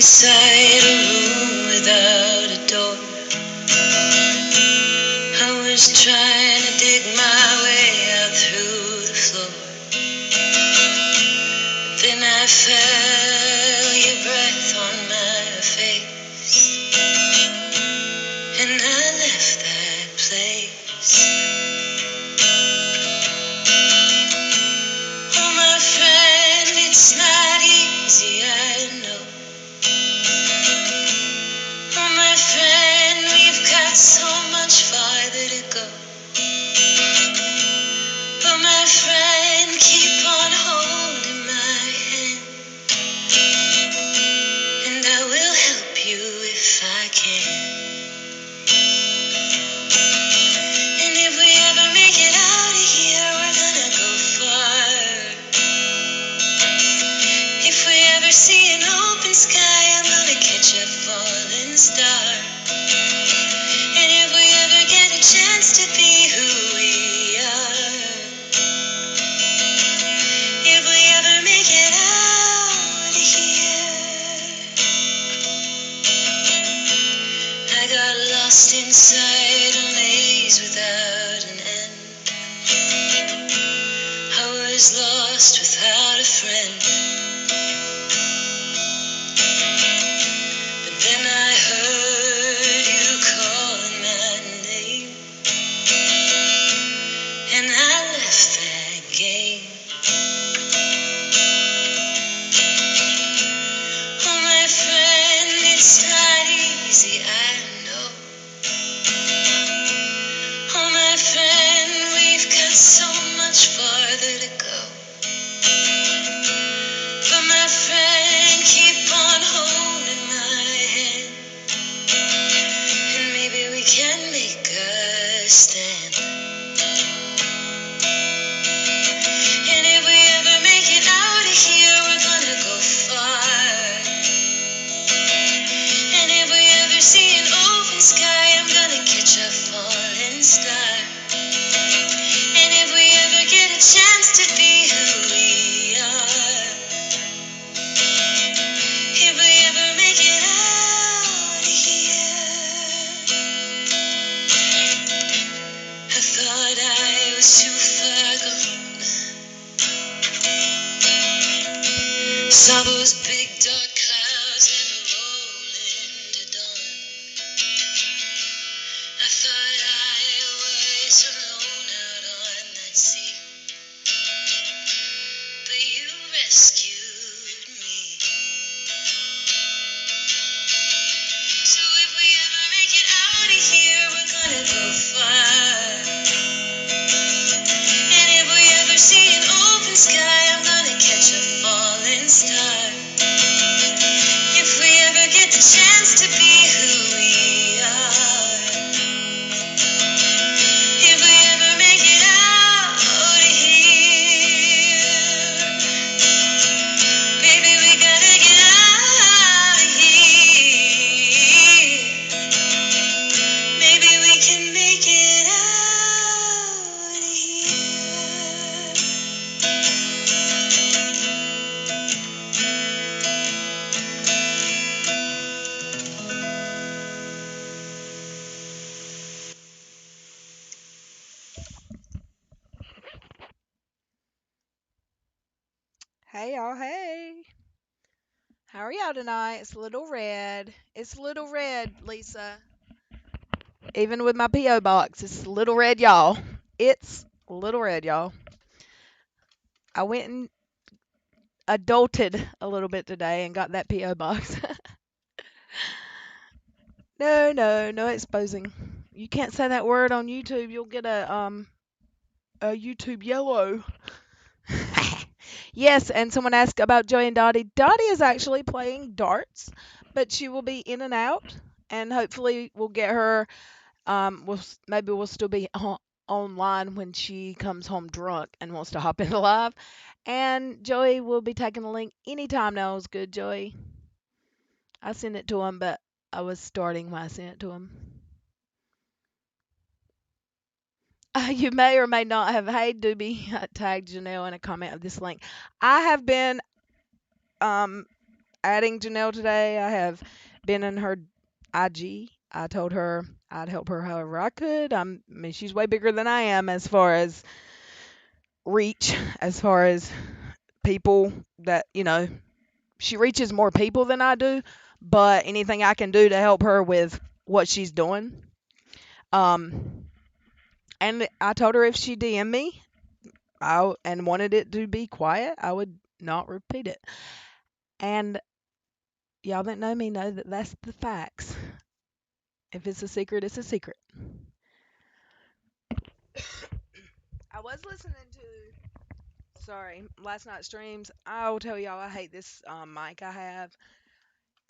inside a room without a door. I was trying to dig my way out through the floor. Then I felt your breath on my face, and I left that place. Oh, my friend, it's not easy, I know. Oh, my friend, we've got so much farther to go. But my friend, keep on holding my hand, and I will help you if I can. And if we ever make it out of here, we're gonna go far. If we ever see an open sky, I'm gonna catch a falling star. And if we ever get a chance to be who we are, if we ever make it out of here, I got lost inside a maze without an end. I was lost without a friend. But then I heard you calling my name, and I left that game. Oh, my friend, it's not easy, I know. Oh, my friend, we've got so much farther to go. But my friend, keep on holding my hand, and maybe we can make a stand. And if we ever make it out of here, we're gonna go far. And if we ever see an open sky, I'm gonna catch a falling star. And if we ever get a chance to be who we are, if we ever make it out of here, I thought I was too far gone. Saw those big dark clouds that roll into dawn. I thought I was alone out on that sea, but you rescued me. So if we ever make it out of here, we're gonna go far. And if we ever see an open sky, I'm gonna catch a falling star. If we ever get the chance to be who we are, if we ever make it out of here, baby, we gotta get out of here. Maybe we can make it out of here. Hey y'all, hey. How are y'all tonight? It's Little Red. It's Little Red, Lisa. Even with my P.O. box, it's Little Red, y'all. It's Little Red, y'all. I went and adulted a little bit today and got that P.O. box. No exposing. You can't say that word on YouTube. You'll get a YouTube yellow. Yes, and someone asked about Joy and Dottie. Dottie is actually playing darts, but she will be in and out, and hopefully we'll get her. Maybe we'll still be online when she comes home drunk and wants to hop into live. And Joey will be taking the link anytime now. Is good, Joey. I sent it to him, but I was starting when I sent it to him. You may or may not have. Hey, Doobie tagged Jenelle in a comment of this link. I have been adding Janelle today. I have been in her IG. I told her I'd help her however I could. I mean, she's way bigger than I am as far as reach, as far as people that, she reaches more people than I do, but anything I can do to help her with what she's doing. Um, and I told her if she DM me, and wanted it to be quiet, I would not repeat it. And y'all that know me know that that's the facts. If it's a secret, it's a secret. I was listening to, sorry, last night's streams. I'll tell y'all I hate this mic I have.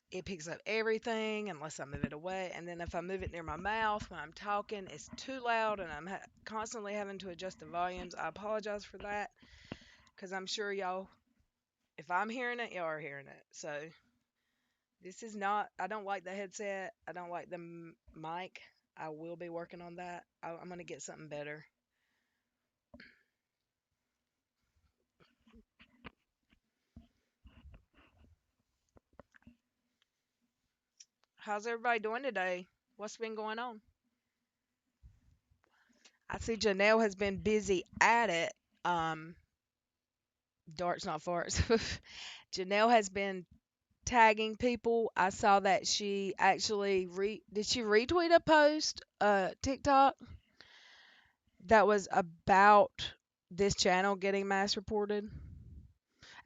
It picks up everything unless I move it away. And then if I move it near my mouth when I'm talking, it's too loud and I'm constantly having to adjust the volumes. I apologize for that because I'm sure y'all, if I'm hearing it, y'all are hearing it. So this is not, I don't like the headset. I don't like the mic. I will be working on that. I'm going to get something better. How's everybody doing today? What's been going on? I see Janelle has been busy at it. Um, Darts, not farts. Janelle has been tagging people. I saw that she actually did she retweet a post, TikTok that was about this channel getting mass reported.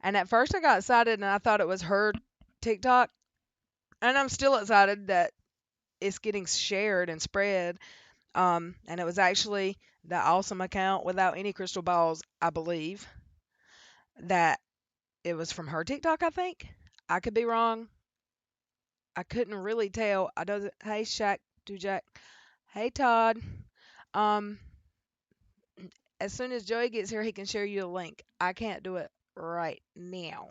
And at first I got excited and I thought it was her TikTok, and I'm still excited that it's getting shared and spread. And it was actually the awesome account without any crystal balls, I believe, that it was from her TikTok, I think. I could be wrong. I couldn't really tell. I doesn't. Hey, Shaq, Jack. Hey, Todd. Um, as soon as Joey gets here, he can share you a link. I can't do it right now.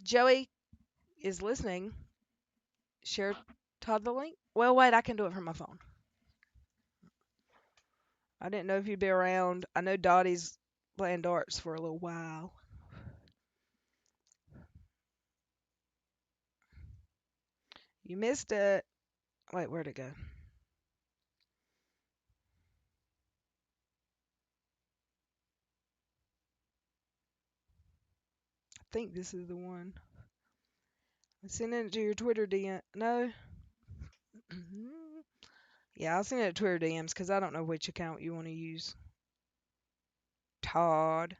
Joey is listening. Share Todd the link. Well, wait, I can do it from my phone. I didn't know if you'd be around. I know Dottie's playing darts for a little while. You missed it. Wait, where'd it go? I think this is the one. Send it to your Twitter DM. No. Yeah, I'll send it to Twitter DMs because I don't know which account you want to use. Todd.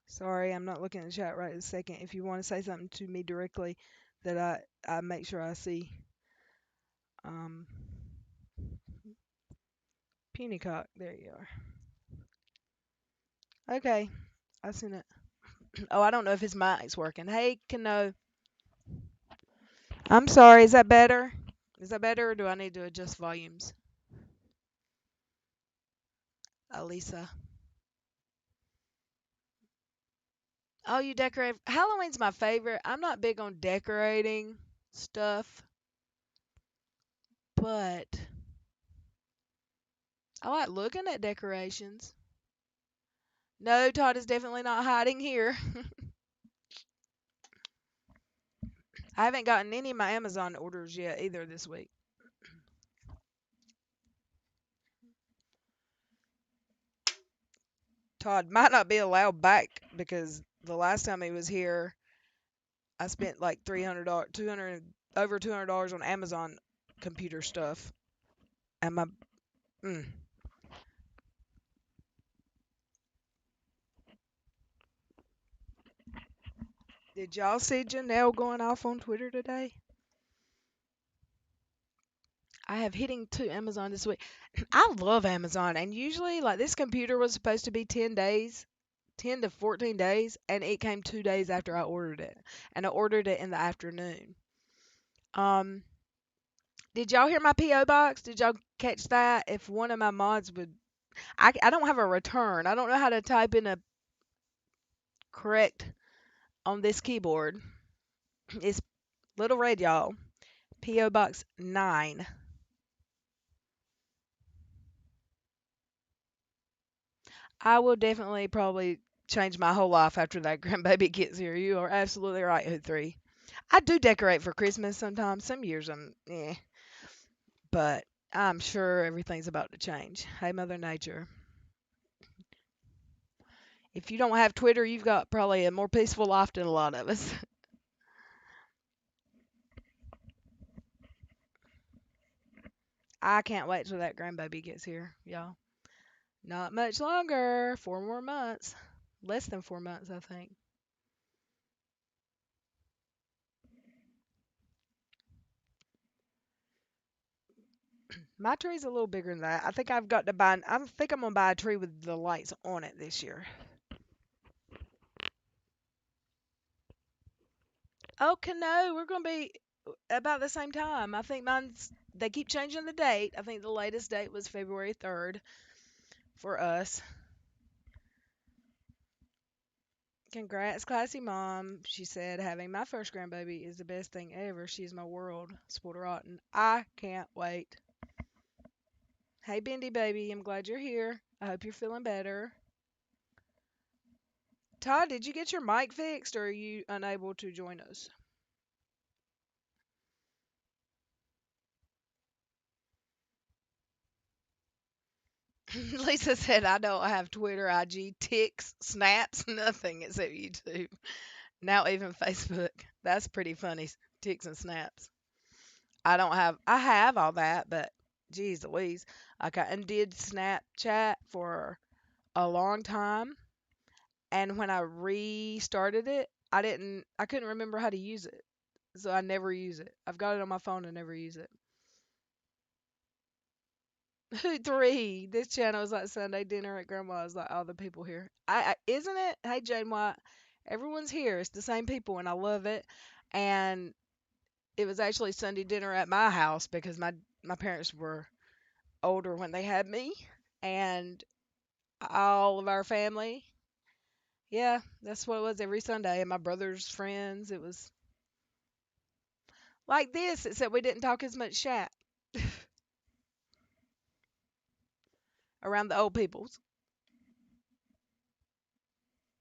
Sorry, I'm not looking at the chat right this second. If you want to say something to me directly that I make sure I see. Um, Punycock, there you are. Okay, I seen it. Oh, I don't know if his mic's working. Hey, Kano. I'm sorry, is that better? Is that better or do I need to adjust volumes? Alisa. Oh, you decorate. Halloween's my favorite. I'm not big on decorating stuff, but I like looking at decorations. No, Todd is definitely not hiding here. I haven't gotten any of my Amazon orders yet either this week. Todd might not be allowed back because the last time he was here, I spent like $300, 200, over $200 on Amazon computer stuff. And my, mm. Did y'all see Jenelle going off on Twitter today? I have hitting to Amazon this week. I love Amazon, and usually, like this computer was supposed to be 10 days, 10 to 14 days, and it came 2 days after I ordered it, and I ordered it in the afternoon. Um, did y'all hear my PO box? Did y'all catch that? If one of my mods would, I don't have a return. I don't know how to type in a correct on this keyboard. It's Little Red, y'all. P.O. Box 9. I will definitely probably change my whole life after that grandbaby gets here. You are absolutely right, Who Three. I do decorate for Christmas sometimes. Some years but I'm sure everything's about to change. Hey, Mother Nature. If you don't have Twitter, you've got probably a more peaceful life than a lot of us. I can't wait till that grandbaby gets here, y'all. Not much longer. 4 more months. Less than 4 months, I think. My tree's a little bigger than that. I think I've got to buy. I think I'm gonna buy a tree with the lights on it this year. Okay, no, we're gonna be about the same time. I think mine's. They keep changing the date. I think the latest date was February 3rd for us. Congrats, classy mom. She said, having my first grandbaby is the best thing ever. She's my world. Spoiled rotten. I can't wait. Hey, Bendy baby, I'm glad you're here. I hope you're feeling better. Todd, did you get your mic fixed or are you unable to join us? Lisa said, I don't have Twitter, IG, Ticks, Snaps, nothing except YouTube. Now even Facebook. That's pretty funny. Ticks and Snaps. I have all that, but geez Louise. And did Snapchat for a long time. And when I restarted it, I couldn't remember how to use it. So I never use it. I've got it on my phone and never use it. Who three? This channel is like Sunday dinner at grandma's, like all the people here. Isn't it? Hey Jane White, everyone's here. It's the same people, and I love it. And it was actually Sunday dinner at my house because my parents were older when they had me, and all of our family. Yeah, that's what it was every Sunday. And my brother's friends. It was like this, except we didn't talk as much chat around the old peoples.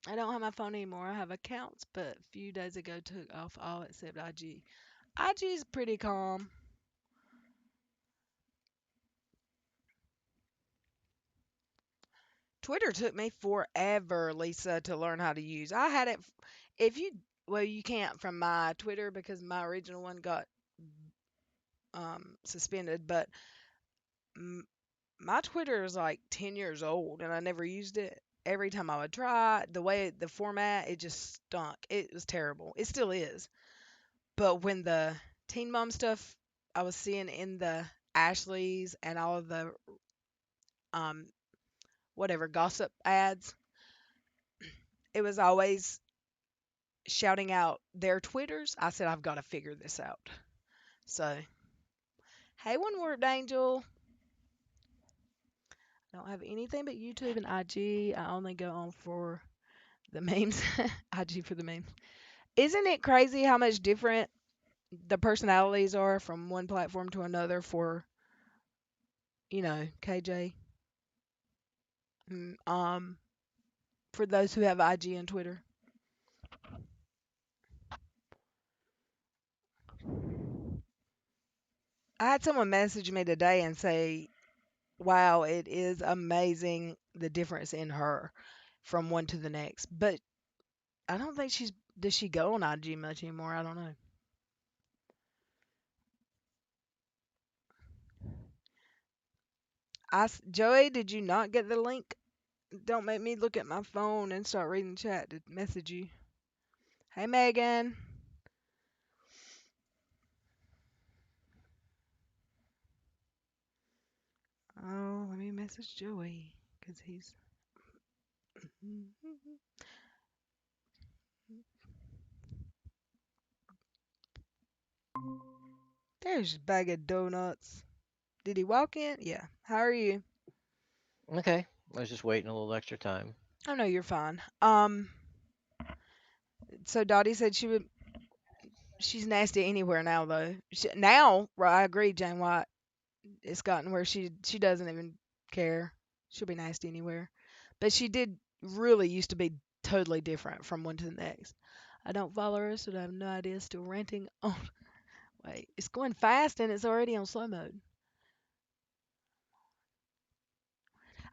I don't have my phone anymore. I have accounts, but a few days ago took off all except IG. IG is pretty calm. Twitter took me forever, Lisa, to learn how to use. I had it. If you, well, you can't from my Twitter because my original one got suspended. But m- my Twitter is like 10 years old, and I never used it. Every time I would try, the way the format, it just stunk. It was terrible. It still is. But when the Teen Mom stuff I was seeing in the Ashleys and all of the um whatever gossip ads, it was always shouting out their Twitters. I said I've got to figure this out. So, hey, One Warped Angel. I don't have anything but YouTube and IG. I only go on for the memes. IG for the memes. Isn't it crazy how much different the personalities are from one platform to another for, KJ? Mm, for those who have IG and Twitter. I had someone message me today and say, "Wow, it is amazing the difference in her from one to the next." But I don't think does she go on IG much anymore? I don't know. Joey, did you not get the link? Don't make me look at my phone and start reading chat to message you. Hey, Megan. Oh, let me message Joey because he's. There's a bag of donuts. Did he walk in? Yeah. How are you? Okay. I was just waiting a little extra time. Oh no, you're fine. So Dottie said she's nasty anywhere now though. Now, right, I agree, Jane White. It's gotten where she doesn't even care. She'll be nasty anywhere. But she did really used to be totally different from one to the next. I don't follow her, so I have no idea. Still ranting on. Wait, it's going fast and it's already on slow mode.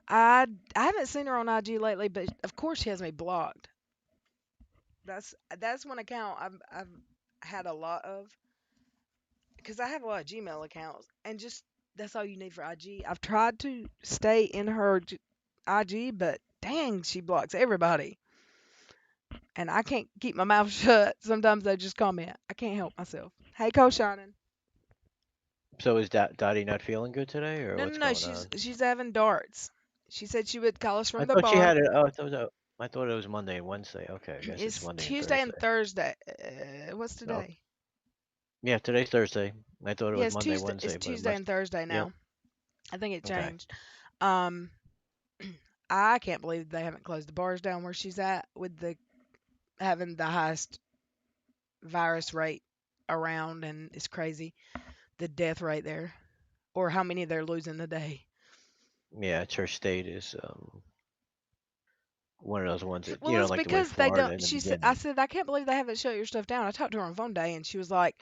I I haven't seen her on IG lately, but of course she has me blocked. That's one account I've had a lot of because I have a lot of Gmail accounts and just that's all you need for IG. I've tried to stay in her IG, but dang, she blocks everybody, and I can't keep my mouth shut. Sometimes they just comment. I can't help myself. Hey, Co Shining. So is Dottie not feeling good today, or No, no, what's no. going She's on? she's having darts. She said she would call us I from the thought she bar. had it. Oh, I thought it was Monday and Wednesday. Okay, I guess it's It's Monday and Tuesday and Thursday. Thursday. What's Oh, today? yeah, today's Thursday. I thought it Yeah, was Monday, It's Wednesday, but it Tuesday must. and Thursday Yep. now. I think it Okay. changed. Um, I can't believe they haven't closed the bars down where she's at with the having the highest virus rate around, and it's crazy the death rate there, or how many they're losing a day. Yeah, Church State is one of those ones that Well, it's like the way because they don't. Florida in the She said, I beginning. said, I can't believe they haven't shut your stuff down. I talked to her on phone day, and she was like,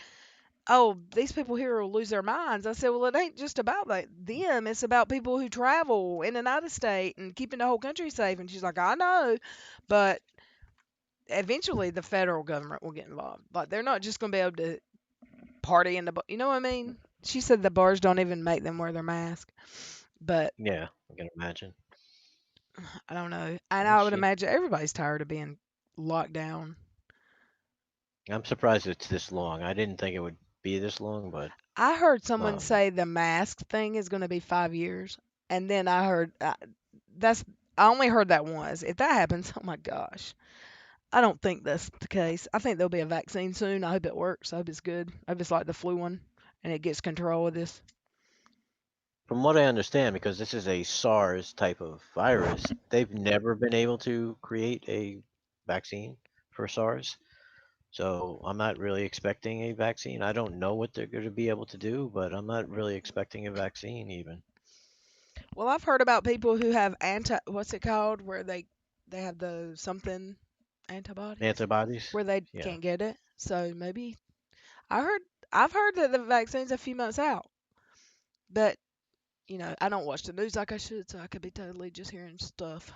"Oh, these people here will lose their minds." I said, "Well, it ain't just about them. It's about people who travel in and out of state and keeping the whole country safe." And she's like, "I know, but eventually the federal government will get involved. Like they're not just going to be able to party in the, you know what I mean?" She said the bars don't even make them wear their mask, but Yeah, I can imagine. I don't know. And We'll I would see. imagine everybody's tired of being locked down. I'm surprised it's this long. I didn't think it would be this long, but I heard someone um, say the mask thing is going to be 5 years, and then I heard that's I only heard that once. If that happens, oh my gosh, I don't think that's the case. I think there'll be a vaccine soon. I hope it works. I hope it's good. I hope it's like the flu one, and it gets control of this. from what I understand, because this is a SARS type of virus, they've never been able to create a vaccine for SARS. So I'm not really expecting a vaccine. I don't know what they're going to be able to do, but I'm not really expecting a vaccine even. Well, I've heard about people who have what's it called, where they have the something antibodies, Antibodies? where they Yeah. can't get it. So maybe I heard I've heard that the vaccine's a few months out, but I don't watch the news like I should, so I could be totally just hearing stuff.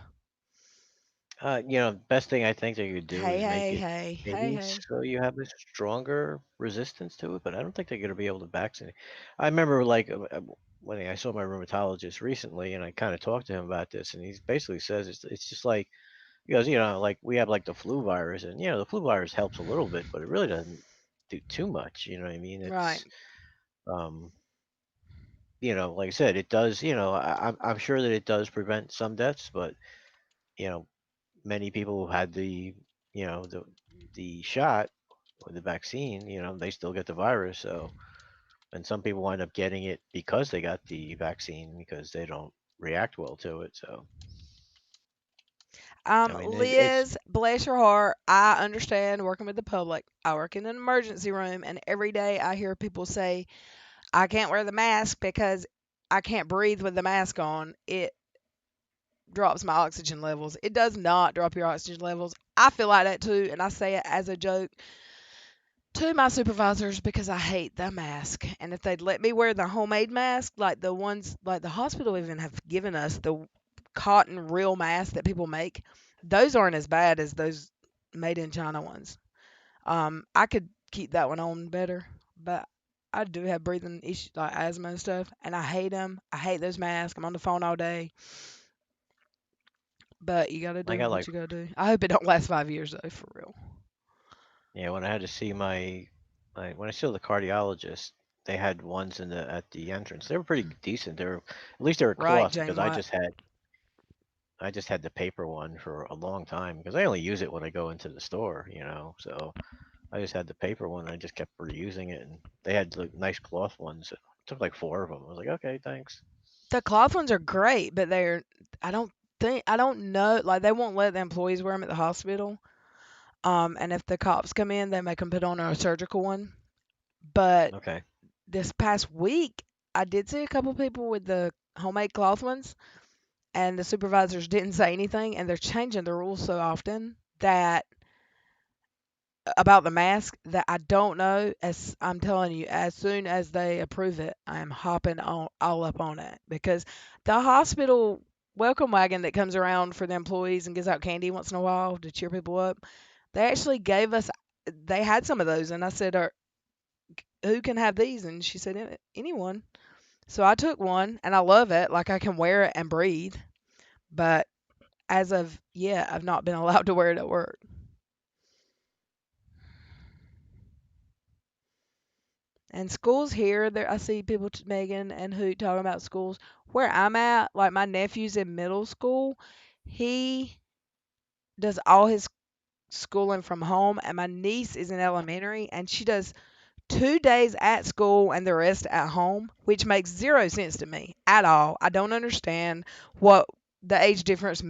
Best thing I think they could do Hey, is make hey, it hey, hey, maybe hey. so you have a stronger resistance to it, but I don't think they're going to be able to vaccinate. I remember like when I saw my rheumatologist recently, and I kind of talked to him about this, and he basically says it's just like he goes, like we have like the flu virus, and the flu virus helps a little bit, but it really doesn't do too much. You know what I mean? Right. It's um, like I said, it does. I'm sure that it does prevent some deaths, but you know, many people who had the shot or the vaccine, they still get the virus. So, and some people wind up getting it because they got the vaccine because they don't react well to it. So, I mean, it's Liz, bless your heart. I understand working with the public. I work in an emergency room, and every day I hear people say, I can't wear the mask because I can't breathe with the mask on. It drops my oxygen levels. It does not drop your oxygen levels. I feel like that too, and I say it as a joke to my supervisors because I hate the mask. And if they'd let me wear the homemade mask, like the ones like the hospital even have given us the cotton real mask that people make, those aren't as bad as those made in China ones. I could keep that one on better, but I do have breathing issues like asthma and stuff, and I hate them. I hate those masks. I'm on the phone all day, but you gotta I do got what like you gotta do. I hope it don't last 5 years though, for real. when I had to see when I saw the cardiologist, they had ones in the at the entrance. They were pretty decent. At least they were Right, cloth Jane because White. I just had the paper one for a long time because I only use it when I go into the store. So I just had the paper one. And I just kept reusing it, and they had like nice cloth ones. It took like four of them. I was like, okay, thanks. The cloth ones are great, but I don't know, like they won't let the employees wear them at the hospital. And if the cops come in, they make them put on a surgical one. But Okay. this past week, I did see a couple people with the homemade cloth ones, and the supervisors didn't say anything. And they're changing the rules so often that about the mask that I don't know. As I'm telling you, as soon as they approve it, I am hopping on all up on it because the hospital welcome wagon that comes around for the employees and gives out candy once in a while to cheer people up. They actually gave us. They had some of those, and I said, "Who can have these?" And she said, Anyone." So I took one, and I love it. Like I can wear it and breathe. But as of yet, I've not been allowed to wear it at work. And schools here, there I see people, Megan and Hoot, talking about schools. Where I'm at, like my nephew's in middle school, he does all his schooling from home, and my niece is in elementary, and she does 2 days at school and the rest at home, which makes zero sense to me at all. I don't understand what the age difference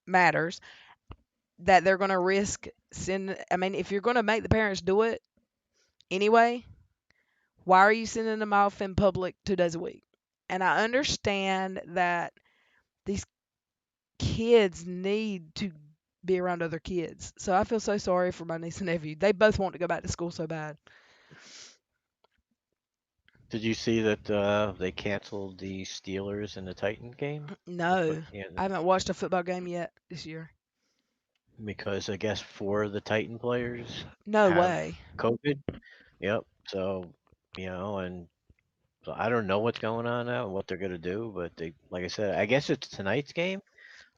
matters. That they're going to risk sending. I mean, if you're going to make the parents do it anyway, why are you sending them off in public 2 days a week? And I understand that these kids need to be around other kids. So I feel so sorry for my niece and nephew. They both want to go back to school so bad. Did you see that they canceled the Steelers and the Titan game? No, Yeah, I haven't watched a football game yet this year. because I guess four of the Titan players No have way. COVID. Yep. So, and so I don't know what's going on now and what they're gonna do, but they, like I said, I guess it's tonight's game.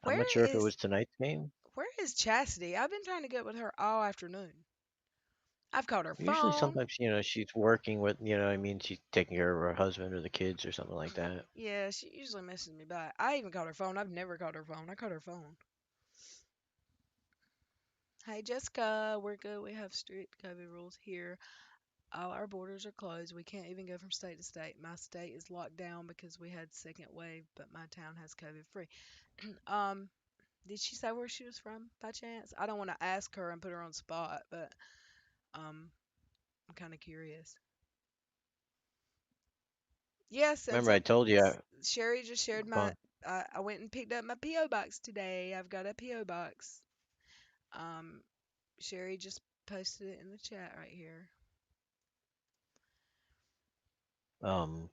I'm not Where sure if it is was tonight's game. where is Chastity? I've been trying to get with her all afternoon. I've called her Usually, phone. sometimes, she's working with, I mean, she's taking care of her husband or the kids or something like that. Yeah, she usually messages me back. I even called her phone. I've never called her phone. I called her phone. Hey Jessica, we're good. We have strict COVID rules here. All our borders are closed. We can't even go from state to state. My state is locked down because we had second wave, but my town has COVID free. um, did she say where she was from by chance? I don't want to ask her and put her on spot, but um, I'm kind of curious. Yes, and Remember, I told you, Sherry just shared go my. on. I went and picked up my PO box today. I've got a PO box. Um, Sherry just posted it in the chat right here. Um,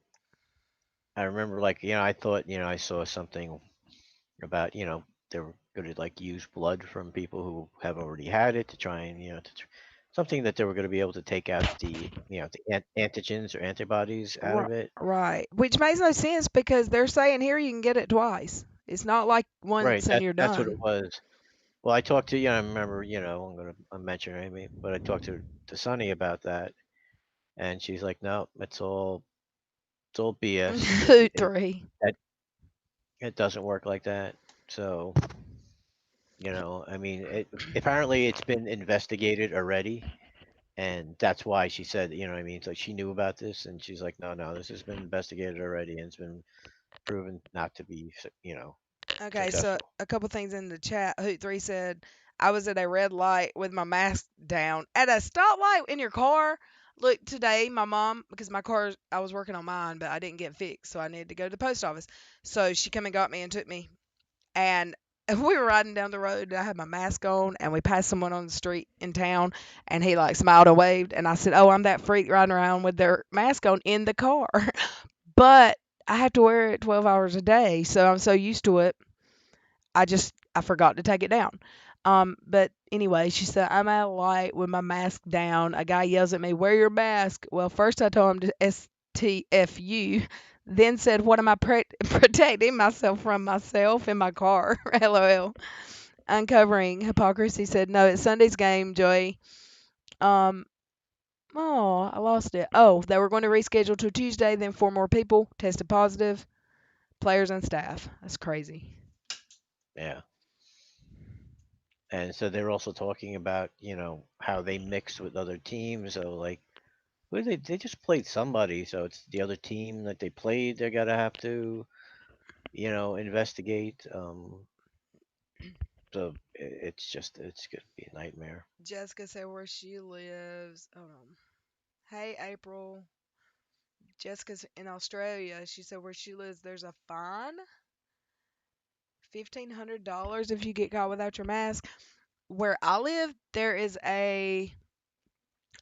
I remember, like, I thought, I saw something about, they were going to like use blood from people who have already had it to try and, something that they were going to be able to take out the antigens or antibodies out Right, of it. right. Which makes no sense because they're saying here you can get it twice. It's not like Right. once and you're That's what it done. was. Well, I talked to I remember, I'm mention her name, but I talked to Sunny about that, and she's like, no, it's all BS. Who three? That it doesn't work like that. So, I mean, apparently it's been investigated already, and that's why she said, what I mean? It's like she knew about this, and she's like, no, no, this has been investigated already, and it's been proven not to be, Okay, so successful. a couple things in the chat. Hoot three said I was at a red light with my mask down at a stoplight in your car. Look, today my mom, because my car, I was working on mine, but I didn't get fixed, so I needed to go to the post office. So she came and got me and took me, and we were riding down the road. And I had my mask on, and we passed someone on the street in town, and he like smiled and waved, and I said, "Oh, I'm that freak riding around with their mask on in the car." But I have to wear it 12 hours a day, so I'm so used to it. I forgot to take it down. But anyway, she said I'm at a light with my mask down. A guy yells at me, "Wear your mask." Well, first I told him to STFU, then said, "What am I protecting myself from myself in my car?" LOL. Uncovering hypocrisy said, "No, it's Sunday's game, Joey." Um, oh, I lost it. Oh, they were going to reschedule to Tuesday. Then four more people tested positive, players and staff. That's crazy. Yeah. And so they're also talking about, how they mix with other teams. So like, who they just played somebody, so it's the other team that they played. They're gonna have to, investigate. So it's gonna be a nightmare. Jessica said where she lives. Hold on. Hey, April. Jessica's in Australia. She said where she lives, there's a fine, $1,500 if you get caught without your mask. Where I live, there is a.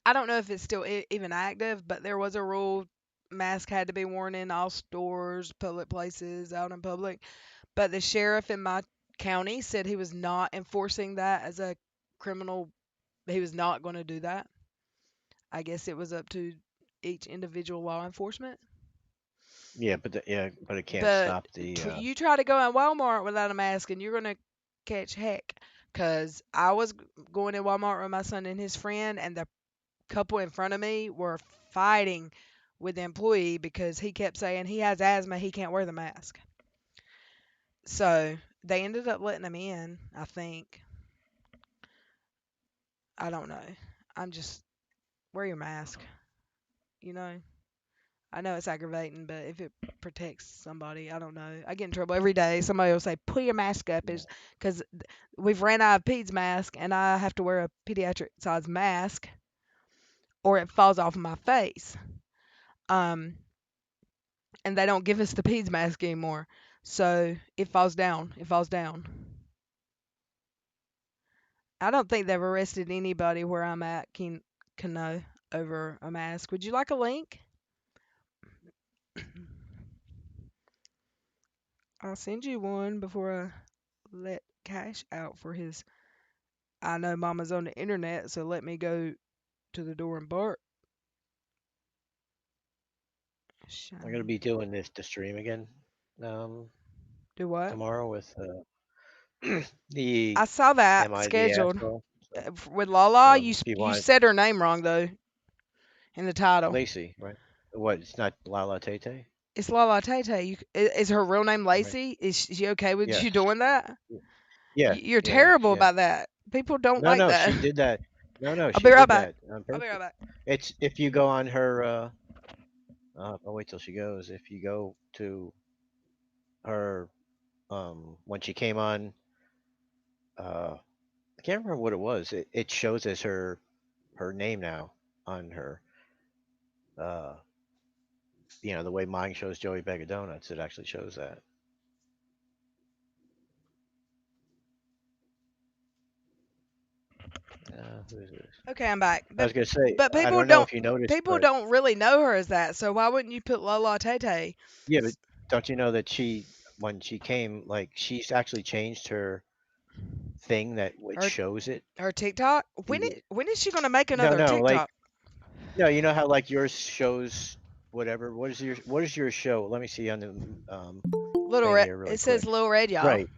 I don't know if it's still even active, but there was a rule mask had to be worn in all stores, public places, out in public. But the sheriff in my county said he was not enforcing that as a criminal. He was not going to do that. I guess it was up to each individual law enforcement. But it can't But stop the. you try to go in Walmart without a mask and you're going to catch heck. Because I was going in Walmart with my son and his friend, and the couple in front of me were fighting with the employee because he kept saying he has asthma, he can't wear the mask. So they ended up letting him in, I think. I don't know. I'm just wear your mask, you know. I know it's aggravating, but if it protects somebody, I don't know. I get in trouble every day. Somebody will say, "Pull your mask up," Yeah. is because we've ran out of peds mask, and I have to wear a pediatric size mask, or it falls off my face. Um, and they don't give us the peds mask anymore, so it falls down. It falls down. I don't think they've arrested anybody where I'm at, Kano, over a mask. Would you like a link? I'll send you one before I let Cash out for his. I know Mama's on the internet, so let me go to the door and bark. I'm gonna Shiny. be doing the stream again, um, Do what? tomorrow with the I saw that Am I the scheduled. asshole? So, With Lala, if you you want said her name wrong though in the title. Lacey, right? What? It's not Lala Tete, It's Lala Tay. Is her real name right? Lacey? Is she okay with you Yes. doing that? Y- Yeah, You're yeah, terrible yeah. about that. People don't No, like no, that. she did that. No, no, I'll be she right did back. that on I'll be right purpose. back. It's if you go on her. I'll wait till she goes. If you go to her, when she came on, I can't remember what it was. It shows as her name now on her. Uh, the way mine shows Joey Bag of Donuts, it actually shows that. Who is this? Okay, I'm back. I But was gonna say, but I people don't know don't if you noticed, people but don't really know her as that. So why wouldn't you put Lala Tay? yeah, but don't you know that when she came, like she's actually changed her thing that which Her shows it. her TikTok? The When is she gonna make No, another no, like TikTok? no, you know how like yours shows whatever. What is your show? Let me see on the Little thing red. here really It says quick. Little Red, y'all. Right.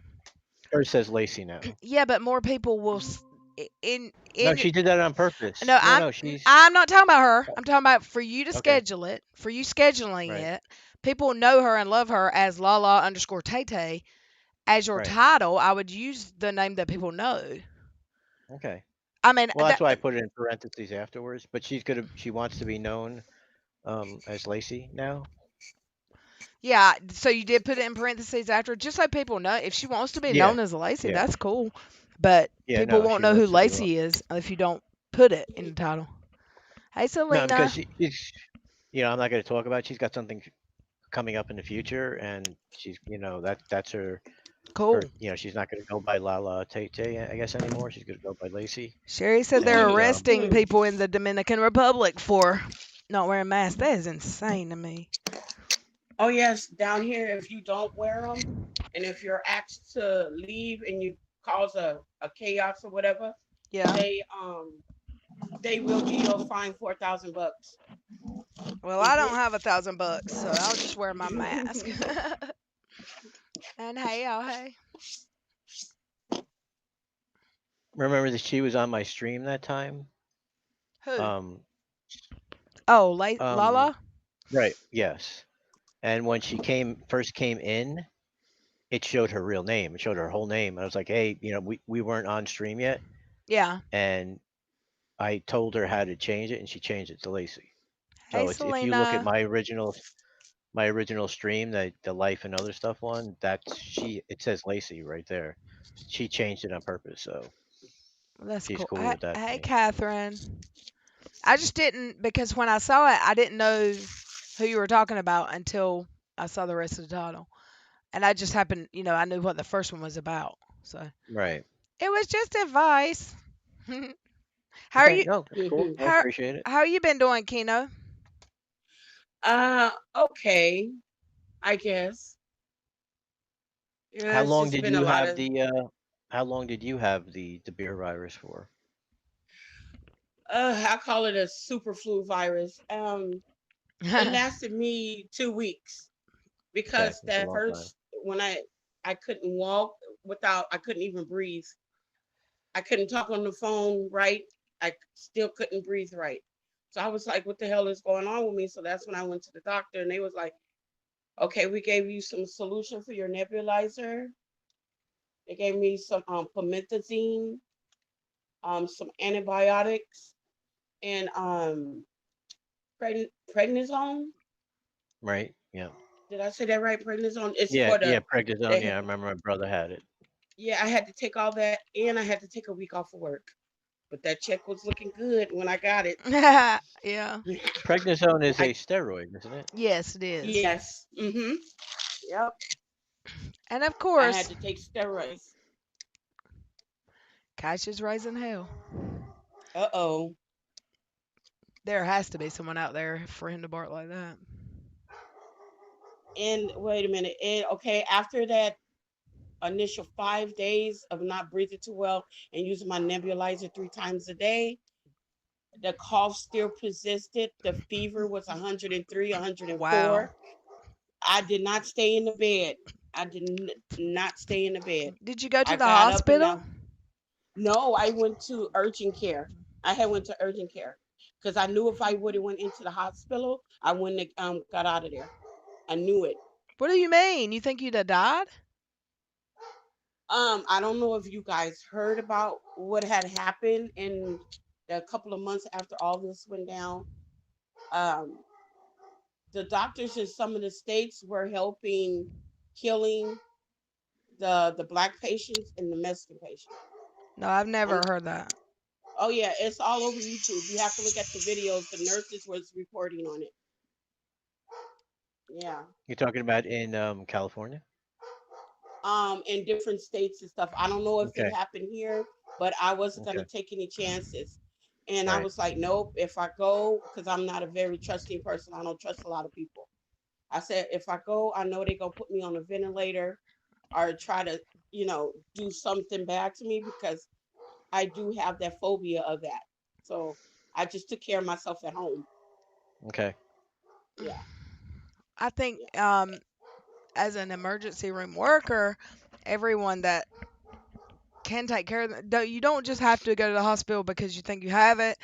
Hers says Lacey now. Yeah, but more people will No, in she did that on no, purpose. No, no, she's I'm not talking about her. I'm talking about for you to okay. schedule it, for you scheduling Right, it. People know her and love her as Lala underscore Tay Tay. As your right. title, I would use the name that people know. Okay. I mean, Well, that's why I put it in parentheses afterwards. But she wants to be known as Lacey now. yeah. So you did put it in parentheses after, just so people know. If she wants to be Yeah, known as Lacey, yeah, that's cool. But yeah. people No, won't she know who wants to be. Lacey is if you don't put it in the title. Hey, No, because Selena. she's. I'm not going to talk about. It. She's got something coming up in the future, and she's. That's her. Cool. She's not going to go by Lala Tay Tay, I guess anymore. She's going to go by Lacey, Sherry said they're and arresting people in the Dominican Republic for not wearing masks. That is insane to me. Oh yes, down here if you don't wear them, and if you're asked to leave and you cause a chaos or whatever, Yeah. they they will give you a fine $4,000. Well, I don't have $1,000, so I'll just wear my mask. And hey, oh hey. remember that she was on my stream that time. Who? Um, Oh, um, Lala. right. Yes. And when she first came in, it showed her real name. It showed her whole name. I was like, hey, we weren't on stream yet, Yeah. and I told her how to change it, and she changed it to Lacey. Hey, So if you look at Selena. my original, my original stream, that the life and other stuff one, that's she. It says Lacey right there. She changed it on purpose, so Well, that's she's cool. cool Hey, with that hey, change. Catherine. I just didn't because when I saw it, I didn't know who you were talking about until I saw the rest of the title, and I just happened, I knew what the first one was about, so Right. it was just advice. how are Okay. you? No, that's cool. I How appreciate it. how you been doing, Kino? Okay, I guess. Yeah, How it's long just did been a you lot have of how long did you have the beer virus for? I call it a super flu virus. It lasted me 2 weeks Okay, because that's a that long time. first when I couldn't walk without I couldn't even breathe. I couldn't talk on the phone right. I still couldn't breathe right. So I was like, what the hell is going on with me? So that's when I went to the doctor and they was like, okay, we gave you some solution for your nebulizer. They gave me some promethazine, some antibiotics, and prednisone. Right? Yeah. Did I say that right? Prednisone. It's Yeah, for yeah, the prednisone. they. Yeah, I remember my brother had it. Yeah, I had to take all that, and I had to take a week off of work. But that check was looking good when I got it. Yeah. Prednisone is a I steroid, isn't it? Yes, it is. yes. Yep. And of I had course, to take steroids. cash is raising hell. Uh-oh. There has to be someone out there for him to bark like that. And wait a minute. And okay, after that initial 5 days of not breathing too well and using my nebulizer 3 times a day, the cough still persisted. The fever was 103, Wow. 104. I did not stay in the bed. I did not stay in the bed. Did you go to I the got up and hospital? now. No, I went to urgent care. I had went to urgent care because I knew if I would have went into the hospital, I wouldn't have got out of there. I knew it. What do you mean? You think you'd have died? I don't know if you guys heard about what had happened in the couple of months after all this went down. Um, the doctors in some of the states were helping killing the black patients and the Mexican patients. No, I've I'm never heard that. oh yeah, it's all over YouTube. You have to look at the videos. The nurses was reporting on it. Yeah. You're talking about in California? In different states and stuff. I don't know if it Okay. happened here, but I wasn't gonna Okay. take any chances. And I Right. was like, nope, if I go, because I'm not a very trusting person, I don't trust a lot of people. I said, if I go, I know they're gonna put me on a ventilator or try to, do something bad to me because I do have that phobia of that. So I just took care of myself at home. Okay. Yeah. I think Yeah. as an emergency room worker, everyone that can take care of them, you don't just have to go to the hospital because you think you have it.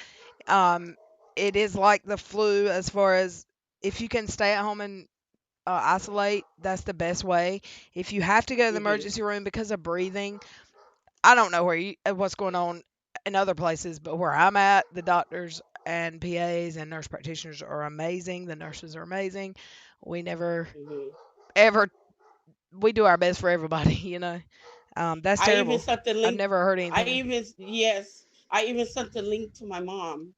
Um, it is like the flu as far as if you can stay at home and isolate, that's the best way. If you have to go to the Mhm. emergency room because of breathing, I don't know what's going on in other places, but where I'm at, the doctors and PAs and nurse practitioners are amazing. The nurses are amazing. We never Mhm. ever we do our best for everybody, That's I even terrible. sent the I've link. never heard I anything. even yes. I even sent the link to my mom.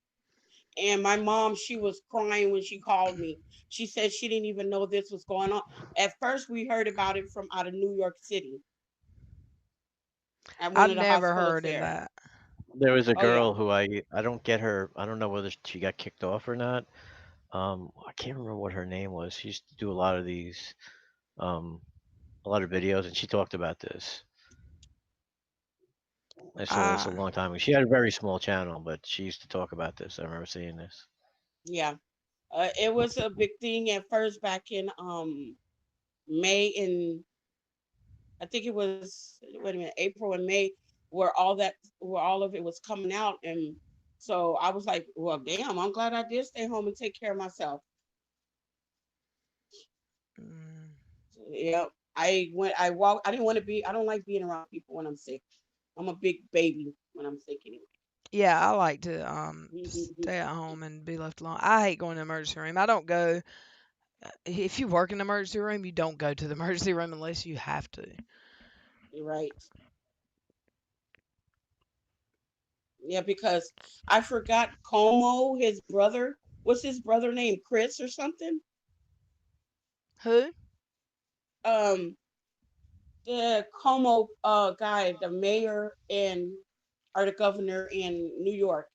And my mom, she was crying when she called me. She said she didn't even know this was going on. At first, we heard about it from out of New York City at one I've of the never hospitals heard of there. that. There was a Oh yeah. girl who I don't get her. I don't know whether she got kicked off or not. I can't remember what her name was. She used to do um a lot of videos, and she talked about this. I saw this a Uh, long time ago. She had a very small channel, but she used to talk about this. I remember seeing this. Yeah. It was a big thing at first back in May and I think it was wait a minute April and May where all of it was coming out and so I was like, well, damn, I'm glad I did stay home and take care of myself. mm, Yeah, I went. I walk. I didn't want to be. I don't like being around people when I'm sick. I'm a big baby when I'm sick anyway. yeah, I like to stay at home and be left alone. I hate going to the emergency room. I don't go If you work in the emergency room, you don't go to the emergency room unless you have to. You're right. Yeah, because I forgot Como, his brother. What's his brother name? Chris or something? Who? Um, the Como guy, the mayor in or the governor in New York.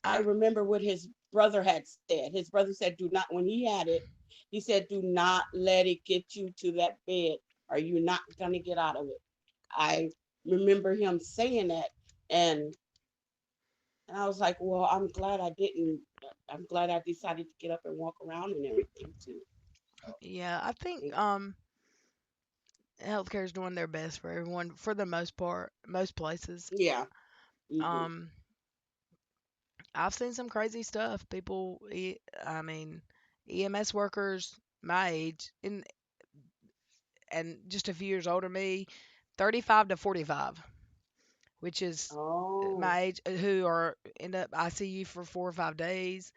I I remember what his brother had said. His brother said, "Do not." When he had it, he said, "Do not let it get you to that bed, or you're not gonna get out of it." I remember him saying that, and and I was like, "Well, I'm glad I didn't. I'm glad I decided to get up and walk around and everything too." So, Yeah, I think mm, healthcare is doing their best for everyone for the most part, most places. yeah. Hmm. Um, I've seen some crazy stuff. I mean, EMS workers my age and just a few years older than me, 35 to 45, which is Oh. my age, who are end up ICU for 4 or 5 days,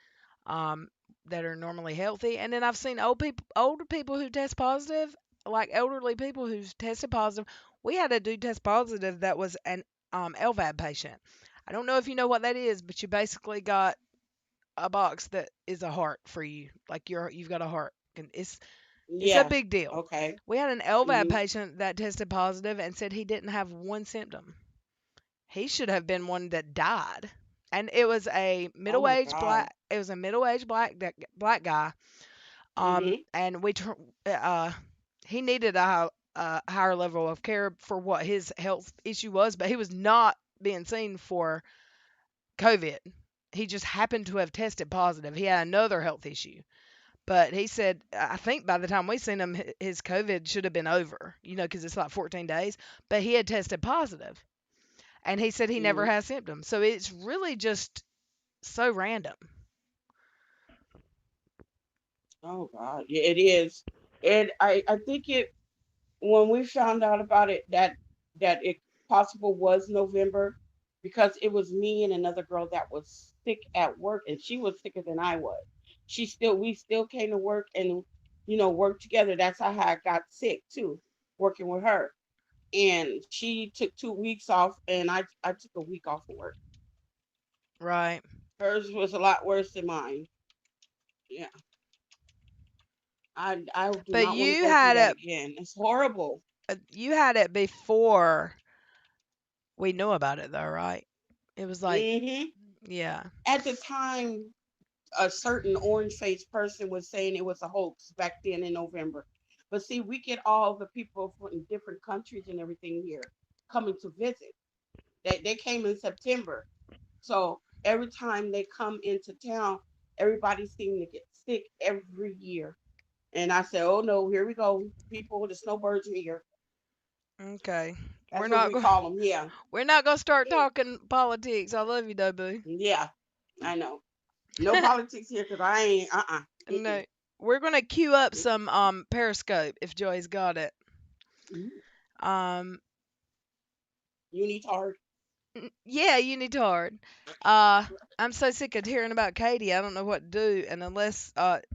um, that are normally healthy. And then I've seen older people who test positive, like elderly people who've tested positive. We had a dude test positive that was an LVAD patient. I don't know if you know what that is, but you basically got a box that is a heart for you, like you've got a heart. And it's a Yeah. big deal. Okay. We had an LVAD Hmm. patient that tested positive and said he didn't have one symptom. He should have been one that died. And it was a Oh my middle-aged God. black. It was a middle-aged black guy. Hmm. And he needed a higher level of care for what his health issue was, but he was not being seen for COVID. He just happened to have tested positive. He had another health issue. But he said, I think by the time we seen him, his COVID should have been over, because it's like 14 days. But he had tested positive, and he said he never Hmm. has symptoms. So it's really just so random. Oh God. Yeah, it is. And I think it when we found out about it that it possible was November because it was me and another girl that was sick at work and she was sicker than I was. We still came to work and worked together. That's how I got sick too, working with her. And she took 2 weeks off and I took a week off of work. Right. Hers was a lot worse than mine. Yeah. I do But not want to go through that again. It's horrible. you had it before we knew about it, though, right? It was like, Hmm. yeah. At the time, a certain orange faced person was saying it was a hoax back then in November. But see, we get all the people from different countries and everything here coming to visit. They came in September. So every time they come into town, everybody seems to get sick every year. And I said, oh no, here we go. People, the snowbirds are here. Okay. We're That's what not we going. call them. Yeah. We're not gonna start talking politics. I love you, though, boo. Yeah. I know. No politics here because I ain't, No, we're gonna queue up some Periscope if Joy's got it. Mm-mm. Um, Unitard. yeah, Unitard. Uh, I'm so sick of hearing about Katie. I don't know what to do, and unless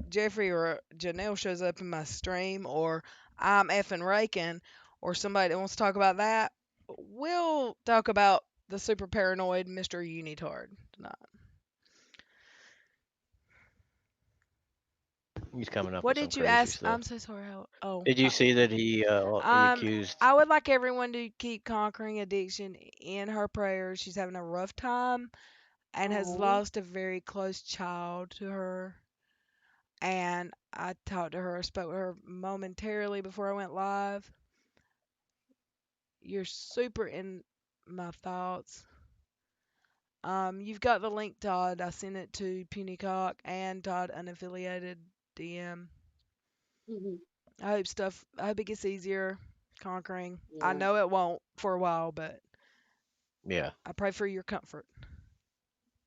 Jeffrey or Janelle shows up in my stream, or I'm effing raking, or somebody that wants to talk about that, we'll talk about the super paranoid Mr. Unitard tonight. He's coming up What with some did you crazy ask? stuff. I'm so sorry. Oh, Did you see that he accused? I would like everyone to keep conquering addiction in her prayers. She's having a rough time and has Oh. lost a very close child to her. And I talked to her, spoke with her momentarily before I went live. You're super in my thoughts. You've got the link, Todd. I sent it to Punycock and Todd Unaffiliated DM. Mhm. I hope it gets easier conquering. I Yeah. know it won't for a while, but Yeah. I pray for your comfort.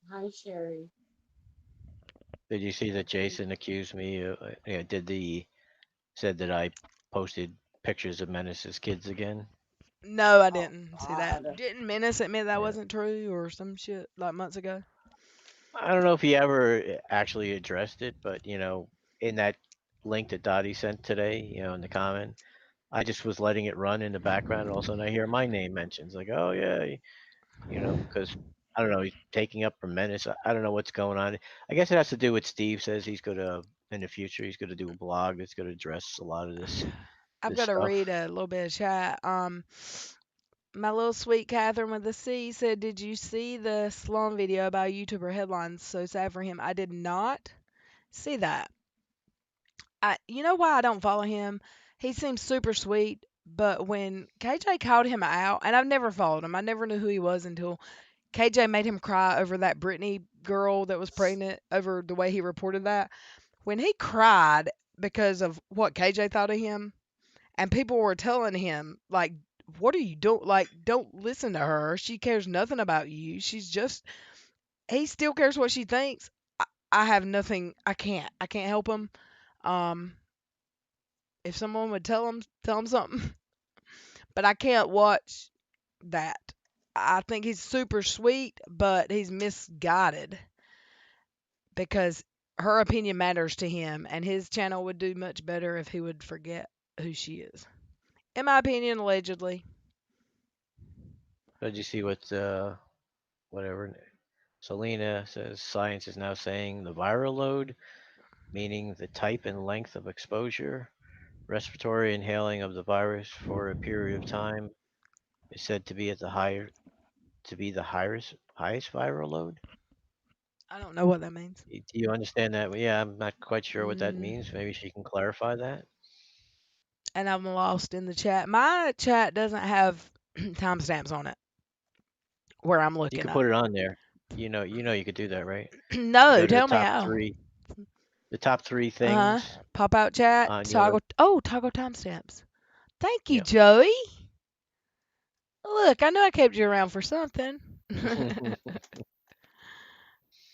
Hi, Sherry. Did you see that Jason accused me? Did the said that I posted pictures of Menace's kids again? No, I Oh didn't see that. God. Didn't Menace admit that Yeah. wasn't true or some shit like months ago? I don't know if he ever actually addressed it, but in that link that Dottie sent today, in the comment, I just was letting it run in the background, and all of a sudden I hear my name mentioned. It's like, oh yeah, because I don't know, he's taking up for Menace. I don't know what's going on. I guess it has to do with Steve says he's gonna in the future he's gonna do a blog that's gonna address a lot of I've this got to stuff. read a little bit of chat. My little sweet Catherine with the C said, "Did you see the Sloan video about YouTuber headlines? So sad for him." I did not see that. You know why I don't follow him? He seems super sweet, but when KJ called him out, and I've never followed him, I never knew who he was until KJ made him cry over that Brittany girl that was pregnant, over the way he reported that. When he cried because of what KJ thought of him, and people were telling him, like, what are you doing? Like, don't listen to her. She cares nothing about you. He still cares what she thinks. I have nothing. I can't help him. Um, if someone would tell him something, but I can't watch that. I think he's super sweet, but he's misguided because her opinion matters to him, and his channel would do much better if he would forget who she is. In my opinion, allegedly. Did you see what whatever Selena says? Science is now saying the viral load, meaning the type and length of exposure, respiratory inhaling of the virus for a period of time, is said to be at the higher to be the highest viral load. I don't know what that means. Do you understand that? Yeah, I'm not quite sure what that Mm, means. Maybe she can clarify that. and I'm lost in the chat. My chat doesn't have timestamps on it where I'm You looking could up. put it on there. You know you could do that, right? You No, go to tell me how. the top three Uh huh. things Pop out chat, on your, toggle. Oh, toggle timestamps. Thank you, yeah. Joey. Look, I knew I kept you around for something.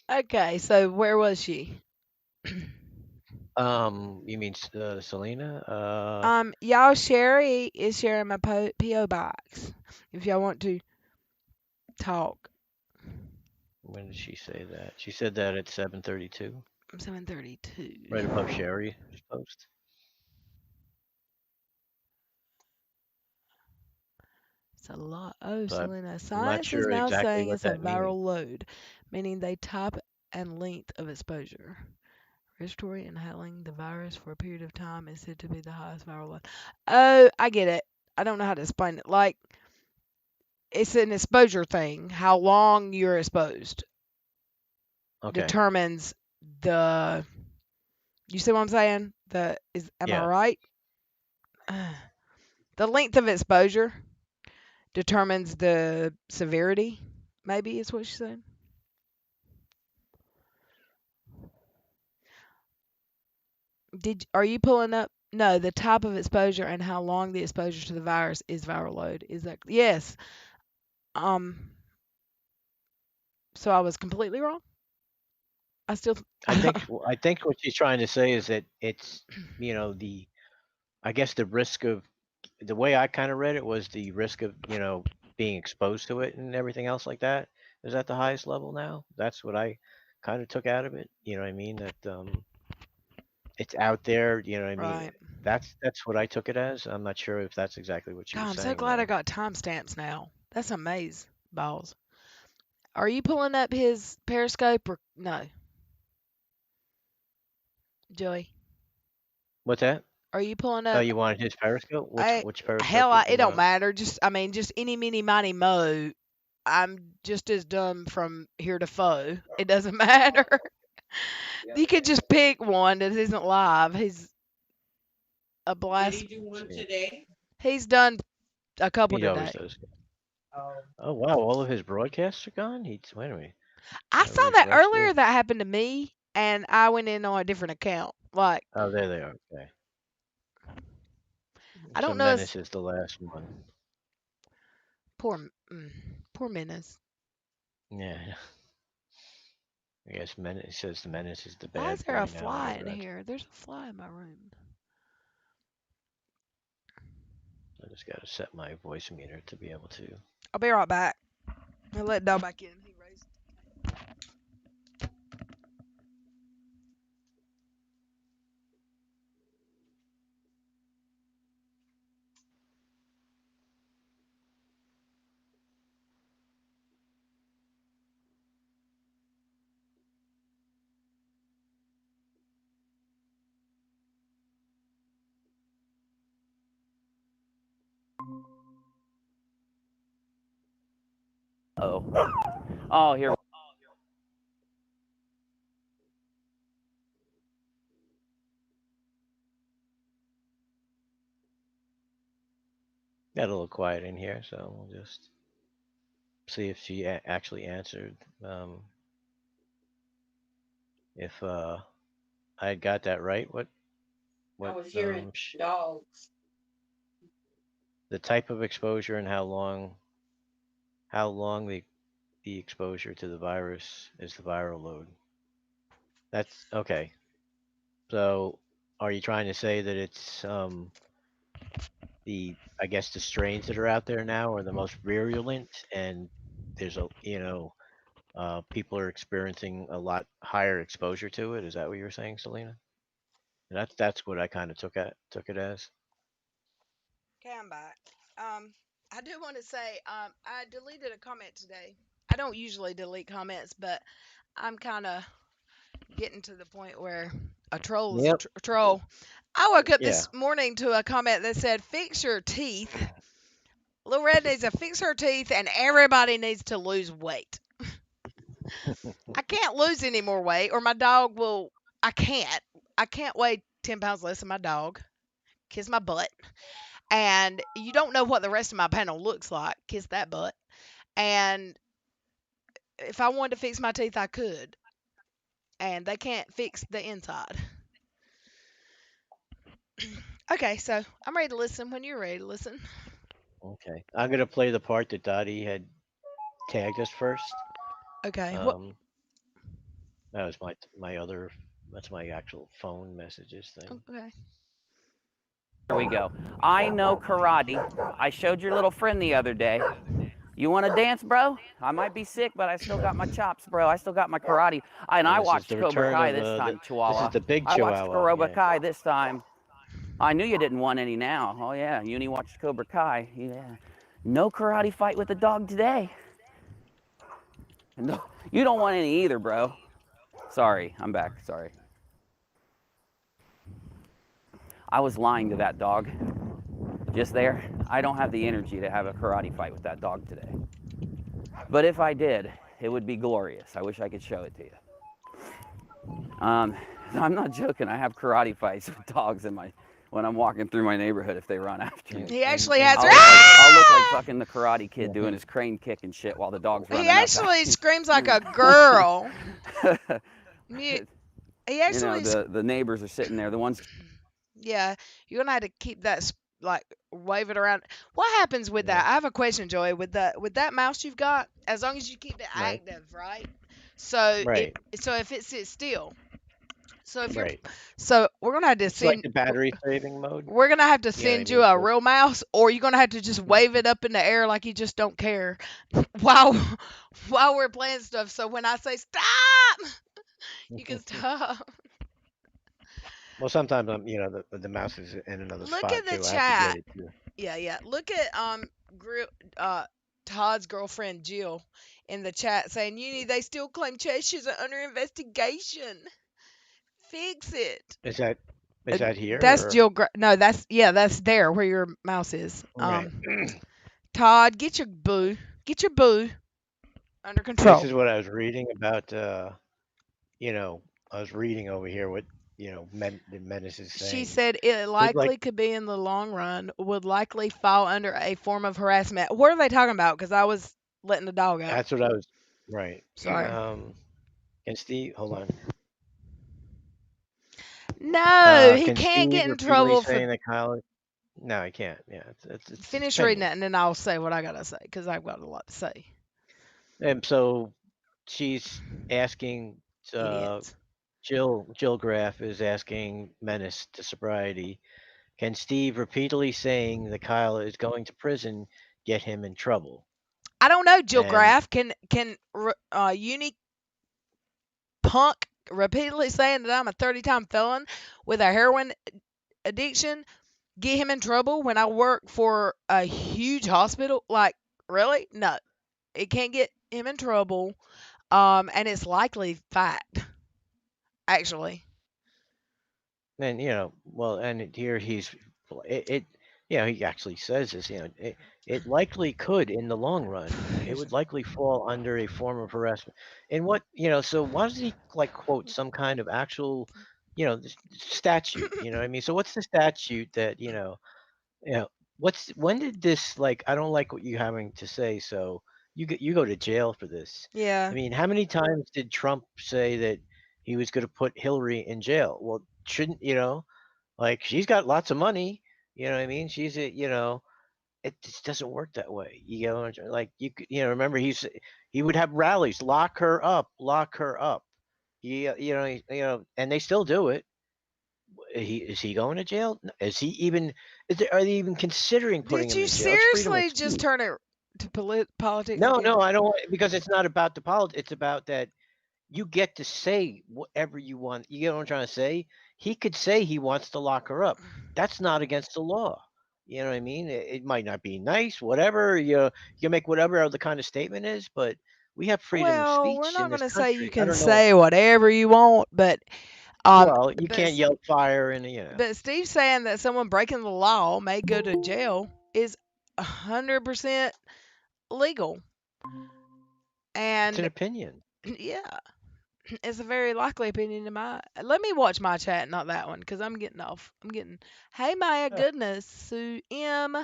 Okay, so where was she? You mean Selena? Y'all, Sherry is sharing my PO box. If y'all want to talk, When did she say that? She said that at 7:32, 7:32. right above Sherry's post. It's a lot. Oh, But Selena. I'm not Science is sure now exactly saying what it's a that means. viral load, meaning the type and length of exposure. Respiratory inhaling the virus for a period of time is said to be the highest viral load. Oh, I get it. I don't know how to explain it. Like, it's an exposure thing. How long you're exposed Okay. determines the. You see what I'm saying? Am I Yeah. right? The length of exposure determines the severity. Maybe is what she said. Are you pulling up? No, the type of exposure and how long the exposure to the virus is viral load. Is that yes? Um, so I was completely wrong. I still. I think what she's trying to say is that it's, the I guess the way I kind of read it was the risk of, being exposed to it and everything else like that is at the highest level now. That's what I kind of took out of it. You know what I mean? That it's out there. You know what I mean? Right. That's what I took it as. I'm not sure if that's exactly what she God, was I'm so saying glad I though. got timestamps now. That's amazing, balls. Are you pulling up his Periscope or no, Joey? What's that? Are you pulling Oh, up? you wanted his Periscope? Which I which Periscope hell, did it you don't want? matter. Just I mean, just any, mini, miny, mo. I'm just as dumb from here to foe. It doesn't matter. You could just pick one that isn't live. He's a blast. See, He's done a couple he always today. does. Oh wow, all of his broadcasts are gone. He's wait a minute. I I saw that refreshed earlier. this. That happened to me, and I went in on a different account. Like Oh, there they are. Okay. I So don't know. It's Menace is the last one. poor, poor Menace. Yeah. I guess Menace says the Menace is the Why is bad there a boy now, fly whatever in that's. here? There's a fly in my room. I just gotta set my voice meter to be able to. I'll be right back. I'll let Dog back in. He raised. Oh. Oh, here. Got a little quiet in here, so we'll just see if she actually answered. If I got that right, I what was hearing dogs. the type of exposure and how long the exposure to the virus is the viral load. That's okay. So, are you trying to say that it's the I guess the strains that are out there now are the most virulent, and there's a people are experiencing a lot higher exposure to it? Is that what you were saying, Selena? That's what I kind of took it as. Okay, I'm back. I do want to say, I deleted a comment today. I don't usually delete comments, but I'm kind of getting to the point where a troll is a Yep. troll. I woke up Yeah. this morning to a comment that said, "Fix your teeth." Lil Red needs to fix her teeth, and everybody needs to lose weight. I can't lose any more weight, or my dog will. I can't. I can't weigh 10 pounds less than my dog. Kiss my butt. And you don't know what the rest of my panel looks like. Kiss that butt. And if I wanted to fix my teeth, I could. And they can't fix the inside. Okay, so I'm ready to listen when you're ready to listen. Okay. I'm gonna play the part that Dottie had tagged us first. Okay, what? Um, that was my other. That's my actual phone messages thing. Okay. Here we go. I know karate. I showed your little friend the other day. You want to dance, bro? I might be sick, but I still got my chops, bro. I still got my karate. And And I this is watched the Cobra return Kai of this time, this is Chihuahua. the big I watched Chihuahua. Cobra Yeah. Kai this time. I knew you didn't want any now. Oh, yeah. Uni watched Cobra Kai. Yeah. No karate fight with the dog today. No, you don't want any either, bro. Sorry. I'm back. Sorry. I was lying to that dog. Just there. I don't have the energy to have a karate fight with that dog today. But if I did, it would be glorious. I wish I could show it to you. Um, I'm not joking. I have karate fights with dogs in my when I'm walking through my neighborhood if they run after And me. He and actually and has. I'll look like fucking the karate kid doing his crane kick and shit while the dog's He running up actually after screams like a girl. me. He You know, actually, the neighbors are sitting there. The ones yeah, you're gonna have to keep that like wave it around. What happens with yeah, that? I have a question, Joey. With that mouse you've got, as long as you keep it right, active, right? So right, if it sits still, so if you're right. so we're gonna have to It's like send the battery saving mode. we're gonna have to You know what I send you mean? a So, real mouse, or you're gonna have to just wave it up in the air like you just don't care while while we're playing stuff. So when I say stop, you can stop. well, sometimes the mouse is in another Look spot at the too. I have to get chat. it too. Yeah, yeah. Look at uh Todd's girlfriend Jill in the chat saying, "Uni, they still claim Cheshire's are under investigation. Fix it." Is that Uh, is that here that's or Jill. No, that's there where your mouse is. right? Todd, get your boo under This control. is what I was reading about. You know, I was reading over here what the menace is She saying. said it But like likely could be in the long run, would likely fall under a form of harassment. What are they talking about? Because I was letting the dog out. that's what I was right. Sorry. Can Steve hold on? No, he Can can't Steve get in repeatedly trouble for. saying that Kyle? No, I can't. Yeah, it's Finish reading pending. it and then I'll say what I gotta say because I've got a lot to say. And so she's asking uh, Idiots. Jill Graff is asking Menace to sobriety. Can Steve repeatedly saying that Kyle is going to prison get him in trouble? I don't know, Jill And Graff. Can Uni Punk repeatedly saying that I'm a 30-time felon with a heroin addiction get him in trouble when I work for a huge hospital? Like, really? No, it can't get him in trouble. And it's likely fact, actually. well, and here he's it. he actually says this. It likely could, in the long run, it would likely fall under a form of harassment. And what so why does he like quote some kind of actual, statute? You know what I mean? So what's the statute that you know what's when did this like? I don't like what you're having to say. So you go to jail for this. I Yeah. mean, how many times did Trump say that he was going to put Hillary in jail? Well, shouldn't like she's got lots of money. You know what I mean? She's a it just doesn't work that way. Like remember he would have rallies, lock her up. And they still do it. Is he going to jail? Is he even? Are they even considering putting Did him you in jail? It's freedom of seriously just speech. turn it to politics No, again? no, I don't because it's not about the politics. It's about that you get to say whatever you want. You get what I'm trying to say? He could say he wants to lock her up. That's not against the law. You know what I mean? It might not be nice, whatever. You can make whatever other kind of statement is, but we have freedom of Well, we're speech in not this going to say you country. I can don't know. say whatever you want, but Well, you but can't yell fire and Steve saying that someone breaking the law may go to jail is 100% legal, it's an and opinion. yeah, it's a very likely opinion in my. Let me watch my chat, not that one, because I'm getting off. I'm getting. Hey Maya, goodness, Sue M.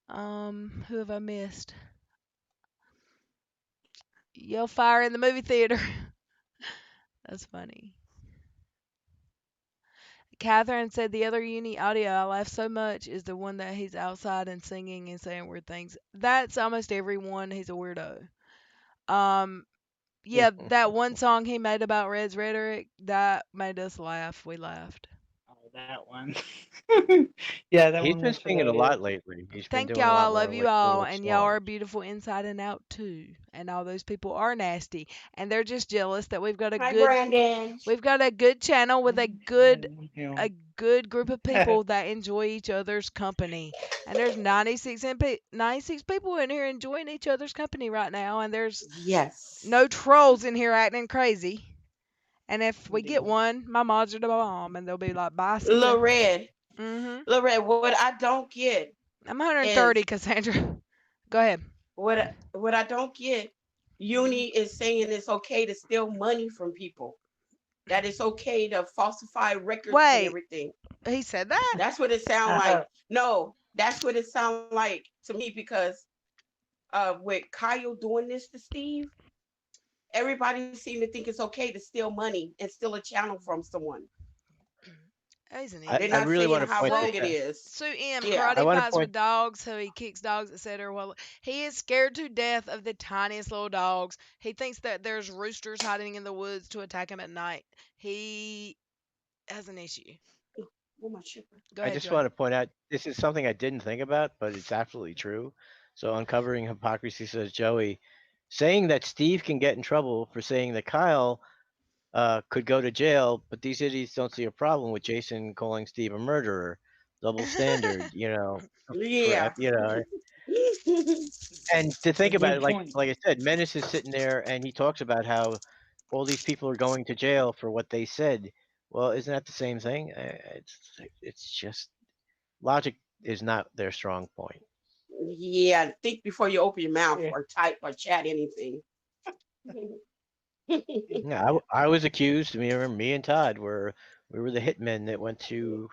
Who have I missed? Yell fire in the movie theater. That's funny. Catherine said the other uni audio I laugh so much is the one that he's outside and singing and saying weird things. That's almost everyone. He's a weirdo. Um, yeah, that one song he made about Red's rhetoric that made us laugh. We laughed. Oh, that one. Yeah, that He's one been was singing a hilarious. lot lately. He's been Thank doing a y'all. I lot love more you like all, little and y'all songs. are beautiful inside and out too. And all those people are nasty, and they're just jealous that Hi, Brandon. we've got a good channel with a good group of people that enjoy each other's company. And there's 96 people in here enjoying each other's company right now, and there's Yes, no trolls in here acting crazy. And if we get indeed. one, my mods are the bomb, and they'll be like, "Bye, see ya." Lil Red. Mhm. Lil Red, what I don't get I'm 130, is Cassandra. Go ahead. what I don't get. Uni is saying it's okay to steal money from people. That it's okay to falsify records and Wait, everything. he said that? That's what it sounds like. No, that's what it sounds like to me because with Kyle doing this to Steve, everybody seemed to think it's okay to steal money and steal a channel from someone. He's an I, They're I idiot. not really saying want to how point this wrong So, it out. is. Sue M. Yeah. I Karate want to fights point. with dogs, so he kicks dogs, etc. Well, he is scared to death of the tiniest little dogs. He thinks that there's roosters hiding in the woods to attack him at night. He has an issue. Oh, my shipper. Go I ahead, just Joy. want to point out this is something I didn't think about, but it's absolutely true. So uncovering hypocrisy says Joey, saying that Steve can get in trouble for saying that Kyle could go to jail, but these idiots don't see a problem with Jason calling Steve a murderer. Double standard, Yeah. and to It's a think about good it, like point. like I said, Menace is sitting there and he talks about how all these people are going to jail for what they said. Well, isn't that the same thing? It's just logic is not their strong point. Yeah. Think before you open your mouth Yeah. or type or chat anything. Yeah, I was accused. Me and Todd we were the hitmen that went to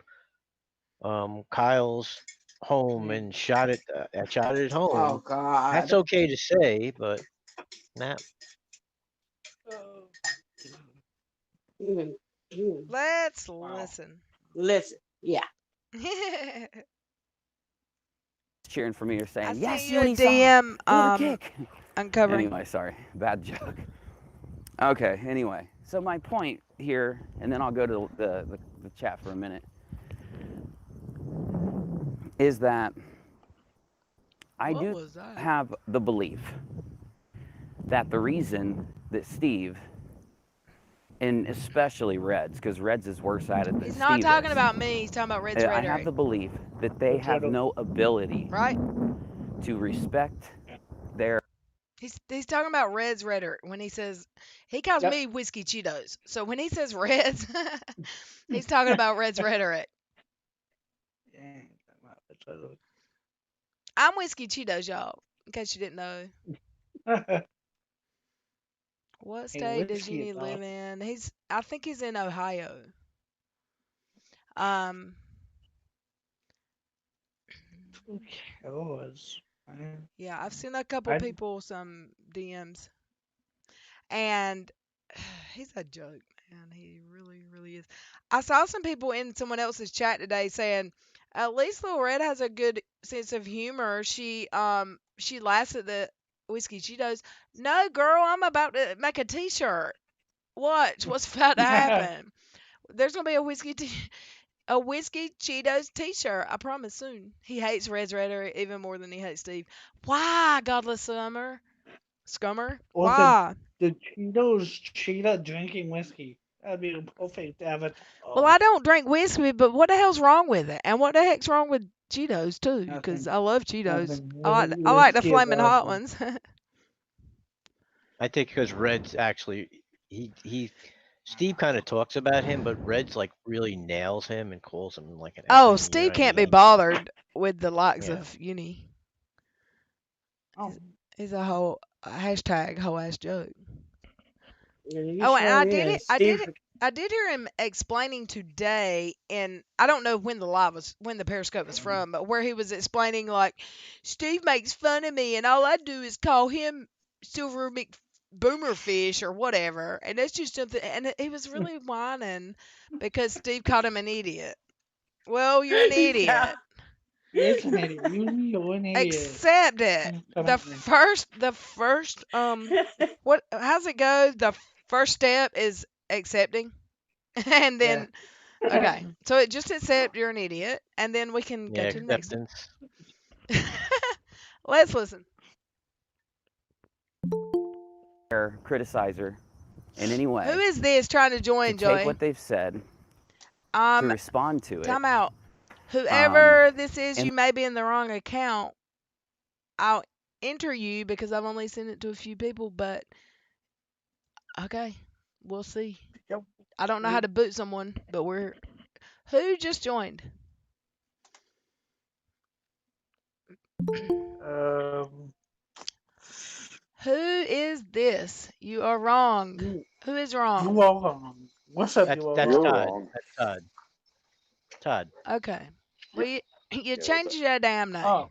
Kyle's home Yeah. and shot it at Oh home. That's God. okay to say, but nah. Oh. Mm, mm. Let's Wow. listen. Listen. Yeah. I Cheering for me or saying, sent yes, you a Unisaw, DM quarter kick. uncovering. Anyway, sorry, bad joke. Okay, anyway, so my point here, and then I'll go to the chat for a minute, is that I What do was that? have the belief that the reason that Steve, and especially Reds, because Reds is worse at it than He's not Steve talking is, about me. He's talking about Red's I have rhetoric, the belief that they have no ability right? to respect their. He's talking about Red's rhetoric when he says he calls Yep. me whiskey Cheetos. So when he says Reds, he's talking about Red's rhetoric. Yeah. I'm Whiskey Cheetos, y'all. In case you didn't know. What Hey, state does whiskey Uni dog. live in? I think he's in Ohio. Um, Oh, it's, I, yeah, I've seen a couple I, people some DMs, and he's a joke, man. He really, really is. I saw some people in someone else's chat today saying, at least Lil Red has a good sense of humor. She laughs at the Whiskey Cheetos. No, girl, I'm about to make a T-shirt. Watch what's about to happen. There's gonna be a whiskey Cheetos T-shirt. I promise soon. He hates Red's Redder even more than he hates Steve. Why, Godless Scummer? well, Why? the Cheetos cheetah drinking whiskey. That'd be a perfect Well, avatar. I don't drink whiskey, but what the hell's wrong with it? And what the heck's wrong with Cheetos too? Because Nothing. I love Cheetos. Nothing. I like the Whiskey is flaming hot awesome. ones. I think because Red's actually he Steve kind of talks about him, but Red's like really nails him and calls him like an Oh, effing. You know Steve what I mean? can't be Like, bothered with the likes yeah. of Uni. Oh, He's a whole hashtag whole ass joke. yeah, he Oh, and sure I did it. is. Steve. I did hear him explaining today, and I don't know when the Periscope was from, but where he was explaining like, Steve makes fun of me, and all I do is call him Silver McBoomerfish or whatever, and that's just something. And he was really whining because Steve called him an idiot. Well, you're an He's idiot. not. He is an idiot. You're an idiot. Accept it. Come The at me. first what how's it go? The first step is accepting. And Yeah. then okay. So it just accept you're an idiot and then we can go Yeah, to the next step. acceptance. Let's listen. Or criticize her in any Who way, is this trying to to join, take Joey? what they've said, to Um respond to it. time out. Um, Whoever this is, and you may be in the wrong account. I'll enter you because I've only sent it to a few people, but okay. We'll see. Yep. I don't know how to boot someone, but who just joined? Um. Who is this? You are wrong. You, Who is you wrong? are wrong. What's up? You are That's You're wrong. Todd. wrong. That's Todd. Todd. Okay. Yeah, Well, you yeah, what's up? changed your damn name. Oh.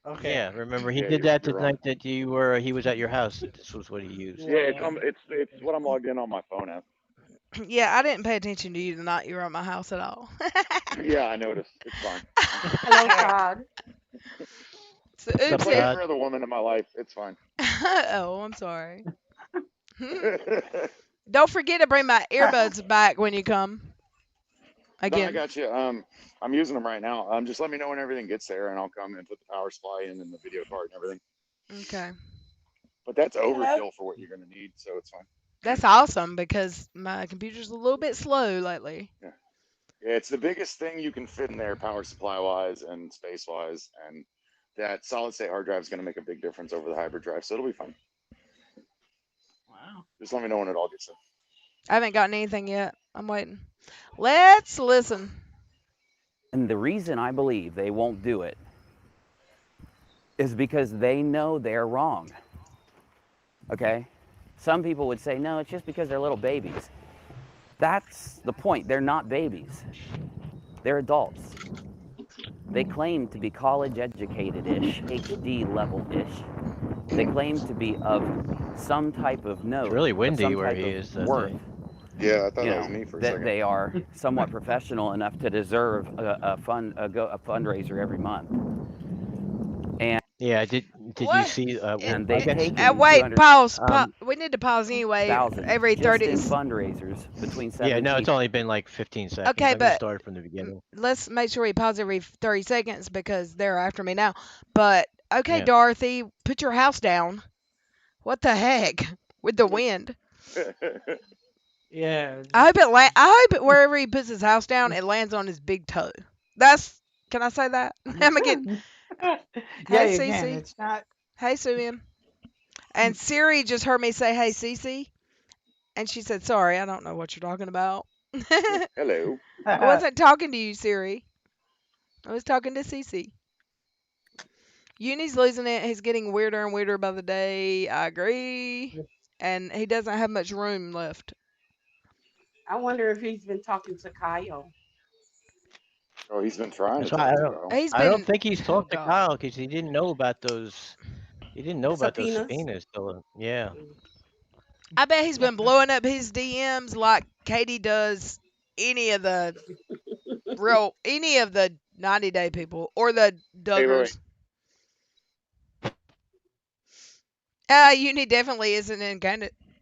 Okay. Yeah, remember he Yeah, did that you're the wrong. night that he was at your house. This was what he used. Yeah, Yeah. it's what I'm logged in on my phone as. Yeah, I didn't pay attention to you the night you were at my house at all. Yeah, I noticed. It's fine. Hello, Todd. So, What's up, Just like oopsie. Todd? every other woman in my life, it's fine. Oh, I'm sorry. No, Don't forget to bring my earbuds back when you come I again. got you. I'm using them right now. Just let me know when everything gets there, and I'll come and put the power supply in and the video card and everything. Okay. But that's Hello. overkill for what you're gonna need, so it's fine. That's awesome because my computer's a little bit slow lately. Yeah, yeah. It's the biggest thing you can fit in there, power supply wise and space wise, and that solid state hard drive is gonna make a big difference over the hybrid drive, so it'll be fine. Wow. Just let me know when it all gets there. I haven't gotten anything yet. I'm waiting. Let's listen. and the reason I believe they won't do it is because they know they're wrong. Okay? Some people would say, no, it's just because they're little babies. That's the point. They're not babies, they're adults. They claim to be college educated ish, HD level ish. They claim to be of some type of note, It's really of windy some where type he of is that worth. day. Yeah, I thought You that was know, me for a that second. they are somewhat professional enough to deserve a fundraiser every month. And Yeah, did you What? see and they've Wiggins? taken Wait, 200,000 pause. We need to pause anyway. Every just 30. in fundraisers between Yeah, 17. no, it's only been like 15 seconds. Okay, I'm gonna but start from the beginning. let's make sure we pause every 30 seconds because they're after me now. But okay, Yeah. Dorothy, put your house down. What the heck with the wind? Yeah. I hope it wherever he puts his house down, it lands on his big toe. That's. Can I say that? I'm You gonna get. can. Yeah, Hey, you can. Cece. It's not. Hey, Suim. And Siri just heard me say, "Hey, Cece," and she said, "Sorry, I don't know what you're talking about." I Hello. wasn't talking to you, Siri. I was talking to Cece. Uni's losing it. He's getting weirder and weirder by the day. I agree. And he doesn't have much room left. I wonder if he's been talking to Kyle. Oh, he's been trying to That's why talk to Kyle. He's I don't been, think he's oh talked to God. Kyle because he didn't know about those. He didn't know about those Subpoenas. subpoenas. So yeah, I bet he's been blowing up his DMs like Katie does any of the any of the 90-day people or the Wait. Duggars. Uni definitely isn't in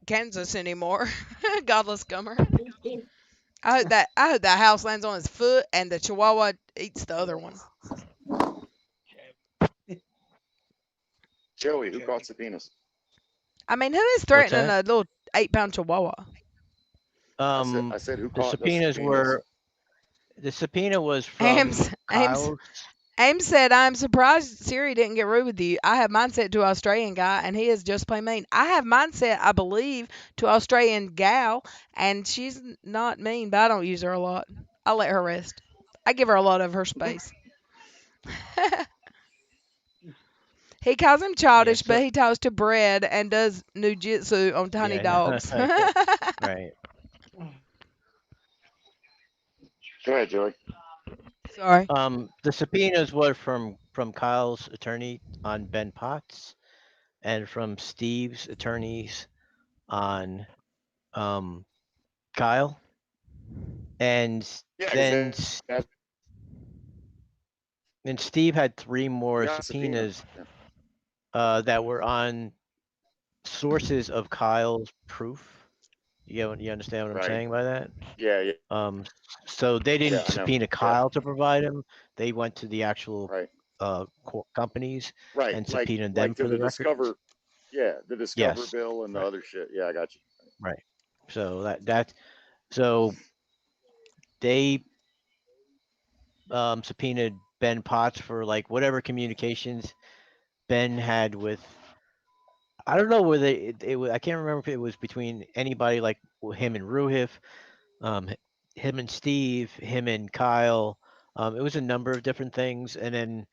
Kansas anymore. Godless gummer. I hope that house lands on his foot and the Chihuahua eats the other one. Joey, who caught subpoenas? I mean, who is what's threatening that? a little 8-pound Chihuahua? I said who The caught the subpoenas subpoenas? were the subpoena was Ames, from Ames, Kyle's. Ames said, "I'm surprised Siri didn't get rude with you. I have mine set to Australian guy, and he is just plain mean. I have mine set, I believe, to Australian gal, and she's not mean, but I don't use her a lot. I let her rest. I give her a lot of her space." He calls him Yeah, childish, but so he talks to bread and does nujitsu on tiny yeah, dogs. right. Go ahead, Joey. Sorry. The subpoenas were from Kyle's attorney on Ben Potts and from Steve's attorneys on um Kyle, and Yeah, because then that and Steve had three more got subpoena. subpoenas that were on sources of Kyle's proof. You understand what I'm Right. saying by that? Yeah, yeah, Um, so they yeah. didn't I know. subpoena Yeah. Kyle to provide them. They went to the actual Right. companies Right. and Like subpoenaed them like to for the the records. Discover. Yeah, the Discover Yes, bill and the right, other shit. Yeah, I got you. right. So so they subpoenaed Ben Potts for like whatever communications Ben had with. I don't know whether I can't remember if it was between anybody like him and Ruhif, um, him and Steve, him and Kyle. It was a number of different things, and then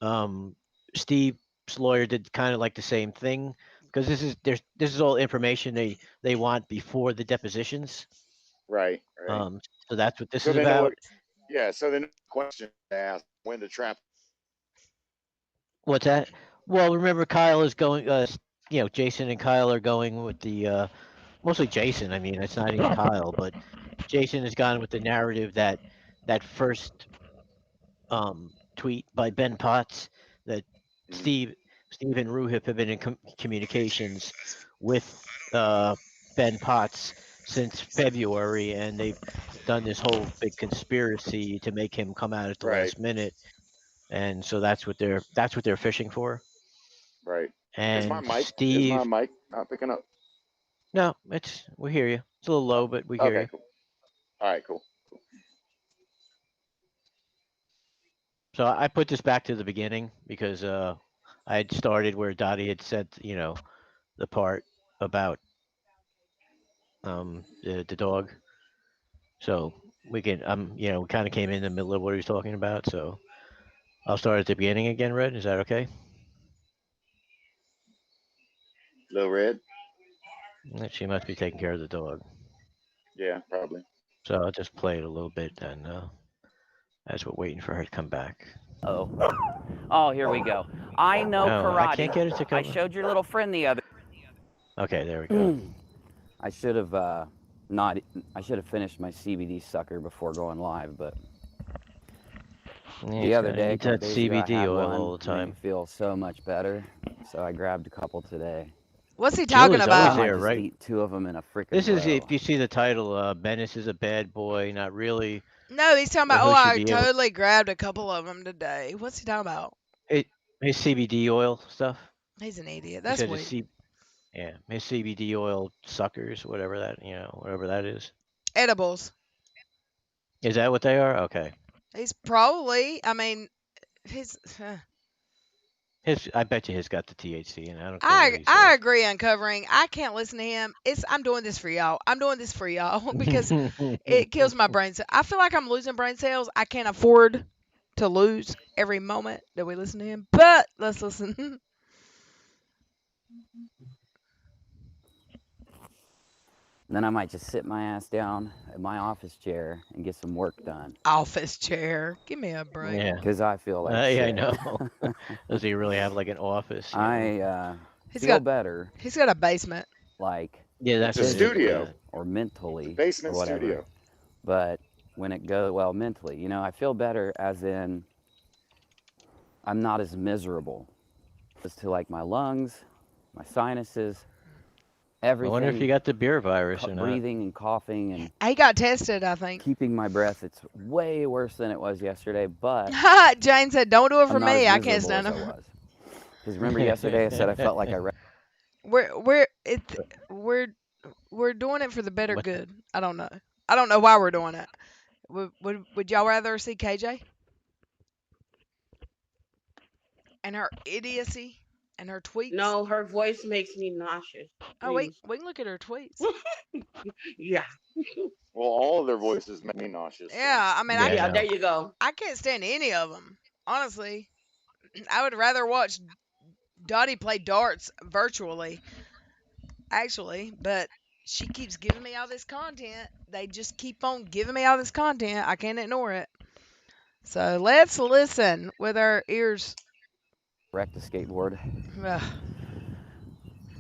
um, Steve's lawyer did kind of like the same thing because this is all information they want before the depositions. Right. Right. Um, so that's what this So is they know about. what. Yeah. So they know the question to ask when to trap. What's that? Well, remember Kyle is going. Jason and Kyle are going with the mostly Jason. I mean, it's not even Kyle, but Jason has gone with the narrative that that first tweet by Ben Potts that Mhm. Steve Steve and Ruhip have been in communications with Ben Potts since February, and they've done this whole big conspiracy to make him come out at the Right. last minute, and so that's what they're fishing for. Right. And Is my Steve, mic not picking up? no, it's we hear you. It's a little Oh, low, but we hear okay. you. Cool. All right. Cool. So I put this back to the beginning because I had started where Dottie had said, the part about the dog. So we can we kind of came in the middle of what he was talking about. So I'll start at the beginning again. Red, is that okay? Little red. She must be taking care of the dog. Yeah, probably. So I'll just play it a little bit and as we're waiting for her to come back. Oh. Oh, here we go. I know Oh, I can't karate. get it to I come. showed your little friend the other. Okay, there we go. I should have not. I should have finished my CBD sucker before going live, but the other day, a Eats couple that days ago, I CBD had oil one. all the It made me time. feel so much better. So I grabbed a couple today. What's he Jill talking is I always about? might there, just right? eat 2 of them in a freaking This is row. if you see the title, Bennis is a bad boy, not really, No, he's talking or about, oh, who should I be able totally grabbed a couple of them today. What's he talking about? it his CBD oil stuff. He's an idiot. He That's said his weird. his CBD oil suckers, whatever that is. Edibles. Is that what they are? Okay. He's probably, I mean, his. I bet you his got the THC, and I don't care what I he I says. agree uncovering. I can't listen to him. I'm doing this for y'all. I'm doing this for y'all because it kills my brain cells. I feel like I'm losing brain cells. I can't afford to lose every moment that we listen to him. But let's listen. Then I might just sit my ass down at my office chair and get some work done Office chair. Give me a break. Yeah. because I feel like Yeah, I shit. know. Does he really have like an office? You know. I He's feel got better, he's got a basement. like Yeah, It's that's a what it is. physically studio, Yeah. or the mentally or basement whatever. studio. But when it goes, well, mentally, I feel better as in I'm not as miserable as to like my lungs, my sinuses, I wonder if you everything, got the beer virus or not. breathing and coughing and He got tested, I think. keeping my breath. It's way worse than it was yesterday, but Jane said, "Don't do it I'm for not as me. I can't miserable stand as I him." was. Because remember yesterday I said I felt like I read We're we're doing it for the better What? good. I don't know. I don't know why we're doing it. Would y'all rather see KJ and her idiocy and her tweets? No, her voice makes me nauseous. Oh wait, Please. we can look at her tweets. Yeah. Well, all of their voices make me nauseous. So. Yeah, I mean, Yeah, I Yeah, there know. you go. I can't stand any of them. Honestly, I would rather watch Dottie play darts virtually, actually, but she keeps giving me all this content. They just keep on giving me all this content. I can't ignore it. So let's listen with our ears. wrecked a skateboard. Ugh.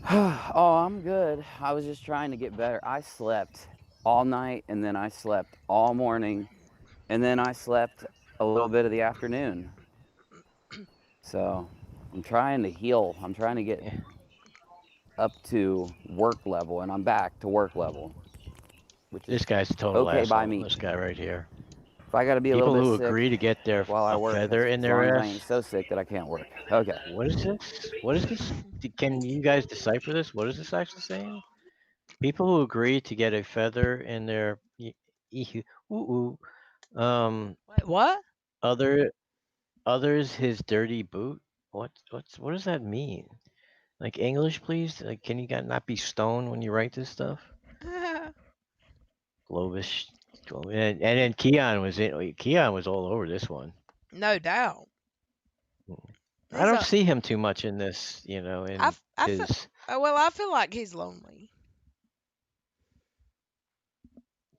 Oh, I'm good. I was just trying to get better. I slept all night and then I slept all morning and then I slept a little bit of the afternoon. So I'm trying to heal. I'm trying to get Yeah. up to work level and I'm back to work level, which is This guy's a total okay by asshole. me. This guy right here. If I got to be a little People bit who sick agree to get their while I a work, feather in as long their as I ass. ain't so sick that I can't work. Okay. What is this? What is this? Can you guys decipher this? What is this actually saying? People who agree to get a feather in their ooh, Wait, what? other others his dirty boot. What does that mean? Like English, please. Like, can you not be stoned when you write this stuff? Globus, and then Keon was in. Keon was all over this one. No doubt. I He's don't a. see him too much in this. I. In I feel. his Well, I feel like he's lonely.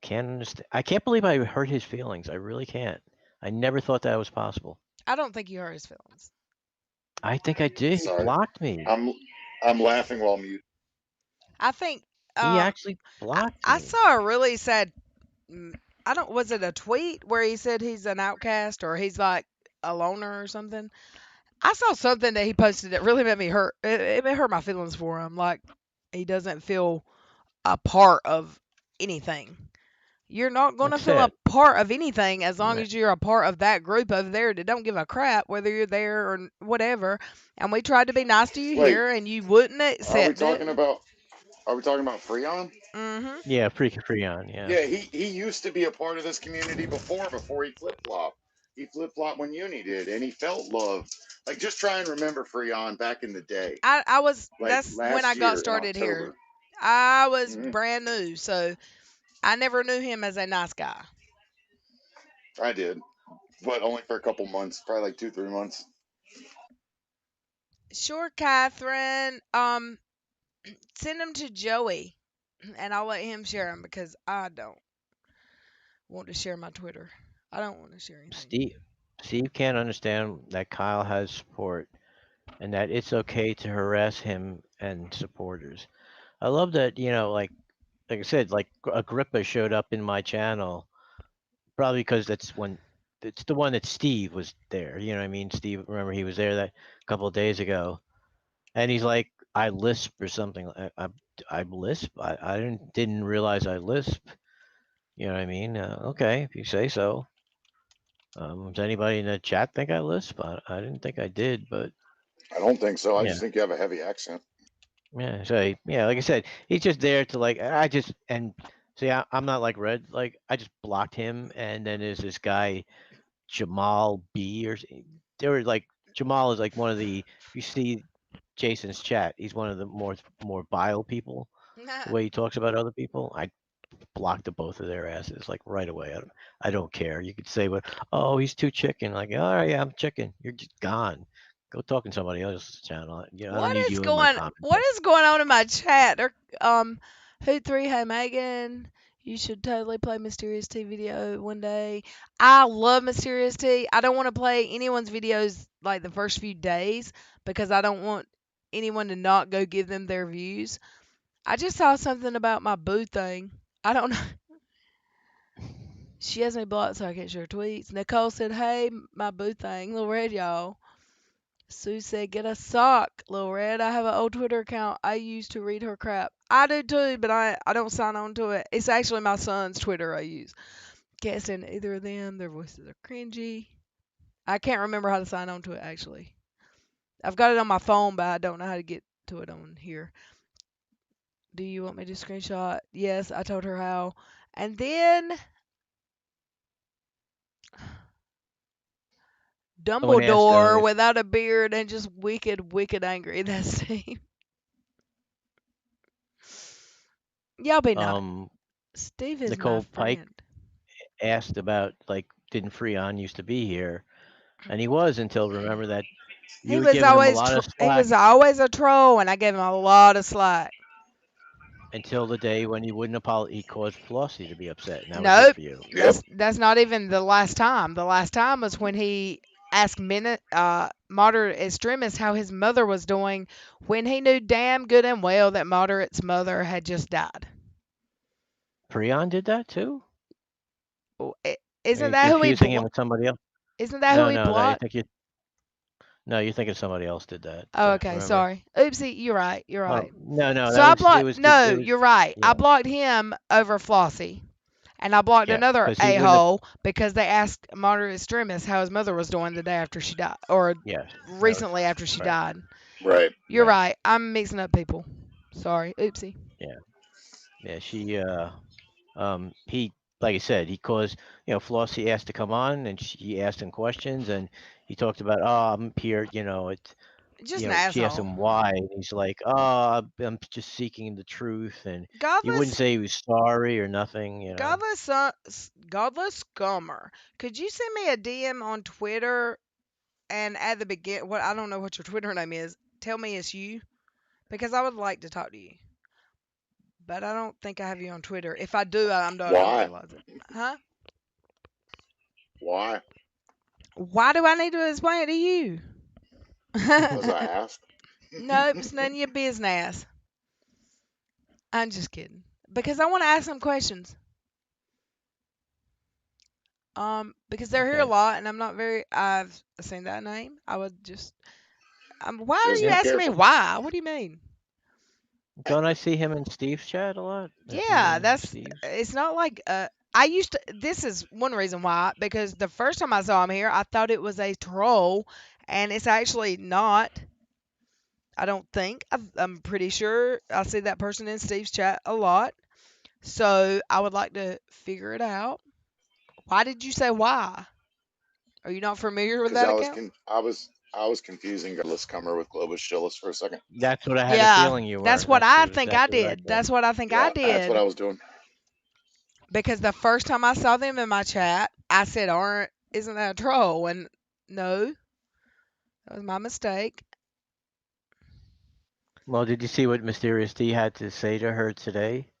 can't understand. I can't believe I hurt his feelings. I really can't. I never thought that was possible. I don't think you hurt his feelings. I think I did. He Sorry, blocked me. I'm I'm laughing while mute. I think. He Um. actually blocked I me. saw a really sad. I don't. Was it a tweet where he said he's an outcast or he's like a loner or something? I saw something that he posted that really made me hurt. It hurt my feelings for him. Like he doesn't feel a part of anything. You're not going to That's feel a sad. part of anything as long Right. as you're a part of that group over there that don't give a crap whether you're there or whatever. And we tried to be nice to you Wait, here, and you wouldn't are we accept it. talking about? Are we talking about Freon? Mhm. Yeah, free on. Yeah. Yeah, he used to be a part of this community before he flip flopped. He flip flopped when Uni did, and he felt love. Like just try and remember Freon back in the day, I was like that's when I last got year in started here. October. I was Hmm. brand new, so I never knew him as a nice guy. I did, but only for a couple months, probably like 2 3 months. Sure, Catherine. Send them to Joey, and I'll let him share them because I don't want to share my Twitter. I don't want to share anything. Steve. Steve can't understand that Kyle has support and that it's okay to harass him and supporters. I love that. Like I said, like Agrippa showed up in my channel probably because that's when it's the one that Steve was there. You know what I mean? Steve, remember he was there that couple of days ago, and he's like, I lisp or something. I lisp. I didn't realize I lisp. You know what I mean? Okay, if you say so. Does anybody in the chat think I lisp? I didn't think I did, but I don't think so. I yeah, just think you have a heavy accent. yeah. So yeah, like I said, he's just there to like. I just and see, I'm not like Red. Like I just blocked him, and then there's this guy Jamal B or they were like Jamal is like one of the if you see Jason's chat, he's one of the more vile people. The way he talks about other people, I blocked the both of their asses like right away. I don't care. You could say, "But oh, he's too chicken." Like, all right, yeah, I'm chicken. You're just gone. Go talk in somebody else's channel. I don't What need is you in my going comment what section. is going on in my chat? Hoot three, hey Megan. You should totally play Mysterious T video one day. I love Mysterious T. I don't want to play anyone's videos like the first few days because I don't want anyone to not go give them their views. I just saw something about my boo thing. I don't know. She has me blocked so I can't share tweets. Nicole said, hey, my boo thing. Little red, y'all. Sue said, get a sock, Lil Red. I have an old Twitter account I use to read her crap. I do too, but I don't sign on to it. It's actually my son's Twitter I use. Can't stand either of them. Their voices are cringy. I can't remember how to sign on to it, actually. I've got it on my phone, but I don't know how to get to it on here. Do you want me to screenshot? Yes, I told her how. And then Someone asked, Dumbledore if without a beard and just wicked, wicked angry. That's Steve. Y'all be nice. um Steve is my Nicole Pike friend. asked about like didn't Freon used to be here, and he was until remember that you He were was giving him a always lot of he slack was always a troll, and I gave him a lot of slack. until the day when he wouldn't apologize. He caused Flossie to be upset, and that was it Nope, for you. Yep. that's not even the last time. The last time was when he asked moderate extremist how his mother was doing when he knew damn good and well that moderate's mother had just died. Freon did that too. Oh, Are Isn't you that who he confusing him with somebody else? isn't that who No, he no, no. You blocked? think you No, you're thinking somebody else did that. Oh, okay, Remember? sorry. Oopsie, you're right. You're Oh, right. no, no. So That I was it. blocked. Was No, it was you're right. I yeah, blocked him over Flossie. And I blocked yeah. another Because he a wouldn't have. hole because they asked moderate extremists how his mother was doing the day after she died, or Yes, that was recently after she right, died. Right. You're right. right. I'm mixing up people. Sorry. Oopsie. Yeah, yeah. He like I said, he caused Flossie asked to come on, and she asked him questions, and he talked about, oh, I'm here. It's Just an she asked asshole. him why, and he's like, oh, I'm just seeking the truth, and he wouldn't Godless, say he was sorry or nothing. godless scummer. Could you send me a DM on Twitter and at the begin? What I don't know what your Twitter name is. Tell me it's you because I would like to talk to you. But I don't think I have you on Twitter. If I do, I'm not gonna Why? realize it. Huh? Why? Why do I need to explain it to you? Because I asked. Nope, it's none of your business. I'm just kidding. Because I want to ask some questions. Because they're here a Okay. lot, and I'm not very. I've seen that name. I would just. Why are Just you be Yep. asking me careful. why? What do you mean? Don't I see him in Steve's chat a lot? Is he Yeah, in that's. Steve's? It's not like. I used to. This is one reason why. Because the first time I saw him here, I thought it was a troll, and it's actually not. I don't think. I'm pretty sure I see that person in Steve's chat a lot. So I would like to figure it out. Why did you say why? Are you not familiar with Because that account? I was confusing Godless Comer with Globus Chillis for a second. That's what I had a Yeah, feeling you that's were. what That's I think I exactly what I did. thought. That's what I think I Yeah, that's what did. I was doing. Because the first time I saw them in my chat, I said, "Aren't isn't that a troll?" And no, that was my mistake. Well, did you see what Mysterious D had to say to her today?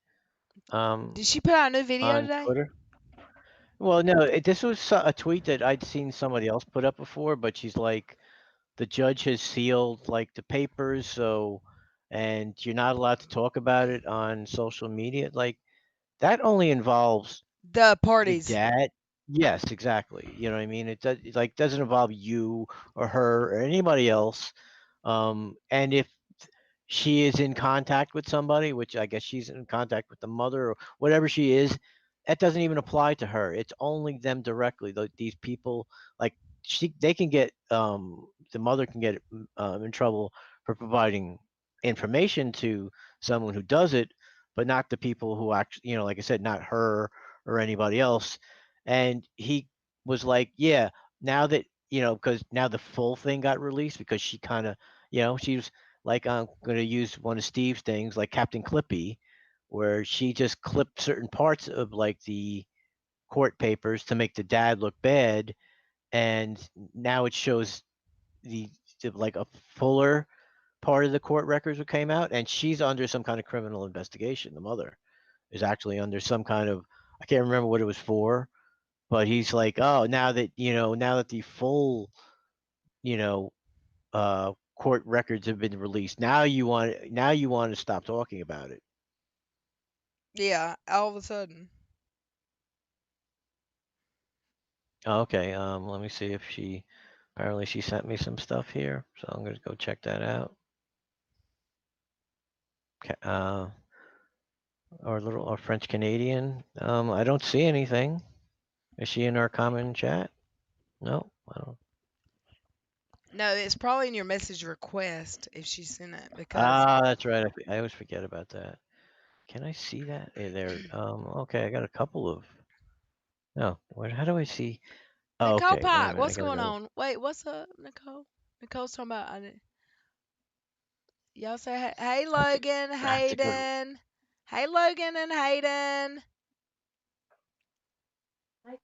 Did she put out a new video On today? Twitter. Well, no, this was a tweet that I'd seen somebody else put up before, but she's like, the judge has sealed like the papers, so, and you're not allowed to talk about it on social media. Like that only involves The the parties. dad. Yes, exactly. You know what I mean? It like doesn't involve you or her or anybody else. And if she is in contact with somebody, which I guess she's in contact with the mother or whatever she is, that doesn't even apply to her. It's only them directly. These people, like they can get the mother can get in trouble for providing information to someone who does it, but not the people who actually, like I said, not her or anybody else. And he was like, yeah, now that because now the full thing got released because she kind of, she was like, I'm going to use one of Steve's things, like Captain Clippy. where she just clipped certain parts of like the court papers to make the dad look bad, and now it shows the, like a fuller part of the court records that came out, and she's under some kind of criminal investigation. The mother is actually under some kind of, I can't remember what it was for, but he's like, oh, now that the full, you know, court records have been released, now you want to stop talking about it. Yeah, all of a sudden. Oh, okay, let me see if she, apparently she sent me some stuff here, so I'm gonna go check that out. Our French Canadian. I don't see anything. Is she in our common chat? No, I don't. No, it's probably in your message request if she sent it because Ah, that's right. I always forget about that. Can I see that? There. Okay, I got a couple of. No, where? How do I see? Oh, Nicole okay. Wait a Pike, minute. I what's gotta going go. on? Wait, what's up, Nicole? Nicole's talking about. Y'all say hey, hey Logan, I have to go to. Hayden. Hey Logan and Hayden. Hi,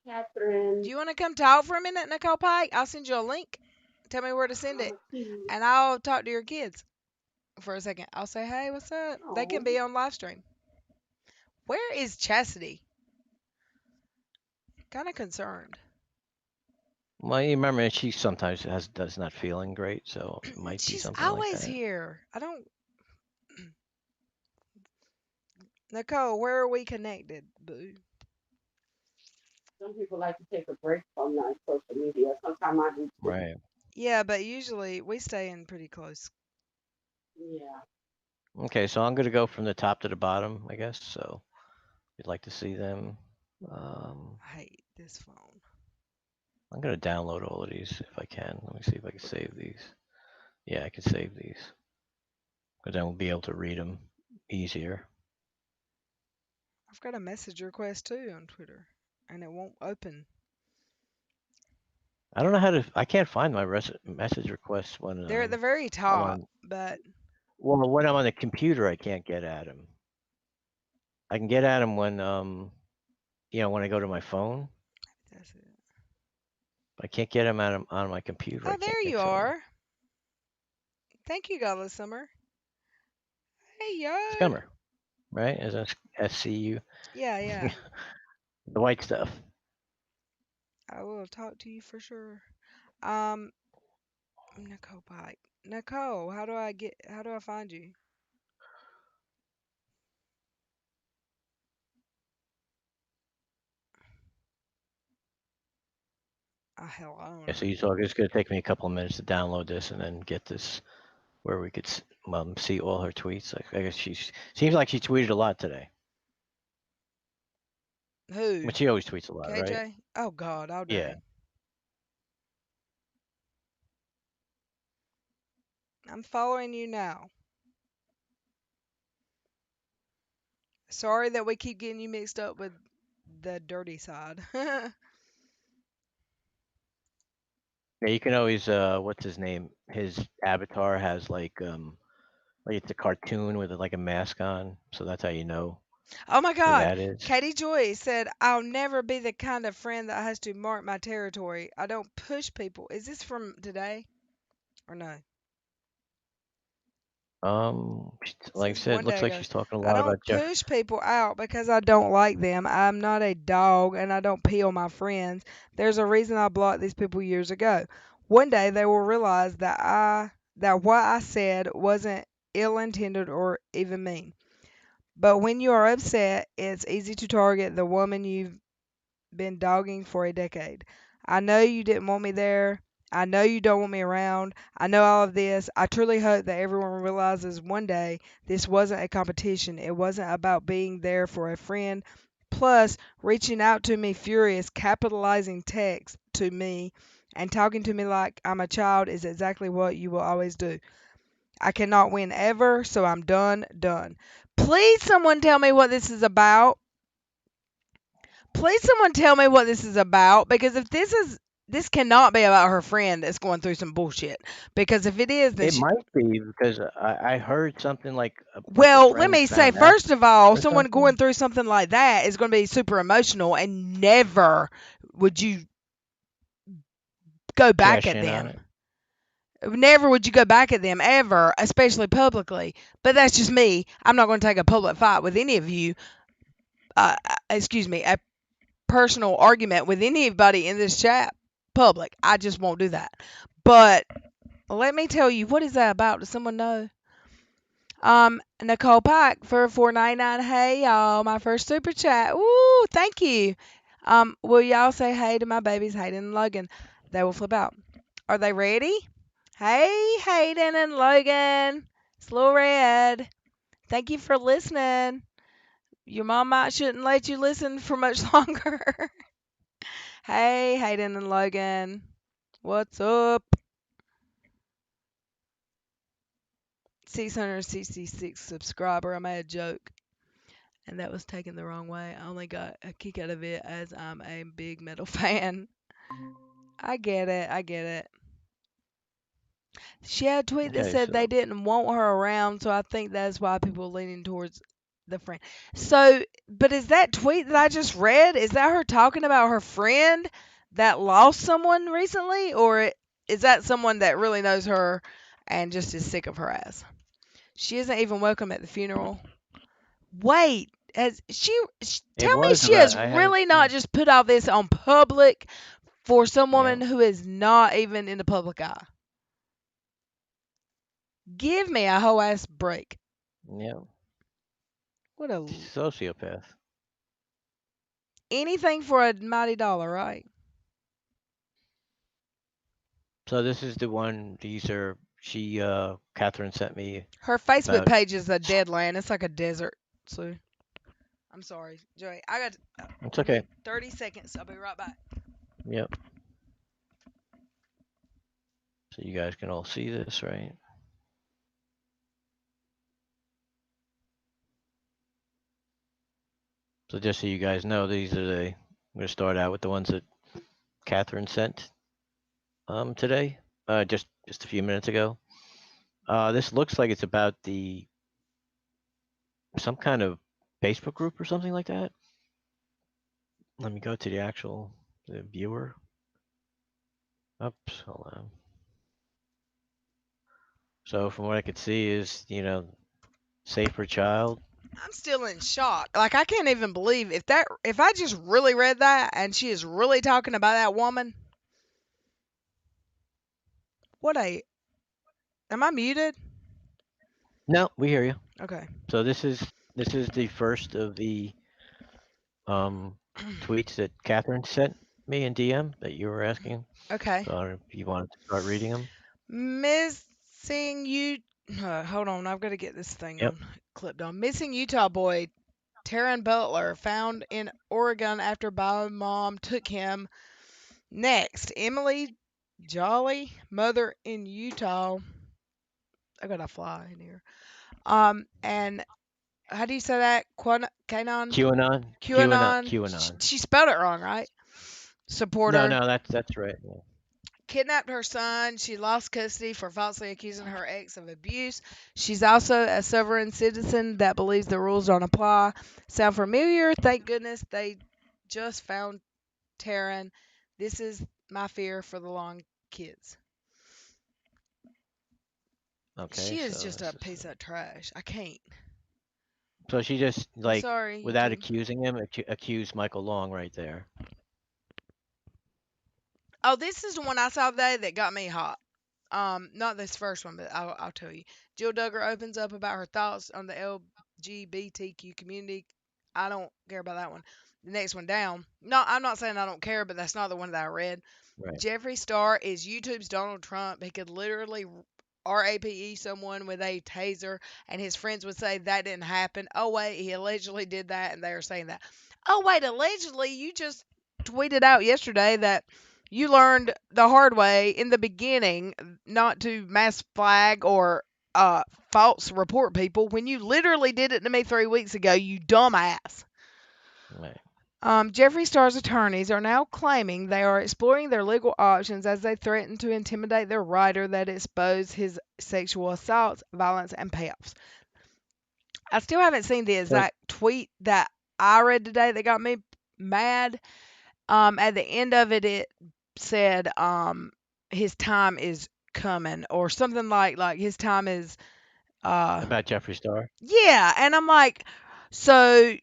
Do Catherine. you want to come talk for a minute, Nicole Pike? I'll send you a link. Tell me where to send I'm it, a key. and I'll talk to your kids for a second. I'll say, hey, what's up? They can Oh, be on live stream. Where is Chastity? Kind of concerned. Well, you remember she sometimes does not feeling great, so it might be She's something like always that. here. I don't. Nicole, where are we connected? Boo. some people like to take a break from social media. Sometimes I do too. Right. Yeah, but usually we stay in pretty close. Yeah. Okay, so I'm gonna go from the top to the bottom, I guess. So if you'd like to see them, I hate this phone. I'm gonna download all of these if I can. Let me see if I can save these. Yeah, I can save these because then we'll be able to read them easier. I've got a message request too on Twitter, and it won't open. I don't know how to. I can't find my message requests when They're at the very I'm top, on. but Well, when I'm on the computer, I can't get at them. I can get at them when when I go to my phone. that's it. But I can't get them on my computer. I Oh, can't there get you to them. are. Thank you, Godless Summer. Hey, yo. Scummer, right? Is that SCU? Yeah, yeah. The white stuff. I will talk to you for sure. Um, Nicole Pike. Nicole, how do I find you? Hell, I don't Yeah, so know. you talk. It's gonna take me a couple of minutes to download this and then get this where we could see all her tweets. I guess she seems like she tweeted a lot today, Who? but she always tweets a lot, right? KJ? Oh, God, all Yeah. day. I'm following you now. Sorry that we keep getting you mixed up with the dirty side. Yeah, you can always what's his name? His avatar has like it's a cartoon with like a mask on, so that's how you know Oh my who God. that is. Katie Joy said, I'll never be the kind of friend that has to mark my territory. I don't push people. Is this from today or no? Like I Since said, one looks day like ago. she's talking a I lot don't about Jeff. push people out because I don't like them. I'm not a dog and I don't pee on my friends. There's a reason I blocked these people years ago. One day they will realize that what I said wasn't ill intended or even mean. But when you are upset, it's easy to target the woman you've been dogging for a decade. I know you didn't want me there. I know you don't want me around. I know all of this. I truly hope that everyone realizes one day this wasn't a competition. It wasn't about being there for a friend. Plus, reaching out to me furious, capitalizing text to me, and talking to me like I'm a child is exactly what you will always do. I cannot win ever, so I'm done, done. Please, someone tell me what this is about. Please, someone tell me what this is about because if this is this cannot be about her friend that's going through some bullshit. Because if it is, then It she. might be because I heard something like a bunch of Well, let friends me say, found out first of all, or someone something. going through something like that is going to be super emotional, and never would you go back Cash at in on them. it. Never would you go back at them ever, especially publicly. But that's just me. I'm not going to take a public fight with any of you. Excuse me, a personal argument with anybody in this chat public. I just won't do that. But let me tell you, what is that about? Does someone know? Nicole Pike for 4.99. Hey y'all, my first super chat. Woo, thank you. Will y'all say hey to my babies Hayden and Logan? They will flip out. Are they ready? Hey Hayden and Logan. It's Lil Red. Thank you for listening. Your mom might shouldn't let you listen for much longer. Hey Hayden and Logan. What's up? 666 subscriber. I made a joke, and that was taken the wrong way. I only got a kick out of it as I'm a big metal fan. I get it. I get it. She had a tweet that Okay, said they so didn't want her around, so I think that's why people are leaning towards the friend. So, but is that tweet that I just read, is that her talking about her friend that lost someone recently, or is that someone that really knows her and just is sick of her ass? She isn't even welcome at the funeral. Wait, has it tell me was she about has I haven't really seen. not just put all this on public for some Yeah, woman who is not even in the public eye. Give me a whole ass break. yeah, What a sociopath. anything for a mighty dollar, right? So this is the one. These are Catherine sent me Her Facebook about. page is a dead land. It's like a desert. So I'm sorry, Joey. I got. It's Give okay. me 30 seconds. I'll be right back. Yep. So you guys can all see this, right? So just so you guys know, these are the. I'm gonna start out with the ones that Catherine sent today, just a few minutes ago. This looks like it's about the some kind of Facebook group or something like that. Let me go to the viewer. Oops, hold on. So from what I could see is, safer child. I'm still in shock. Like I can't even believe if I just really read that and she is really talking about that woman. What a am I muted? No, we hear you. Okay. So this is the first of the um tweets that Catherine sent me in DM that you were asking. Okay. So I don't know if you wanted to start reading them. Missing you. Hold on, I've got to get this thing Yep. on clipped on. Missing Utah boy Taryn Butler found in Oregon after bio mom took him. Next, Emily Jolly, mother in Utah. I got a fly in here. And how do you say that? Qanon? QAnon, QAnon, QAnon. QAnon. She spelled it wrong, right? No, Supporter. no, that's right. Yeah. Kidnapped her son. She lost custody for falsely accusing her ex of abuse. She's also a sovereign citizen that believes the rules don't apply. Sound familiar? Thank goodness they just found Taryn. This is my fear for the long kids. Okay, She is so just a this is. piece of trash. I can't. So she just I'm like sorry, without YouTube. accusing him, accused Michael Long right there. Oh, this is the one I saw today that got me hot. Not this first one, but I'll tell you. Jill Duggar opens up about her thoughts on the LGBTQ community. I don't care about that one. The next one down. No, I'm not saying I don't care, but that's not the one that I read. Right. Jeffree Star is YouTube's Donald Trump. He could literally RAPE someone with a taser, and his friends would say that didn't happen. Oh, wait, he allegedly did that, and they are saying that. Oh, wait, allegedly, you just tweeted out yesterday that you learned the hard way in the beginning not to mass flag or uh, false report people when you literally did it to me 3 weeks ago, you dumbass. Right. Jeffree Star's attorneys are now claiming they are exploring their legal options as they threaten to intimidate their writer that exposed his sexual assaults, violence, and payoffs. I still haven't seen the So exact tweet that I read today that got me mad. At the end of it, it said, his time is coming or something like his time is, uh, about Jeffree Star. yeah. And I'm like, so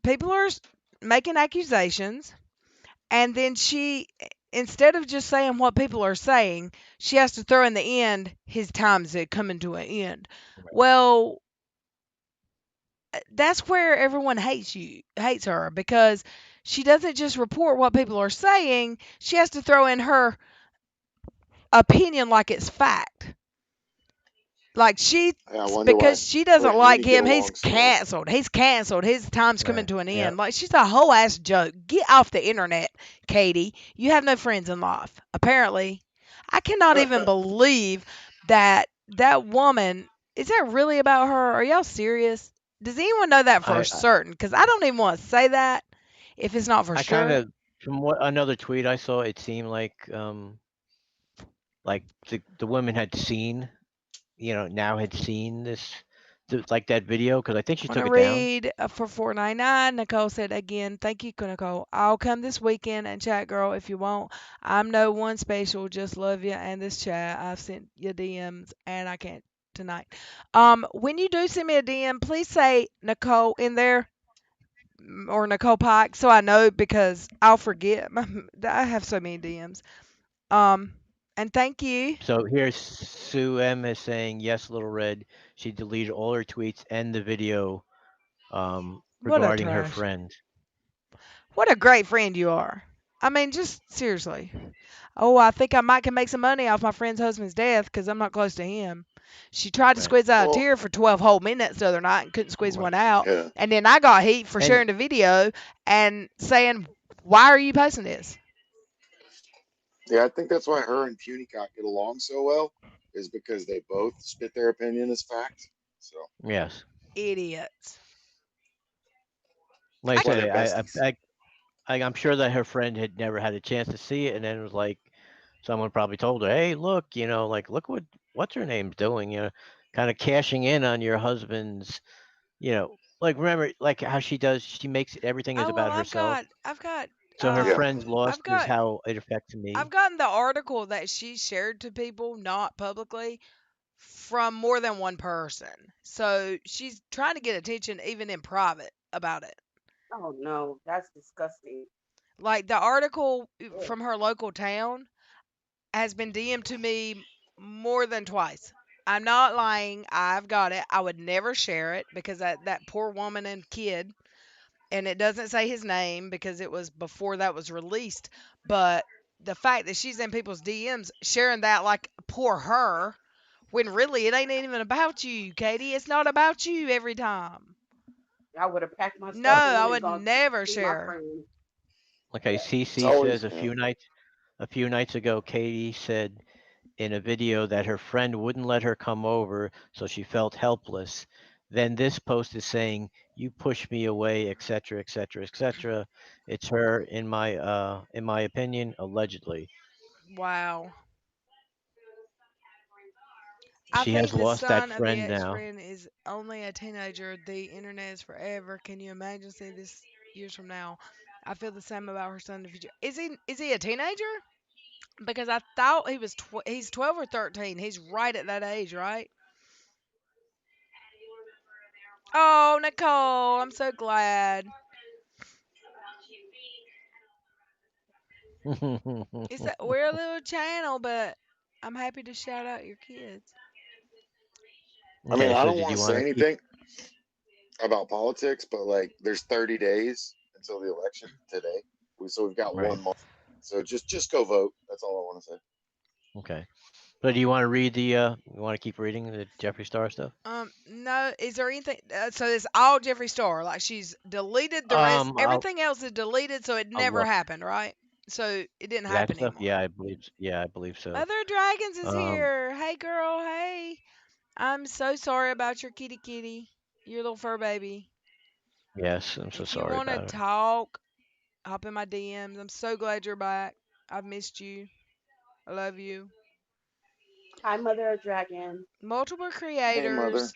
people are making accusations, and then she, instead of just saying what people are saying, she has to throw in the end, his time's coming to an end. Well, that's where everyone hates her, because she doesn't just report what people are saying, she has to throw in her opinion like it's fact. Like Yeah, I wonder why because she her doesn't and like Uni get him, he's along so well. canceled. He's canceled. His time's coming Right. to an Yeah. end. Like, she's a whole ass joke. Get off the internet, Katie. You have no friends in life. Apparently, I cannot even believe that that woman. Is that really about her? Are y'all serious? Does anyone know that for I certain? Because I don't even want to say that if it's not for I kind sure. of, from what another tweet I saw, it seemed like the woman had seen, now had seen this, like that video, because I think she I'm going took to it down. read for 4.99. Nicole said again, thank you, Nicole. I'll come this weekend and chat, girl, if you want. I'm no one special, just love you and this chat. I've sent you DMs and I can't tonight. When you do send me a DM, please say Nicole in there, or Nicole Pike, so I know, because I'll forget. I have so many DMs. Um, and thank you. So here's Sue M is saying, yes, Little Red. She deleted all her tweets and the video What a regarding her trash. friend. What a great friend you are. I mean, just seriously. Oh, I think I might can make some money off my friend's husband's death because I'm not close to him. She tried to Right. squeeze out a Well, tear for 12 whole minutes the other night and couldn't squeeze Right. one out. yeah, And then I got heat for And sharing the video and saying, why are you posting this? yeah. I think that's why her and Punicott get along so well, is because they both spit their opinion as fact. So yes, Idiots. like I I, that's why said, they're besties. I'm sure that her friend had never had a chance to see it, and then it was like someone probably told her, "Hey, look, like look what's her name's doing, kind of cashing in on your husband's, like remember like how she does, she makes everything is oh, well, about herself. So her Yeah, friend's loss I've is got, how it affected I've me. gotten the article that she shared to people, not publicly, from more than one person. So she's trying to get attention even in private about it. Oh no, that's disgusting. Like, the article Ugh. from her local town has been DM'd to me more than twice. I'm not lying. I've got it. I would never share it because that poor woman and kid, and it doesn't say his name because it was before that was released. But the fact that she's in people's DMs sharing that, like, poor her, when really it ain't even about you, Katie. It's not about you every time. I would have packed my No, stuff and I went and would gone never see my share. friend. Okay, it's CC says always yeah. a few nights ago, Katie said in a video that her friend wouldn't let her come over, so she felt helpless. Then this post is saying, "You push me away, etc., etc., etc." It's her, in my opinion, allegedly. Wow. I She has think the lost that son of the friend ex now. friend is only a teenager. The internet is forever. Can you imagine seeing this years from now? I feel the same about her son in the future. Is he a teenager? Because I thought he's 12 or 13. He's right at that age, right? Oh, Nicole, I'm so glad. It's that we're a little channel, but I'm happy to shout out your kids. I mean, Okay, I so don't did want you to want say to keep? anything about politics, but like, there's 30 days until the election today. So we've got Right. 1 month. So just go vote. That's all I want to say. Okay. So do you want to read you want to keep reading the Jeffree Star stuff? No, is there anything? So it's all Jeffree Star. Like, she's deleted the rest. I'll Everything else is deleted, so it I'll never look. happened, right? So it didn't That happen stuff? anymore. Yeah, I believe so. Mother Dragons is Um, here. Hey, girl. Hey. I'm so sorry about your kitty kitty, your little fur baby. yes, I'm so If you sorry want to about it. talk, Hop in my DMs. I'm so glad you're back. I've missed you. I love you. Hi, Mother of Dragon. Multiple Hey, mother. creators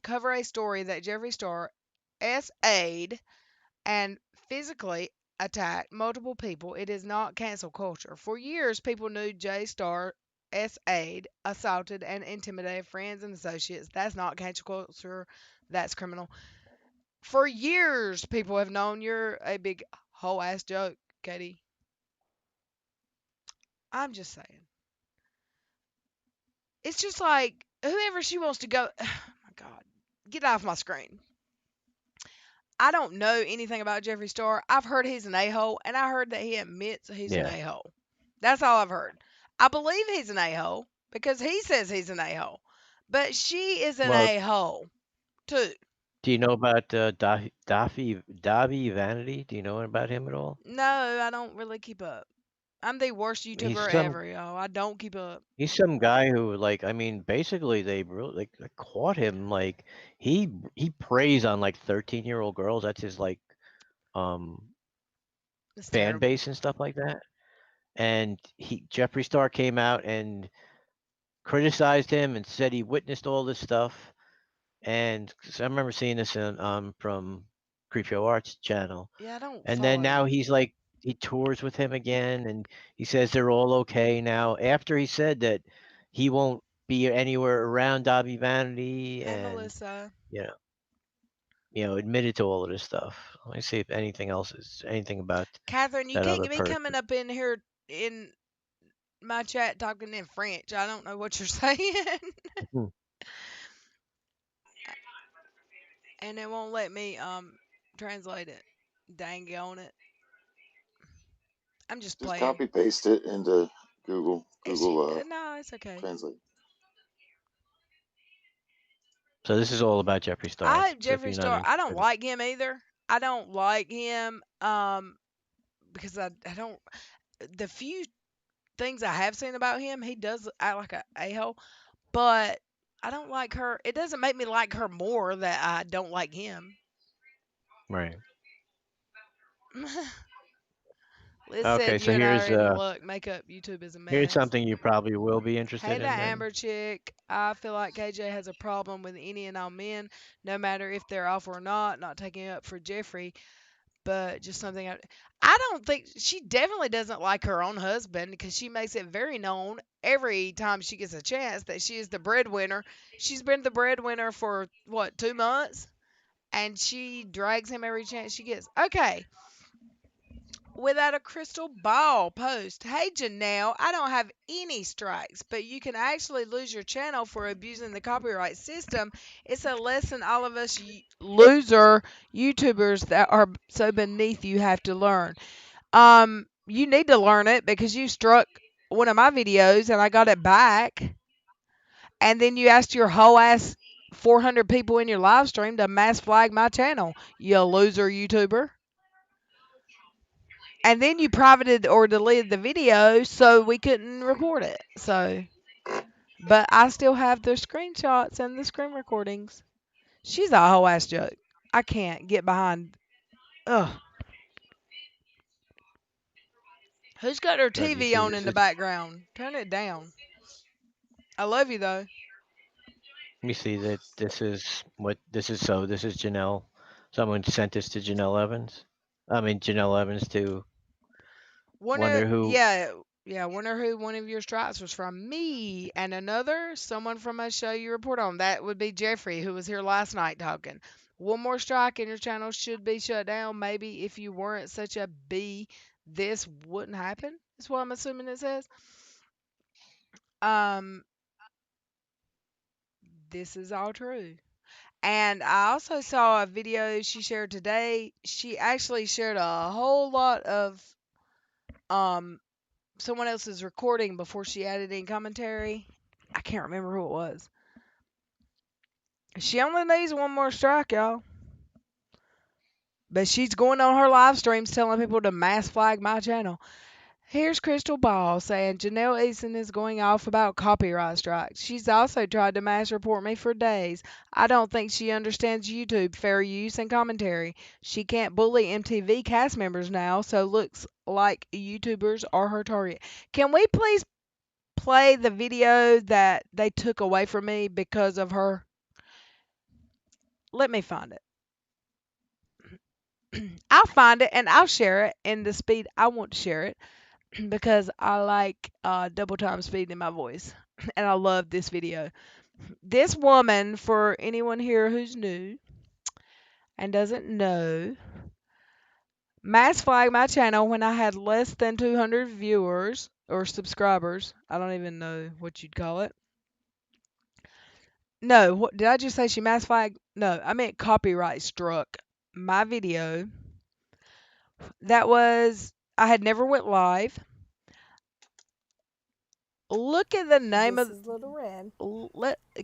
cover a story that Jeffree Star SA'd and physically attacked multiple people. It is not cancel culture. For years, people knew J Star SA'd, assaulted, and intimidated friends and associates. That's not cancel culture. That's criminal. For years, people have known you're a big whole ass joke, Katie. I'm just saying. It's just like whoever she wants to go. Oh my God, get off my screen. I don't know anything about Jeffree Star. I've heard he's an a hole, and I heard that he admits he's an Yeah. a hole. That's all I've heard. I believe he's an a hole because he says he's an a hole, but she is an Well, a hole too. do you know about Davi Vanity? Do you know about him at all? No, I don't really keep up. I'm the worst He's YouTuber some ever, y'all. I don't keep up. he's some guy who like I mean basically they really like caught him like he preys on like 13-year-old girls. That's his like um It's fan terrible. base and stuff like that. And he Jeffree Star came out and criticized him and said he witnessed all this stuff. And 'cause I remember seeing this in, from Creepio Arts channel. Yeah, I don't And then follow. now he's like he tours with him again, and he says they're all okay now. After he said that he won't be anywhere around Dobby Vanity, Hey, and Melissa. you know, admitted to all of this stuff. Let me see if anything else is anything about Catherine, you that can't other be coming person. up in here in my chat talking in French. I don't know what you're saying. Hmm. And it won't let me translate it. Dang on it. I'm just Just playing. copy paste it into Google. Is she Google no, it's okay. Translate. So this is all about Jeffree Star. I So if Jeffree you're not Star, I don't interested, like him either. I don't like him because I don't the few things I have seen about him, he does act like a hole, but I don't like her. It doesn't make me like her more that I don't like him. right? Liz Okay, said so you and I are in luck. Makeup YouTube is a here's mess. something you probably will be Hey, interested in that then. Amber chick. I feel like KJ has a problem with any and all men, no matter if they're off or not. Not taking up for Jeffrey, but just something I don't think she definitely doesn't like her own husband because she makes it very known every time she gets a chance that she is the breadwinner. She's been the breadwinner for what, 2 months, and she drags him every chance she gets. Okay, without a crystal ball post. Hey Jenelle, I don't have any strikes, but you can actually lose your channel for abusing the copyright system. It's a lesson all of us loser YouTubers that are so beneath you have to learn. You need to learn it because you struck one of my videos and I got it back. And then you asked your whole ass 400 people in your live stream to mass flag my channel, you loser YouTuber. And then you privated or deleted the video so we couldn't report it. So, but I still have the screenshots and the screen recordings. She's a whole ass joke. I can't get behind. Ugh. Who's got their So do you TV see on this in the is background? Turn it down. I love you though. Let me see that this is what this is. So this is Janelle. Someone sent this to Janelle Evans. I mean Janelle Evans to Wonder, wonder who. yeah, yeah. Wonder who one of your strikes was from. Me and another someone from a show you report on. That would be Jeffrey, who was here last night talking. One more strike and your channel should be shut down. Maybe if you weren't such a B, this wouldn't happen. That's what I'm assuming it says. Um, this is all true. And I also saw a video she shared today. She actually shared a whole lot of um someone else's recording before she added in commentary. I can't remember who it was. She only needs one more strike, y'all. But she's going on her live streams telling people to mass flag my channel. Here's Crystal Ball saying Jenelle Eason is going off about copyright strikes. She's also tried to mass report me for days. I don't think she understands YouTube fair use and commentary. She can't bully MTV cast members now, so looks like YouTubers are her target. Can we please play the video that they took away from me because of her? Let me find it. I'll find it and I'll share it in the speed I want to share it because I like double time speed in my voice. And I love this video. This woman, for anyone here who's new and doesn't know, mass flagged my channel when I had less than 200 viewers or subscribers. I don't even know what you'd call it. No, what did I just say? She mass flagged? No, I meant copyright struck my video. That was I had never went live. Look at the name This of is Little Red.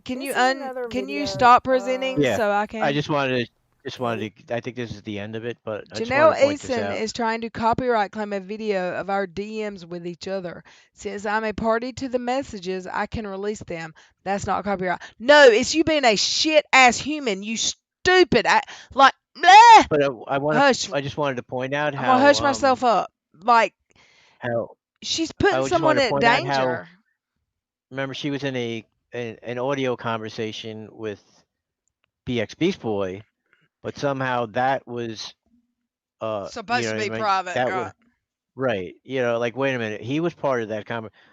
can This you is another can you video stop presenting Yeah, so I I can? just wanted to. I think this is the end of it, but I just wanted Janelle to point this Eason out. is trying to copyright claim a video of our DMs with each other. Since I'm a party to the messages, I can release them. That's not copyright. No, it's you being a shit ass human. You stupid. Like, bleh! But I want to. Hush. I just wanted to point out I'm gonna hush myself up. Like, how she's I putting just want someone to at point out how. danger. Remember, she was in an audio conversation with BX Beast Boy, but somehow that was you Supposed know to what be I mean? private, That was right? right. Like wait a minute, he was part of that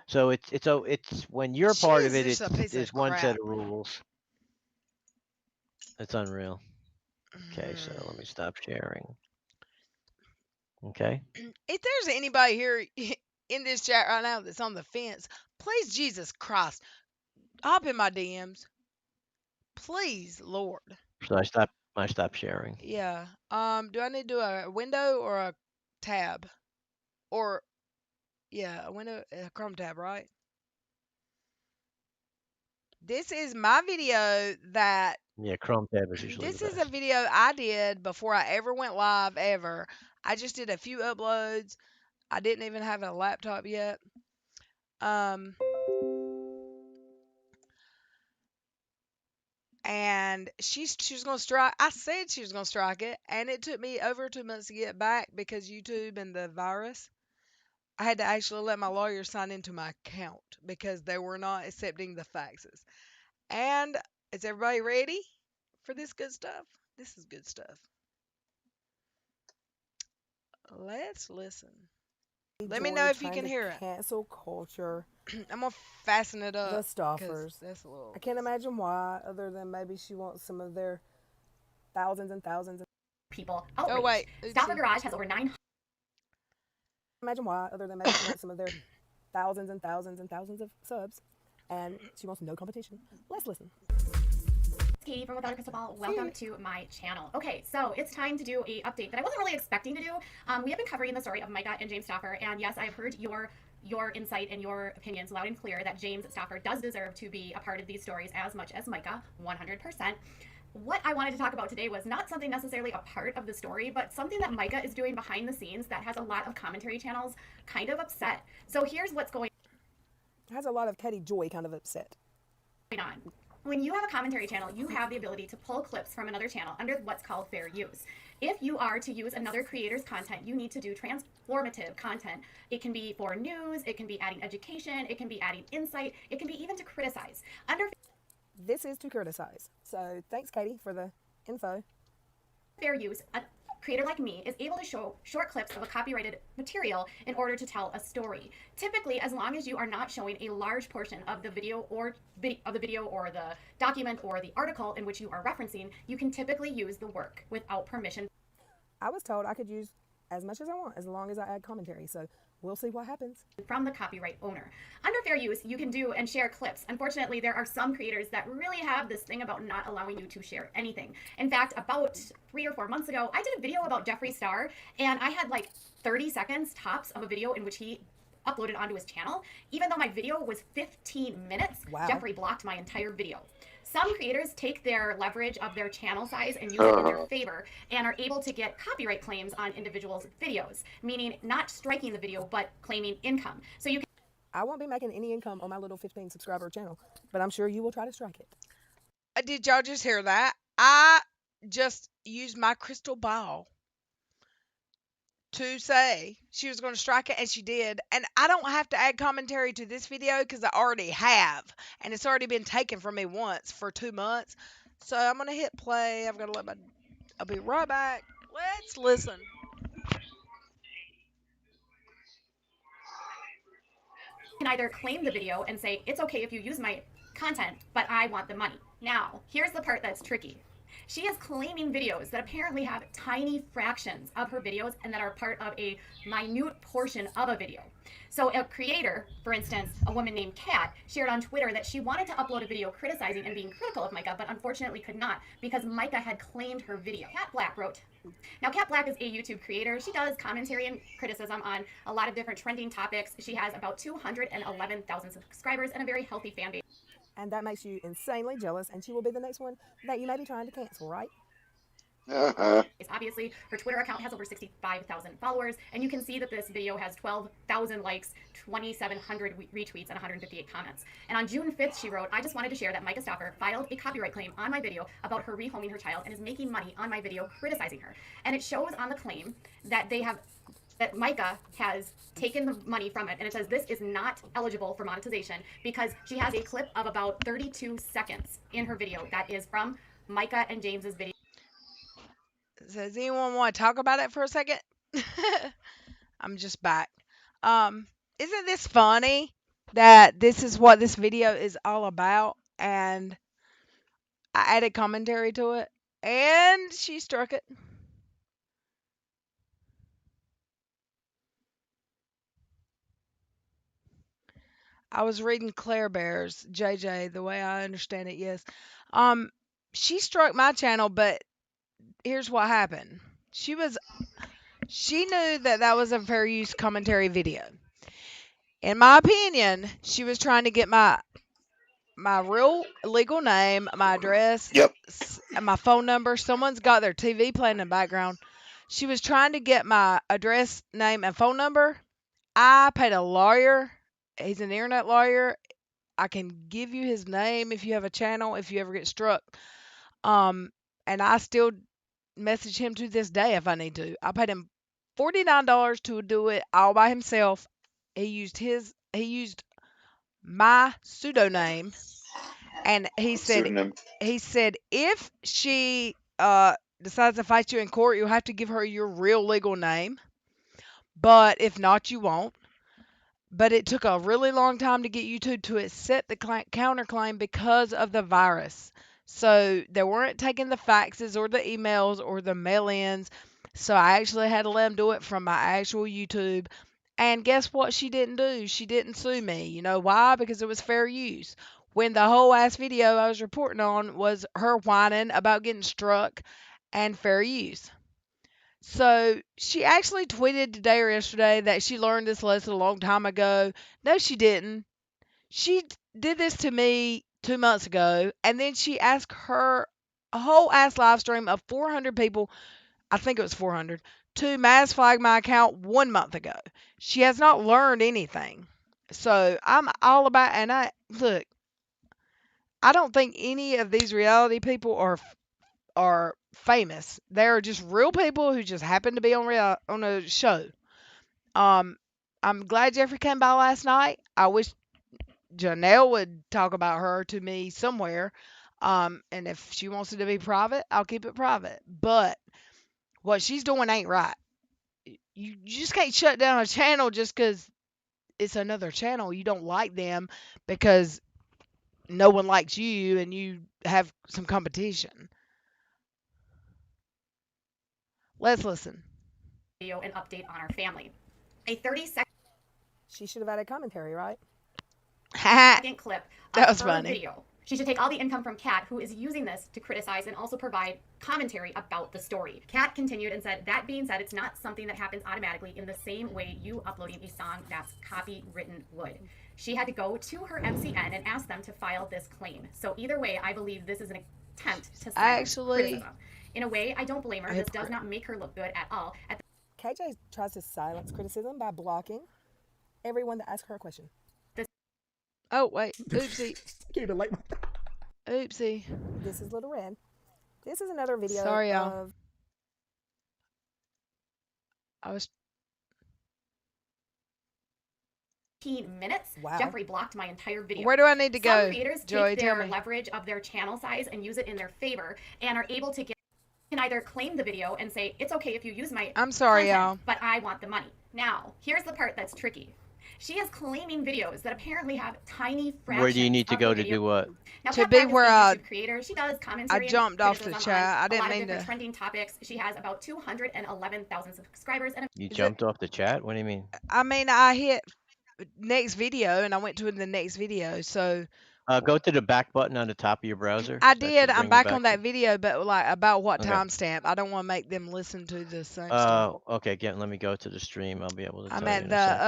so it's when you're part of She's it, just a piece of it's one set crap. of rules. It's unreal. Okay, so Mm. let me stop sharing. Okay. If there's anybody here in this chat right now that's on the fence, please, Jesus Christ, hop in my DMs. Please, Lord. So I stopped sharing. Yeah. Do I need to do a window or a tab? Or yeah, a window, a Chrome tab, right? This is my video that Yeah, Chrome tab is usually the this is a best. video I did before I ever went live ever. I just did a few uploads. I didn't even have a laptop yet. Um and she was gonna strike. I said she was gonna strike it, and it took me over 2 months to get back because YouTube and the virus. I had to actually let my lawyer sign into my account because they were not accepting the faxes. And is everybody ready for this good stuff? This is good stuff. Let's listen. Let me know if you Trying can to hear it. cancel culture. I'm gonna fasten it The up because Stoffers. that's a little. I can't imagine why, other than maybe she wants some of their thousands and thousands. People Oh outraged. wait, Stopper Garage has over 900. Imagine why, other than maybe she wants some of their thousands and thousands and thousands of subs, and she wants no competition. Let's listen. Katie from Without a Crystal Ball. Welcome to my channel. Okay, so it's time to do a update that I wasn't really expecting to do. We have been covering the story of Micah and James Stoffer, and yes, I've heard your insight and your opinions loud and clear that James Stoffer does deserve to be a part of these stories as much as Micah, 100%. What I wanted to talk about today was not something necessarily a part of the story, but something that Micah is doing behind the scenes that has a lot of commentary channels kind of upset. So here's what's going It has a lot of Teddy Joy kind of upset. on. When you have a commentary channel, you have the ability to pull clips from another channel under what's called fair use. If you are to use another creator's content, you need to do transformative content. It can be for news, it can be adding education, it can be adding insight, it can be even to criticize. Under This is to criticize. So thanks, Katie, for the info. fair use, a creator like me is able to show short clips of a copyrighted material in order to tell a story. Typically, as long as you are not showing a large portion of the video or the document or the article in which you are referencing, you can typically use the work without permission I was told I could use as much as I want as long as I add commentary. So we'll see what happens. from the copyright owner. Under fair use, you can do and share clips. Unfortunately, there are some creators that really have this thing about not allowing you to share anything. In fact, about 3 or 4 months ago, I did a video about Jeffree Star, and I had like 30 seconds tops of a video in which he uploaded onto his channel. Even though my video was 15 minutes, Wow. Jeffree blocked my entire video. Some creators take their leverage of their channel size and use it in their favor and are able to get copyright claims on individuals' videos, meaning not striking the video but claiming income. So you can I won't be making any income on my little 15 subscriber channel, but I'm sure you will try to strike it. Did y'all just hear that? I just used my crystal ball to say she was going to strike it, and she did. And I don't have to add commentary to this video because I already have, and it's already been taken from me once for 2 months. So I'm going to hit play. I've got to let my. I'll be right back. Let's listen. either claim the video and say, it's okay if you use my content, but I want the money. Now, here's the part that's tricky. She is claiming videos that apparently have tiny fractions of her videos and that are part of a minute portion of a video. So a creator, for instance, a woman named Kat, shared on Twitter that she wanted to upload a video criticizing and being critical of Micah, but unfortunately could not because Micah had claimed her video. Kat Black wrote, now Kat Black is a YouTube creator. She does commentary and criticism on a lot of different trending topics. She has about 211,000 subscribers and a very healthy fan base. And that makes you insanely jealous, and she will be the next one that you may be trying to cancel, right? Obviously, her Twitter account has over 65,000 followers, and you can see that this video has 12,000 likes, 2,700 retweets, and 158 comments. And on June 5th, she wrote, I just wanted to share that Micah Stauffer filed a copyright claim on my video about her rehoming her child and is making money on my video criticizing her. And it shows on the claim that that Micah has taken the money from it, and it says this is not eligible for monetization because she has a clip of about 32 seconds in her video that is from Micah and James's video. Does anyone want to talk about it for a second? I'm just back. Isn't this funny that this is what this video is all about? And I added commentary to it, and she struck it. I was reading Claire Bear's JJ, the way I understand it, yes. She struck my channel, but here's what happened. She knew that was a fair use commentary video. In my opinion, she was trying to get my real legal name, my address, Yep. and my phone number. Someone's got their TV playing in the background. She was trying to get my address, name, and phone number. I paid a lawyer. He's an internet lawyer. I can give you his name if you have a channel, if you ever get struck. And I still message him to this day if I need to. I paid him $49 to do it all by himself. He used my pseudonym, and he said if she decides to fight you in court, you'll have to give her your real legal name. But if not, you won't. But it took a really long time to get YouTube to accept the counterclaim because of the virus. So they weren't taking the faxes or the emails or the mail-ins. So I actually had to let them do it from my actual YouTube. And guess what she didn't do? She didn't sue me. You know why? Because it was fair use. When the whole ass video I was reporting on was her whining about getting struck and fair use. So she actually tweeted today or yesterday that she learned this lesson a long time ago. No, she didn't. She did this to me 2 months ago, and then she asked her whole ass live stream of 400 people, I think it was 400, to mass flag my account 1 month ago. She has not learned anything. So I'm all about, and I don't think any of these reality people are famous. They're just real people who just happen to be on a show. I'm glad Jeffrey came by last night. I wish Jenelle would talk about her to me somewhere. And if she wants it to be private, I'll keep it private. But what she's doing ain't right. You just can't shut down a channel just because it's another channel. You don't like them because no one likes you and you have some competition. Let's listen. Video and update on our family. A 30-second She should have added commentary, right? that clip was of her funny. video She should take all the income from Kat, who is using this to criticize and also provide commentary about the story. Kat continued and said, that being said, it's not something that happens automatically in the same way you uploading a song that's copywritten would. She had to go to her MCN and ask them to file this claim. So either way, I believe this is an attempt to silence criticism. In a way, I don't blame her. This does not make her look good at all. KJ tries to silence criticism by blocking everyone that asks her a question. Oh, wait. Oopsie. Oopsie. This is Little Red. This is another video Sorry, y'all. of... I was... 15 minutes. Wow. Jeffrey blocked my entire video. Where do I need to go? Some creators Joey, take tell their me. leverage of their channel size and use it in their favor and are able to can either claim the video and say, it's okay if you use my I'm sorry, content, y'all. but I want the money. Now, here's the part that's tricky. She is claiming videos that apparently have tiny fractions. Where do you need to of go the to video. do what? Now, To Kat be Black is where a I- YouTube creator. She does commentary. I jumped off the criticism chat. on I didn't a lot mean of different to. trending topics. She has about 211,000 subscribers and You Is it- jumped off the chat? What do you mean? I mean, I hit next video and I went to the next video. So Go to the back button on the top of your browser. I That did. should I'm bring you back back on to- that video, but like about what Okay. timestamp? I don't want to make them listen to the same stuff. Okay. Let me go to the stream. I'll be able to I'm tell you at in the a second.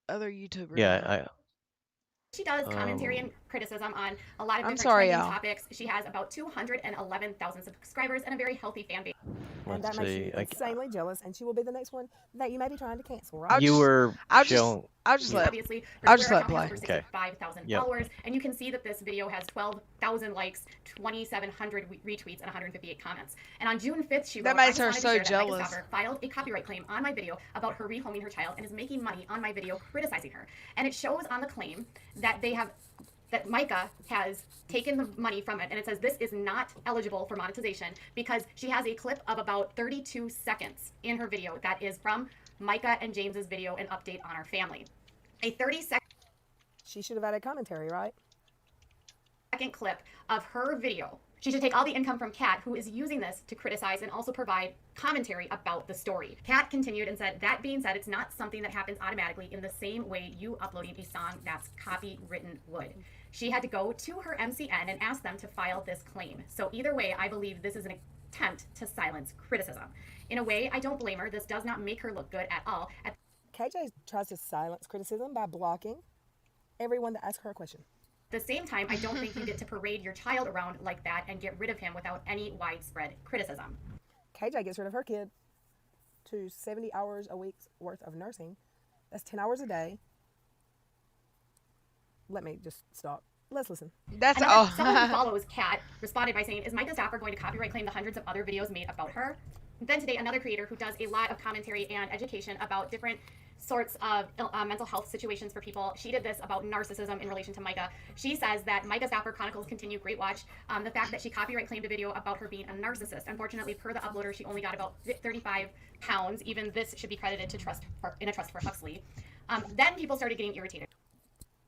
other YouTuber. now. Yeah, she does commentary and criticism on a lot of I'm different sorry, trending y'all. topics. She has about 211,000 subscribers and a very healthy fan base. And let's that makes see. you insanely jealous, and she will be the next one that you may be trying to cancel, right? I'll You just- were I'll just showing. I'll just let Obviously, her I'll just Twitter let account play. has over Okay. 65,000 Yep. followers, and you can see that this video has 12,000 likes, 2,700 retweets, and 158 comments. And on June 5th, she That wrote, makes I her just so wanted to share that jealous. Micah Stopper filed a copyright claim on my video about her rehoming her child and is making money on my video criticizing her. And it shows on the claim that that Micah has taken the money from it, and it says this is not eligible for monetization because she has a clip of about 32 seconds in her video that is from Micah and James's video, an update on our family. A 30-second She should have added commentary, right? clip of her video. She should take all the income from Kat, who is using this to criticize and also provide commentary about the story. Kat continued and said, that being said, it's not something that happens automatically in the same way you uploading a song that's copywritten would. She had to go to her MCN and ask them to file this claim. So either way, I believe this is an attempt to silence criticism. In a way, I don't blame her. This does not make her look good at all. KJ tries to silence criticism by blocking everyone that asks her a question. At the same time, I don't think you get to parade your child around like that and get rid of him without any widespread criticism. KJ gets rid of her kid to 70 hours a week's worth of nursing. That's 10 hours a day. Let me just stop. Let's listen. That's all. Someone who follows Kat responded by saying, is Micah Stopper going to copyright claim the hundreds of other videos made about her? Then today, another creator who does a lot of commentary and education about different sorts of mental health situations for people. She did this about narcissism in relation to Micah. She says that Micah Stopper Chronicles Continue, great watch. The fact that she copyright claimed a video about her being a narcissist. Unfortunately, per the uploader, she only got about 35 pounds. Even this should be credited to in a trust for Huxley. Then people started getting irritated.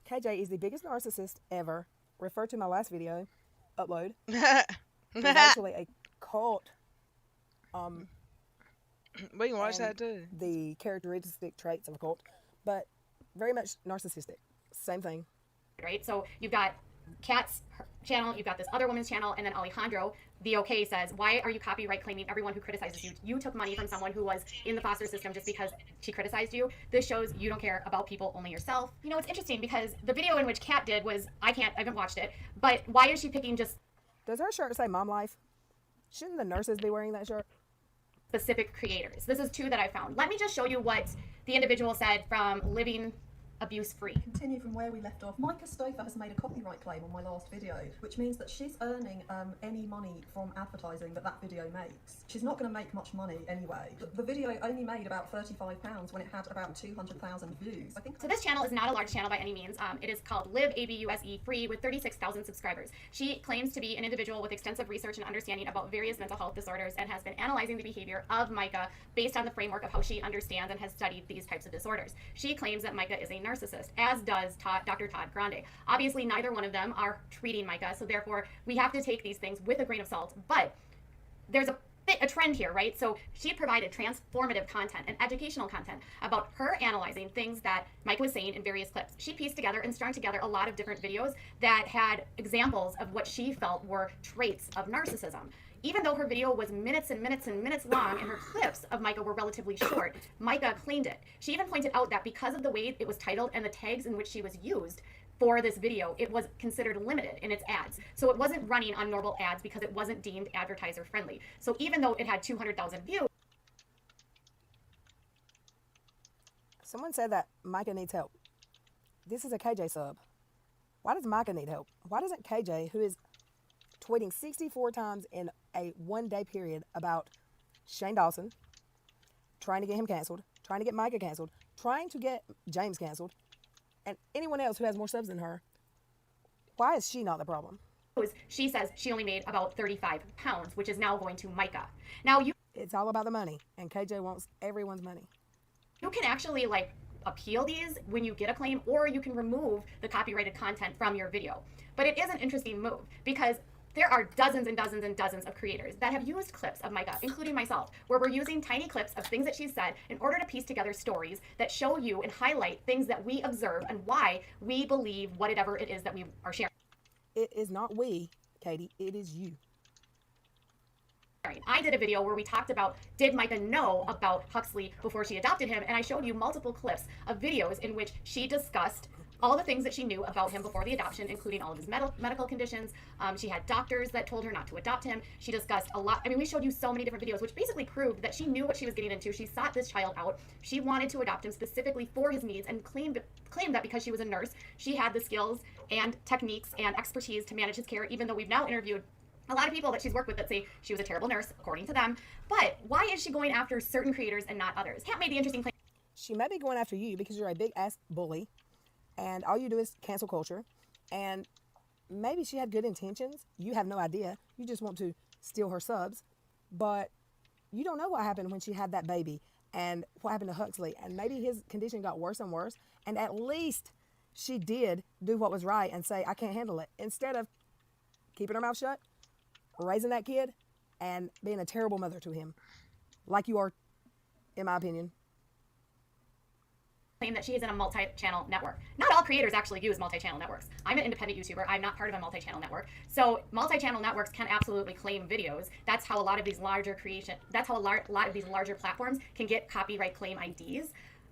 KJ is the biggest narcissist ever. Refer to my last video, upload. It's We actually a cult. can watch and that too. The characteristic traits of a cult, but very much narcissistic. Same thing. Right? So you've got Kat's channel, you've got this other woman's channel, and then Alejandro, the OK says, why are you copyright claiming everyone who criticizes you? You took money from someone who was in the foster system just because she criticized you. This shows you don't care about people, only yourself. You know, it's interesting because the video in which Kat did was, I haven't watched it, but why is she picking just Does her shirt say Mom Life? Shouldn't the nurses be wearing that shirt? specific creators? This is two that I found. Let me just show you what the individual said from Living Abuse Free. Continue from where we left off. Micah Stover has made a copyright claim on my last video, which means that she's earning any money from advertising that video makes. She's not going to make much money anyway. The video only made about £35 when it had about 200,000 views. I think So this channel is not a large channel by any means. It is called Live ABUSE Free with 36,000 subscribers. She claims to be an individual with extensive research and understanding about various mental health disorders and has been analyzing the behavior of Micah based on the framework of how she understands and has studied these types of disorders. She claims that Micah is a narcissist, as does Dr. Todd Grande. Obviously, neither one of them are treating Micah, so therefore we have to take these things with a grain of salt. But there's a a trend here, right? So she had provided transformative content and educational content about her analyzing things that Micah was saying in various clips. She pieced together and strung together a lot of different videos that had examples of what she felt were traits of narcissism. Even though her video was minutes and minutes and minutes long and her clips of Micah were relatively short, Micah claimed it. She even pointed out that because of the way it was titled and the tags in which she was used for this video, it was considered limited in its ads. So it wasn't running on normal ads because it wasn't deemed advertiser friendly. So even though it had 200,000 views. Someone said that Micah needs help. This is a KJ sub. Why does Micah need help? Why doesn't KJ, who is tweeting 64 times in a 1 day period about Shane Dawson, trying to get him canceled, trying to get Micah canceled, trying to get James canceled, and anyone else who has more subs than her, why is she not the problem? She says she only made about 35 pounds, which is now going to Micah. Now it's all about the money, and KJ wants everyone's money. You can actually appeal these when you get a claim, or you can remove the copyrighted content from your video. But it is an interesting move because there are dozens and dozens and dozens of creators that have used clips of Micah, including myself, where we're using tiny clips of things that she's said in order to piece together stories that show you and highlight things that we observe and why we believe whatever it is that we are sharing. It is not we, Katie, it is you. I did a video where we talked about, did Micah know about Huxley before she adopted him? And I showed you multiple clips of videos in which she discussed all the things that she knew about him before the adoption, including all of his medical conditions. She had doctors that told her not to adopt him. She discussed a lot. I mean, we showed you so many different videos, which basically proved that she knew what she was getting into. She sought this child out. She wanted to adopt him specifically for his needs and claimed that because she was a nurse, she had the skills and techniques and expertise to manage his care, even though we've now interviewed a lot of people that she's worked with that say she was a terrible nurse, according to them. But why is she going after certain creators and not others? Kat made the interesting claim. She may be going after you because you're a big ass bully and all you do is cancel culture. And maybe she had good intentions. You have no idea. You just want to steal her subs. But you don't know what happened when she had that baby and what happened to Huxley. And maybe his condition got worse and worse. And at least she did do what was right and say, I can't handle it. Instead of keeping her mouth shut, raising that kid, and being a terrible mother to him. Like you are, in my opinion. That she is in a multi-channel network. Not all creators actually use multi-channel networks. I'm an independent YouTuber. I'm not part of a multi-channel network. So multi-channel networks can absolutely claim videos. That's how a lot of these larger lot of these larger platforms can get copyright claim IDs.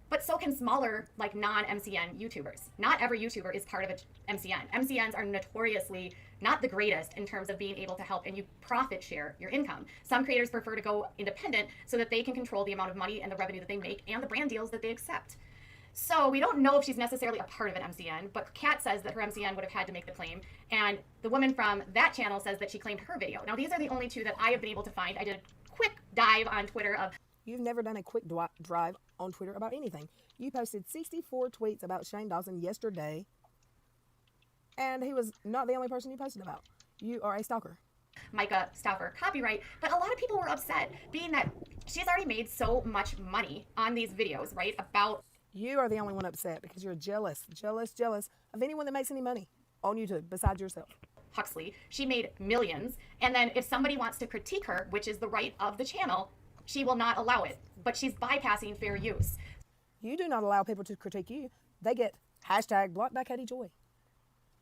But so can smaller, non-MCN YouTubers. Not every YouTuber is part of a MCN. MCNs are notoriously not the greatest in terms of being able to help, and you profit share your income. Some creators prefer to go independent so that they can control the amount of money and the revenue that they make and the brand deals that they accept. So we don't know if she's necessarily a part of an MCN, but Kat says that her MCN would have had to make the claim, and the woman from that channel says that she claimed her video. Now, these are the only two that I have been able to find. I did a quick dive on Twitter of... You've never done a quick drive on Twitter about anything. You posted 64 tweets about Shane Dawson yesterday, and he was not the only person you posted about. You are a stalker. Micah Stauffer copyright, but a lot of people were upset, being that she's already made so much money on these videos, right, about... You are the only one upset because you're jealous of anyone that makes any money on YouTube besides yourself. Huxley, she made millions, and then if somebody wants to critique her, which is the right of the channel, she will not allow it, but she's bypassing fair use. You do not allow people to critique you. They get #blocked by Katie Joy.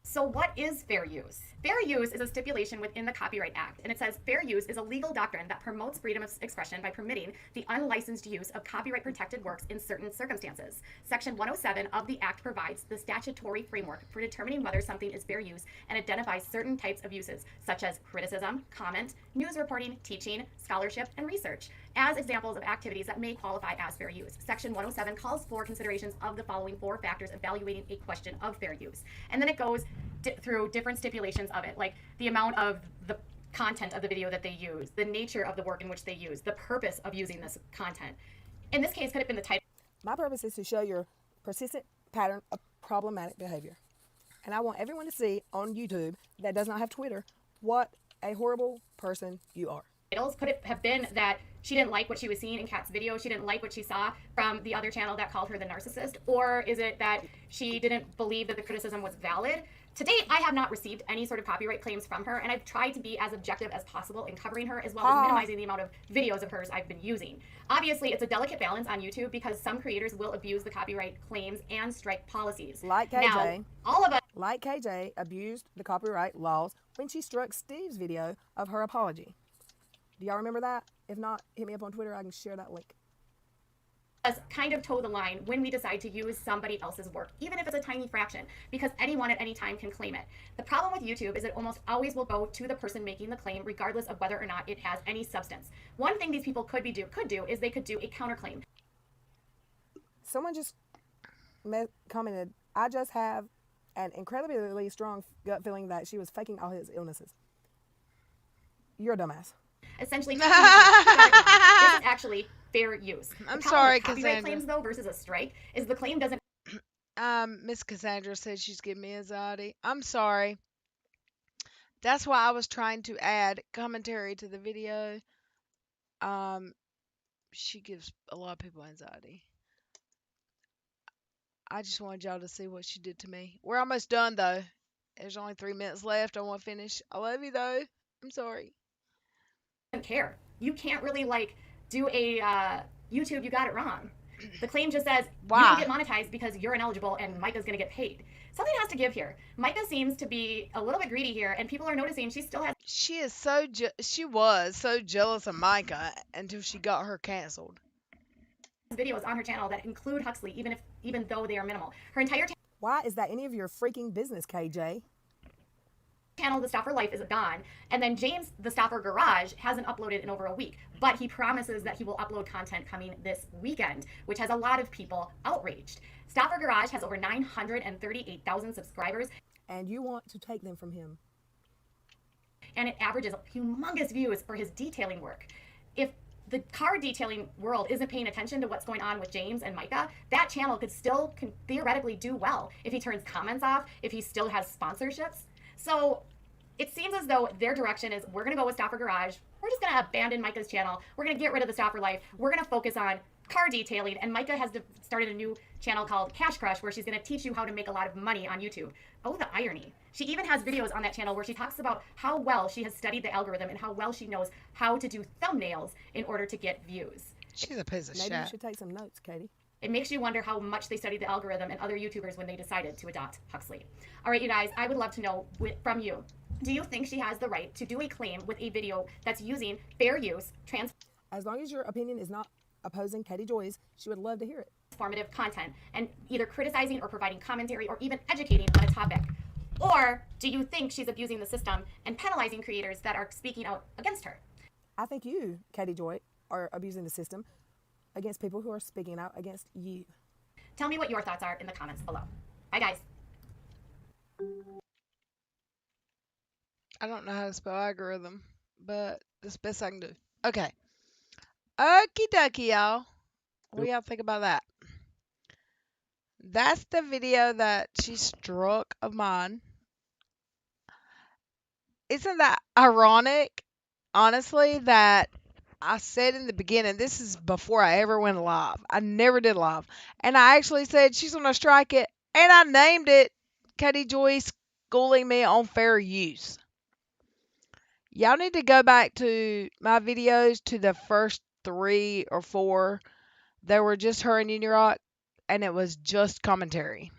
So what is fair use? Fair use is a stipulation within the Copyright Act, and it says fair use is a legal doctrine that promotes freedom of expression by permitting the unlicensed use of copyright-protected works in certain circumstances. Section 107 of the Act provides the statutory framework for determining whether something is fair use and identifies certain types of uses, such as criticism, comment, news reporting, teaching, scholarship, and research, as examples of activities that may qualify as fair use. Section 107 calls for considerations of the following 4 factors evaluating a question of fair use. And then it goes through different stipulations of it, like the amount of the content of the video that they use, the nature of the work in which they use, the purpose of using this content. In this case, could have been the title. My purpose is to show your persistent pattern of problematic behavior. And I want everyone to see on YouTube that does not have Twitter what a horrible person you are. Titles could it have been that she didn't like what she was seeing in Kat's video, she didn't like what she saw from the other channel that called her the narcissist, or is it that she didn't believe that the criticism was valid? To date, I have not received any sort of copyright claims from her, and I've tried to be as objective as possible in covering her, as well as minimizing the amount of videos of hers I've been using. Obviously, it's a delicate balance on YouTube because some creators will abuse the copyright claims and strike policies. Like KJ. Now, all of us Like KJ abused the copyright laws when she struck Steve's video of her apology. Do y'all remember that? If not, hit me up on Twitter. I can share that link. kind of toe the line when we decide to use somebody else's work, even if it's a tiny fraction, because anyone at any time can claim it. The problem with YouTube is it almost always will go to the person making the claim, regardless of whether or not it has any substance. One thing these people could do is they could do a counterclaim. Someone just commented, I just have an incredibly strong gut feeling that she was faking all his illnesses. You're a dumbass. Essentially, this is actually fair use. I'm sorry, copyright Cassandra. claims, though, versus a strike, is the claim doesn't. Miss Cassandra said she's giving me anxiety. I'm sorry. That's why I was trying to add commentary to the video. She gives a lot of people anxiety. I just wanted y'all to see what she did to me. We're almost done, though. There's only 3 minutes left. I want to finish. I love you, though. I'm sorry. Care. You can't really do a YouTube. You got it wrong. The claim just says you don't get monetized because you're ineligible, and Micah's gonna get paid. Something has to give here. Micah seems to be a little bit greedy here, and people are noticing she still has. She was so jealous of Micah until she got her canceled. Videos on her channel that include Huxley, even though they are minimal. Her entire Why is that any of your freaking business, KJ? channel, The Stopper Life, is gone, and then James, The Stopper Garage, hasn't uploaded in over a week, but he promises that he will upload content coming this weekend, which has a lot of people outraged. Stopper Garage has over 938,000 subscribers, and you want to take them from him, and it averages humongous views for his detailing work. If the car detailing world isn't paying attention to what's going on with James and Micah, that channel could theoretically do well if he turns comments off, if he still has sponsorships. So it seems as though their direction is, we're going to go with Stopper Garage. We're just going to abandon Micah's channel. We're going to get rid of the Stopper Life. We're going to focus on car detailing. And Micah has started a new channel called Cash Crush, where she's going to teach you how to make a lot of money on YouTube. Oh, the irony. She even has videos on that channel where she talks about how well she has studied the algorithm and how well she knows how to do thumbnails in order to get views. She's a piece of shit. Maybe you should take some notes, Katie. It makes you wonder how much they studied the algorithm and other YouTubers when they decided to adopt Huxley. All right, you guys, I would love to know from you. Do you think she has the right to do a claim with a video that's using fair use, As long as your opinion is not opposing Katie Joy's, she would love to hear it. transformative content, and either criticizing or providing commentary or even educating on a topic? Or do you think she's abusing the system and penalizing creators that are speaking out against her? I think you, Katie Joy, are abusing the system against people who are speaking out against you. Tell me what your thoughts are in the comments below. Bye, guys. I don't know how to spell algorithm, but that's the best I can do. Okay. Okie dokie, y'all. What do y'all think about that? That's the video that she struck of mine. Isn't that ironic, honestly, that I said in the beginning, this is before I ever went live. I never did live. And I actually said she's going to strike it, and I named it Katie Joy schooling me on fair use. Y'all need to go back to my videos, to the first 3 or 4. They were just her and Unirock, and it was just commentary.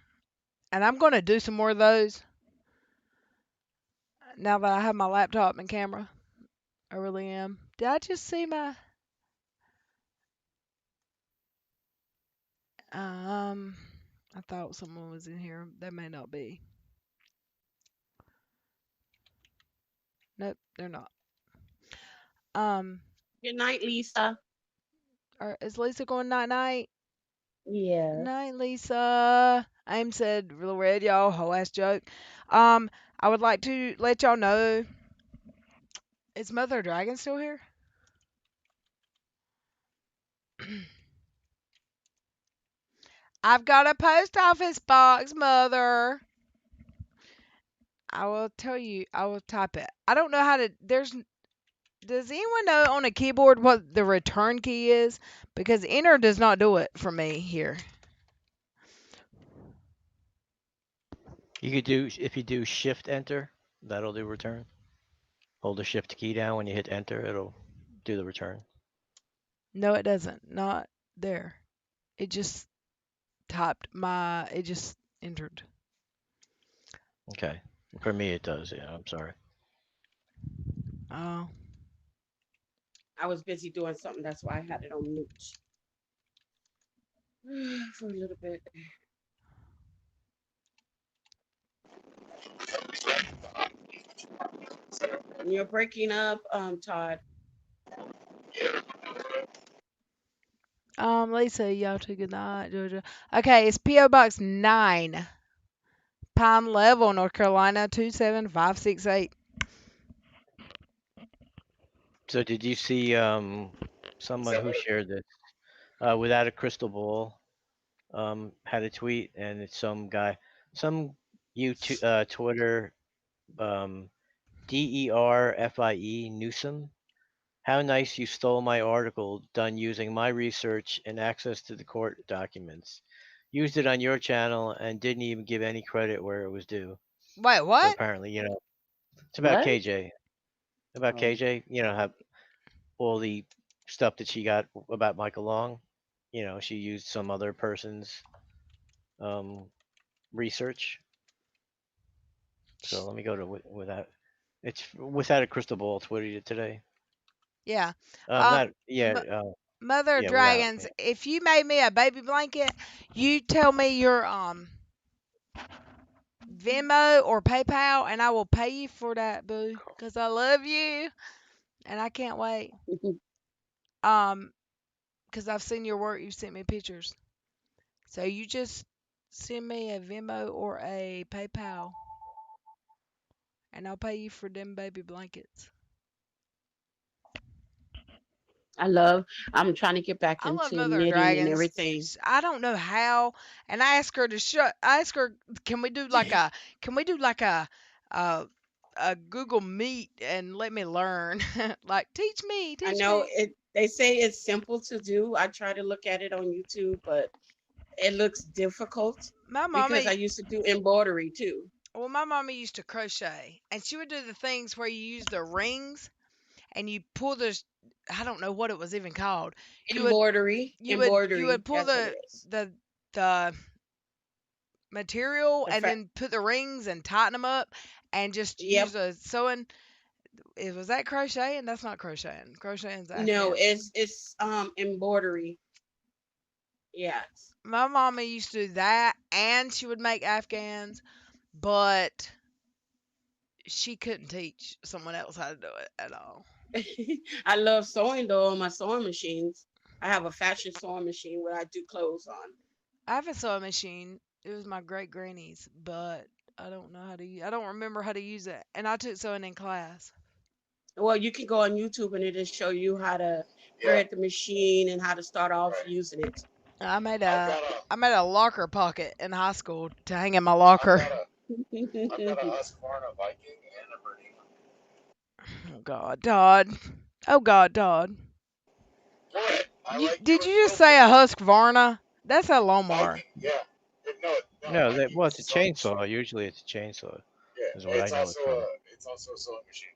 And I'm going to do some more of those now that I have my laptop and camera. I really am. Did I just see my... I thought someone was in here. There may not be. Nope, they're not. Good night, Lisa. Is Lisa going night-night? Yeah. Night, Lisa. Aim said, real red, y'all. Whole ass joke. I would like to let y'all know. Is Mother Dragon still here? I've got a post office box, Mother. I will tell you. I will type it. I don't know how to. Does anyone know on a keyboard what the return key is? Because enter does not do it for me here. You could do if you do Shift Enter, that'll do return. Hold the Shift key down when you hit Enter, it'll do the return. No, it doesn't. Not there. It just it just entered. Okay. For me, it does. Yeah, I'm sorry. Oh. I was busy doing something. That's why I had it on mute for a little bit. You're breaking up, Todd. Lisa, y'all too good night, Georgia. Okay, it's P.O. Box 9, Pine Level, North Carolina, 27568. So did you see someone who shared this without a crystal ball had a tweet and it's some guy, some YouTube Twitter DERFIE Newsom. How nice you stole my article done using my research and access to the court documents. Used it on your channel and didn't even give any credit where it was due. Wait, So what? apparently, it's about What? KJ. About Oh. KJ, have all the stuff that she got about Michael Long. She used some other person's um, research. So let me go to without. It's without a crystal ball. Tweeted it today. Yeah. Um, Not yeah. M- Mother of Yeah. Without. Dragons, Yeah. if you made me a baby blanket, you tell me your Venmo or PayPal, and I will pay you for that, boo. Cause I love you, and I can't wait. Um, cause I've seen your work. You sent me pictures. So you just send me a Venmo or a PayPal, and I'll pay you for them baby blankets. I love. I'm trying to get back I love into Mother of knitting and Dragons. everything. I don't know how, and I asked her to show. I asked her, can we do like a, a Google Meet and let me learn? Like I teach know me. it. They say it's simple to do. I try to look at it on YouTube, but it looks difficult My because mama, I used to do embroidery too. my mama used to crochet, and she would do the things where you use the rings and you pull the. I don't know what it was even called. You would Embroidery, you would embroidery. pull That's what it is. the material The and fact. then put the rings and tighten them up and just use Yep. a sewing. It was that crocheting? That's not crocheting. Crocheting's No, Afghans. it's embroidery. Yes. My mama used to do that, and she would make Afghans, but she couldn't teach someone else how to do it at all. I love sewing though on my sewing machines. I have a fashion sewing machine where I do clothes on. I have a sewing machine. It was my great granny's, but I don't know how to. I don't remember how to use it, and I took sewing in class. Well, you can go on YouTube and it'll show you how to Yeah, thread the machine and how to start off right. using it. I made I've a got a, I made a locker pocket in high school to hang in my I've locker. got a, I've got a Husqvarna Viking and a Bernina. Oh God, Todd. Oh God, Todd. What? I like Did doing you just say quilting. a Husqvarna? That's a lawnmower. Viking, yeah. No, no, No, Viking well, is it's a a sewing machine. chainsaw. Usually, it's a chainsaw, Yeah, is what I know it from. it's also a sewing machine.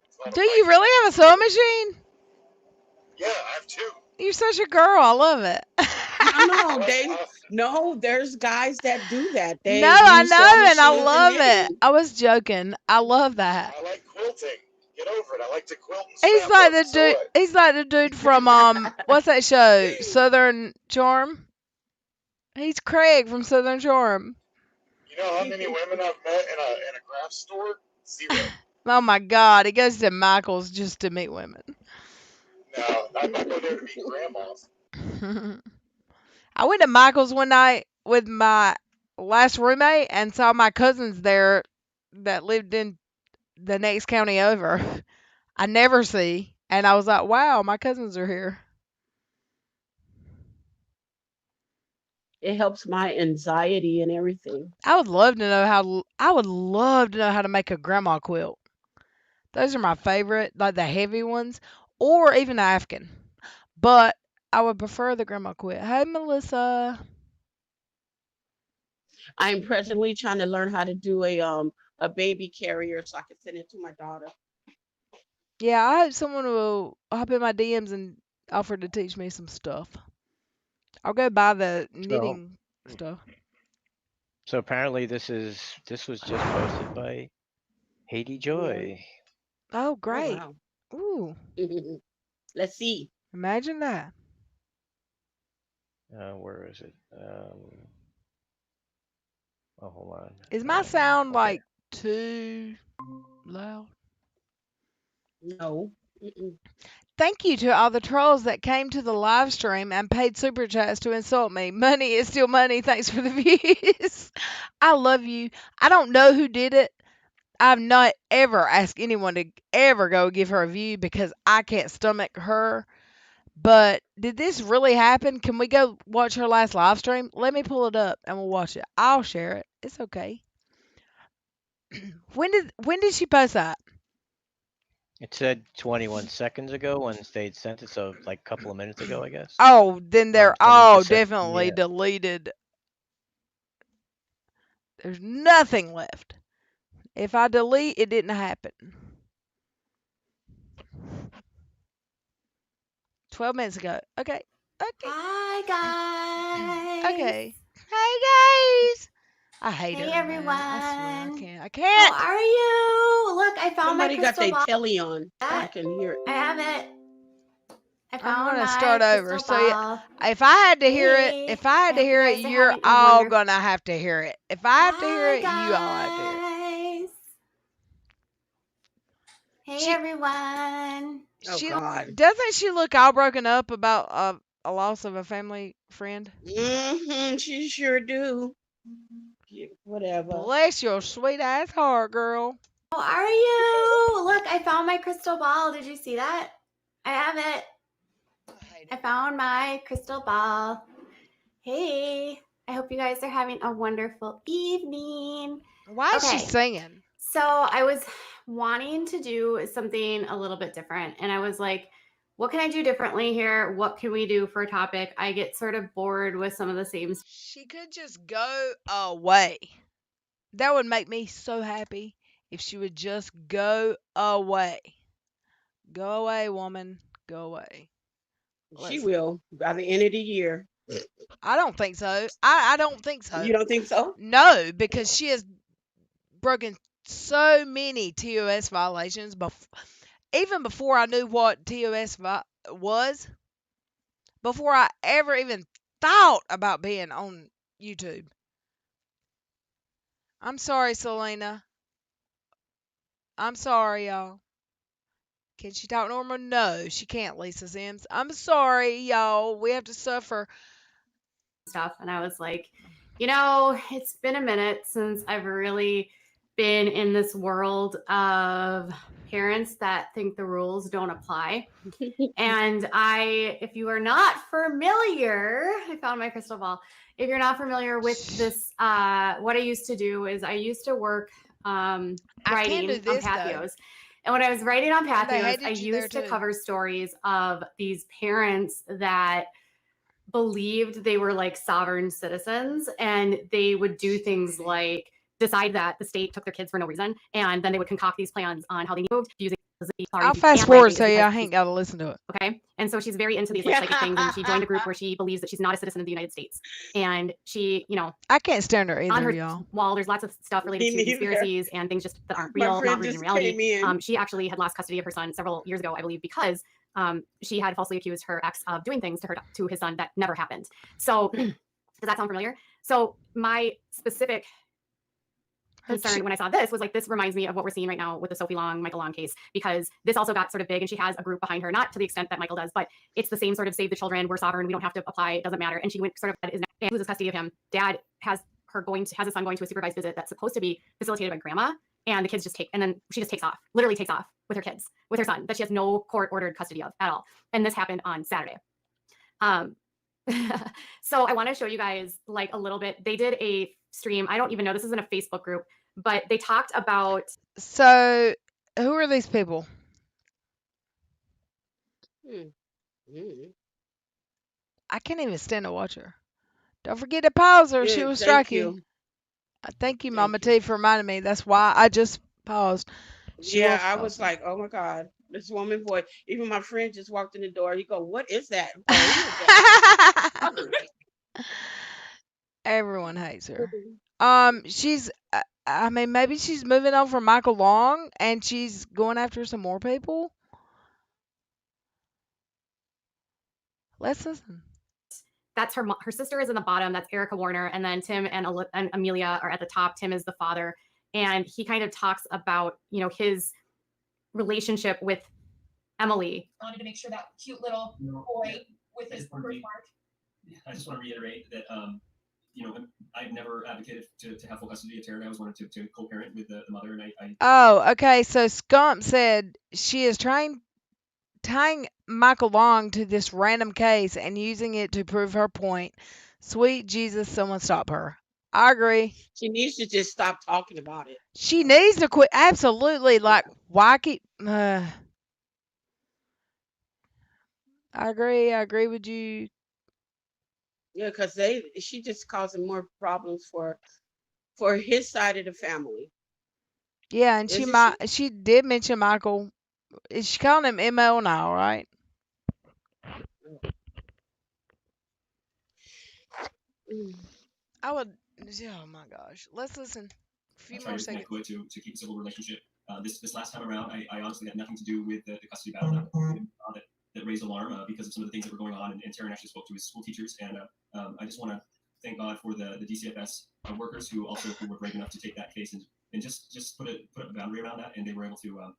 It's called Do a you Viking. really have a sewing machine? Yeah, I have two. You're such a girl. I love it. No, I no, like they no. There's guys that do that. No, They I use sewing know, and I machines and love it. knitting. I was joking. I love that. I like quilting. Get over it. I like to quilt and He's like scrapbook. the So dude. what? He's like the dude from what's that show? Southern Charm. He's Craig from Southern Charm. You know how many women I've met in a craft store? Zero. Oh my God, he goes to Michael's just to meet women. No, I go there to meet grandmas. I went to Michael's one night with my last roommate and saw my cousins there that lived in the next county over. I never see. And I was like, wow, my cousins are here. It helps my anxiety and everything. I would love to know how to make a grandma quilt. Those are my favorite, like the heavy ones, or even the Afghan. But I would prefer the grandma quilt. Hey, Melissa. I'm presently trying to learn how to do a baby carrier so I can send it to my daughter. Yeah, I hope someone will hop in my DMs and offer to teach me some stuff. I'll go buy the So, knitting stuff. so apparently this was just posted by Haiti Really? Joy. Oh, Oh great. wow. Ooh, Let's see. imagine that. Where is it? Oh, hold on. Is my sound Okay. like too loud? No. Mm-mm. Thank you to all the trolls that came to the live stream and paid super chats to insult me. Money is still money. Thanks for the views. I love you. I don't know who did it. I've not ever asked anyone to ever go give her a view because I can't stomach her. But did this really happen? Can we go watch her last live stream? Let me pull it up and we'll watch it. I'll share it. It's okay. When did she post that? It said 21 seconds ago when they sent it, so like a couple of minutes ago, I guess. Oh, then they're Someone all just said, definitely yeah. deleted. There's nothing left. If I delete, it didn't happen. 12 minutes ago. Okay. Okay. Hi guys. Okay. Hey guys. I hate Hey her, man. I swear I everyone. can't. I How can't. are you? Look, I found my Somebody got crystal their ball. telly on so I I can hear it. have it. I I'm found gonna my start over. crystal So yeah, ball. if I had to hear it, Hey, if I I had to hope you hear it, guys are you're having a all wonderful. gonna have to hear it. If I have to hear Hi it, you all have to hear it. guys. Hey She everyone. Oh she God. doesn't she look all broken up about a loss of a family friend? She sure do. Yeah, whatever. Bless your sweet ass heart, girl. How are you? Look, I found my crystal ball. Did you see that? I have it. I found my crystal ball. Hey, I hope you guys are having a wonderful evening. Why is she Okay, singing? so I was wanting to do something a little bit different, and I was like, what can I do differently here? What can we do for a topic? I get sort of bored with some of the same. She could just go away. That would make me so happy if she would just go away. Go away, woman. Go away. She Let's see. will by the end of the year. I don't think so. I don't think so. You don't think so? No, because she has broken so many TOS violations. Even before I knew what TOS was, before I ever even thought about being on YouTube. I'm sorry, Selena. I'm sorry, y'all. Can she talk normal? No, she can't, Lisa Sims. I'm sorry, y'all. We have to suffer. Stuff, and I was like, it's been a minute since I've really been in this world of parents that think the rules don't apply. And if you are not familiar, I found my crystal ball. If you're not familiar with this, what I used to do is I used to work writing on patios. And when I was writing on patios, I used to cover stories of these parents that believed they were like sovereign citizens, and they would do things like decide that the state took their kids for no reason, and then they would concoct these plans on how they moved using. I'll fast forward so you I ain't got to listen to it. Okay. And so she's very into these like psychic things, and she joined a group where she believes that she's not a citizen of the United States. And she, I can't stand her on either, her y'all. wall, there's lots of stuff related to conspiracies and things just that aren't My real, not friend rooted in just reality. came in. She actually had lost custody of her son several years ago, I believe, because she had falsely accused her ex of doing things to his son that never happened. So does that sound familiar? So my specific concern when I saw this was like, this reminds me of what we're seeing right now with the Sophie Long, Michael Long case, because this also got sort of big, and she has a group behind her, not to the extent that Michael does, but it's the same sort of save the children, we're sovereign, we don't have to apply, it doesn't matter. And she went sort of loses custody of him. Dad has his son going to a supervised visit that's supposed to be facilitated by grandma, and the kids just take, and then she just takes off, literally takes off with her kids, with her son that she has no court ordered custody of at all. And this happened on Saturday. So I want to show you guys like a little bit. They did a stream. I don't even know. This is in a Facebook group, but they talked about. So, who are these people? I can't even stand to watch her. Don't forget to pause her. She will strike you. Thank you, Mama Thank you. T, for reminding me. That's why I just paused. She Yeah, was I was pausing. like, oh my God, this woman voice. Even my friend just walked in the door. He go, what is that? Oh, who is that? Everyone hates her. She's. I mean, maybe she's moving on from Michael Long, and she's going after some more people. Let's listen. That's her sister is in the bottom. That's Erica Warner, and then Tim and Amelia are at the top. Tim is the father, and he kind of talks about his relationship with Emily. I wanted to make sure that cute little boy with his birthmark. I just want to reiterate that I've never advocated to have full custody of Taryn. I always wanted to co-parent with the mother, and I Oh, okay. So Scump said she is tying Michael Long to this random case and using it to prove her point. Sweet Jesus, someone stop her. I agree. She needs to just stop talking about it. She needs to quit. Absolutely. Yeah. Like, why keep. I agree. I agree with you. Yeah, because she just causing more problems for his side of the family, Yeah, and isn't she? she did mention Michael. Is she calling him ML now, right? Mm. I would. Oh my gosh. Let's listen. A few try more to everything I seconds. could to keep a civil relationship. This last time around, I honestly had nothing to do with the custody battle that raised alarm because of some of the things that were going on. And Taryn actually spoke to his school teachers, and I just want to thank God for the DCFS workers who were brave enough to take that case and just put a boundary around that, and they were able to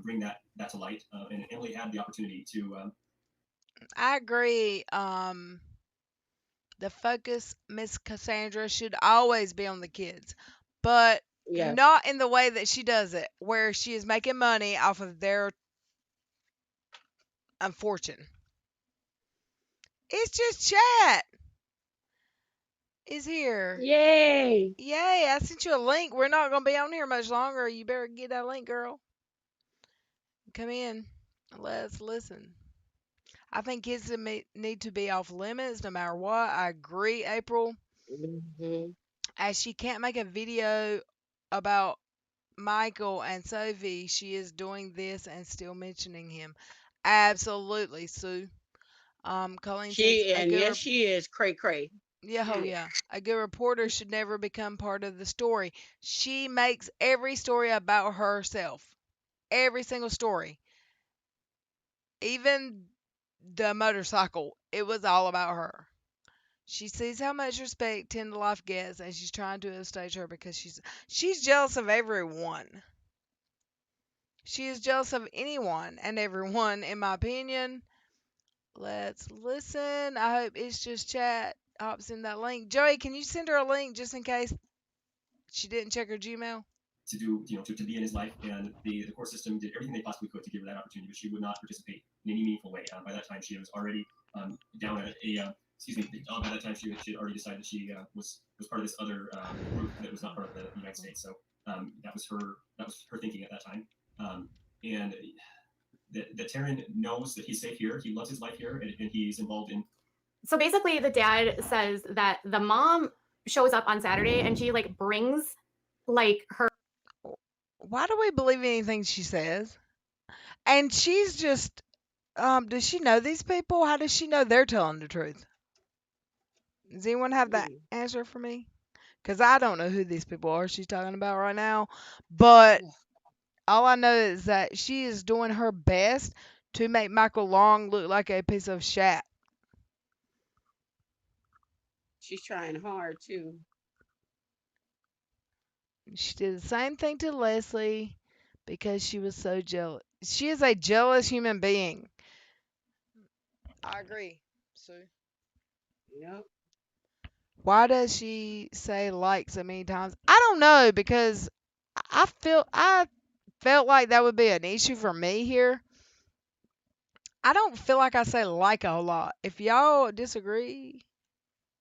bring that to light. And Emily had the opportunity to. I agree. The focus, Miss Cassandra, should always be on the kids, but Yes. not in the way that she does it, where she is making money off of their unfortune. It's just chat is here. Yay. Yay, I sent you a link. We're not going to be on here much longer. You better get that link, girl. Come in. Let's listen. I think kids need to be off limits no matter what. I agree, April. Hmm. As she can't make a video about Michael and Sophie, she is doing this and still mentioning him. Absolutely, Sue. Colleen says She and yes, she is cray cray. yeah, oh yeah. A good reporter should never become part of the story. She makes every story about herself. Every single story. Even the motorcycle. It was all about her. She sees how much respect Ten to Life gets, and she's trying to stage her because she's jealous of everyone. She is jealous of anyone and everyone, in my opinion. Let's listen. I hope it's just chat hops in that link. Joey, can you send her a link just in case she didn't check her Gmail? To do, to be in his life, and the court system did everything they possibly could to give her that opportunity, but she would not participate in any meaningful way. By that time, she was already down excuse me. By that time, she had already decided that she was part of this other group that was not part of the United States. So that was her thinking at that time, and that Taryn knows that he's safe here. He loves his life here, and he's involved in. So basically, the dad says that the mom shows up on Saturday and she brings her. Why do we believe anything she says? And she's just, does she know these people? How does she know they're telling the truth? Does anyone have that answer for me? Because I don't know who these people are she's talking about right now. But all I know is that she is doing her best to make Michael Long look like a piece of shat. She's trying hard too. She did the same thing to Leslie because she was so jealous. She is a jealous human being. I agree, Sue. Yep. Why does she say like so many times? I don't know because I felt like that would be an issue for me here. I don't feel like I say like a lot. If y'all disagree,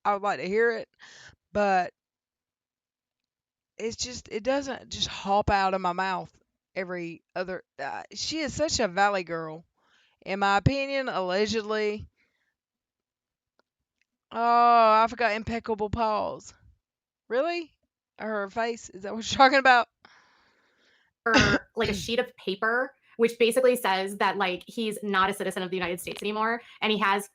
I would like to hear it, but it doesn't just hop out of my mouth every other. She is such a valley girl, in my opinion. Allegedly. Oh, I forgot impeccable pause. Really? Her face? Is that what you're talking about? Or like a sheet of paper which basically says that like he's not a citizen of the United States anymore, and he has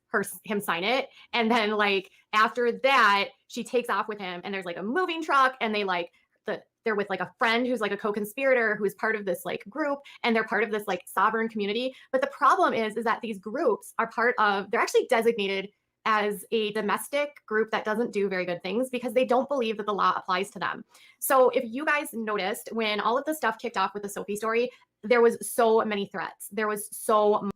him sign it. And then like after that, she takes off with him, and there's like a moving truck, and they're with like a friend who's like a co-conspirator who's part of this like group, and they're part of this like sovereign community. But the problem is that these groups are they're actually designated as a domestic group that doesn't do very good things because they don't believe that the law applies to them. So if you guys noticed when all of the stuff kicked off with the Sophie story, there was so many threats. There was so many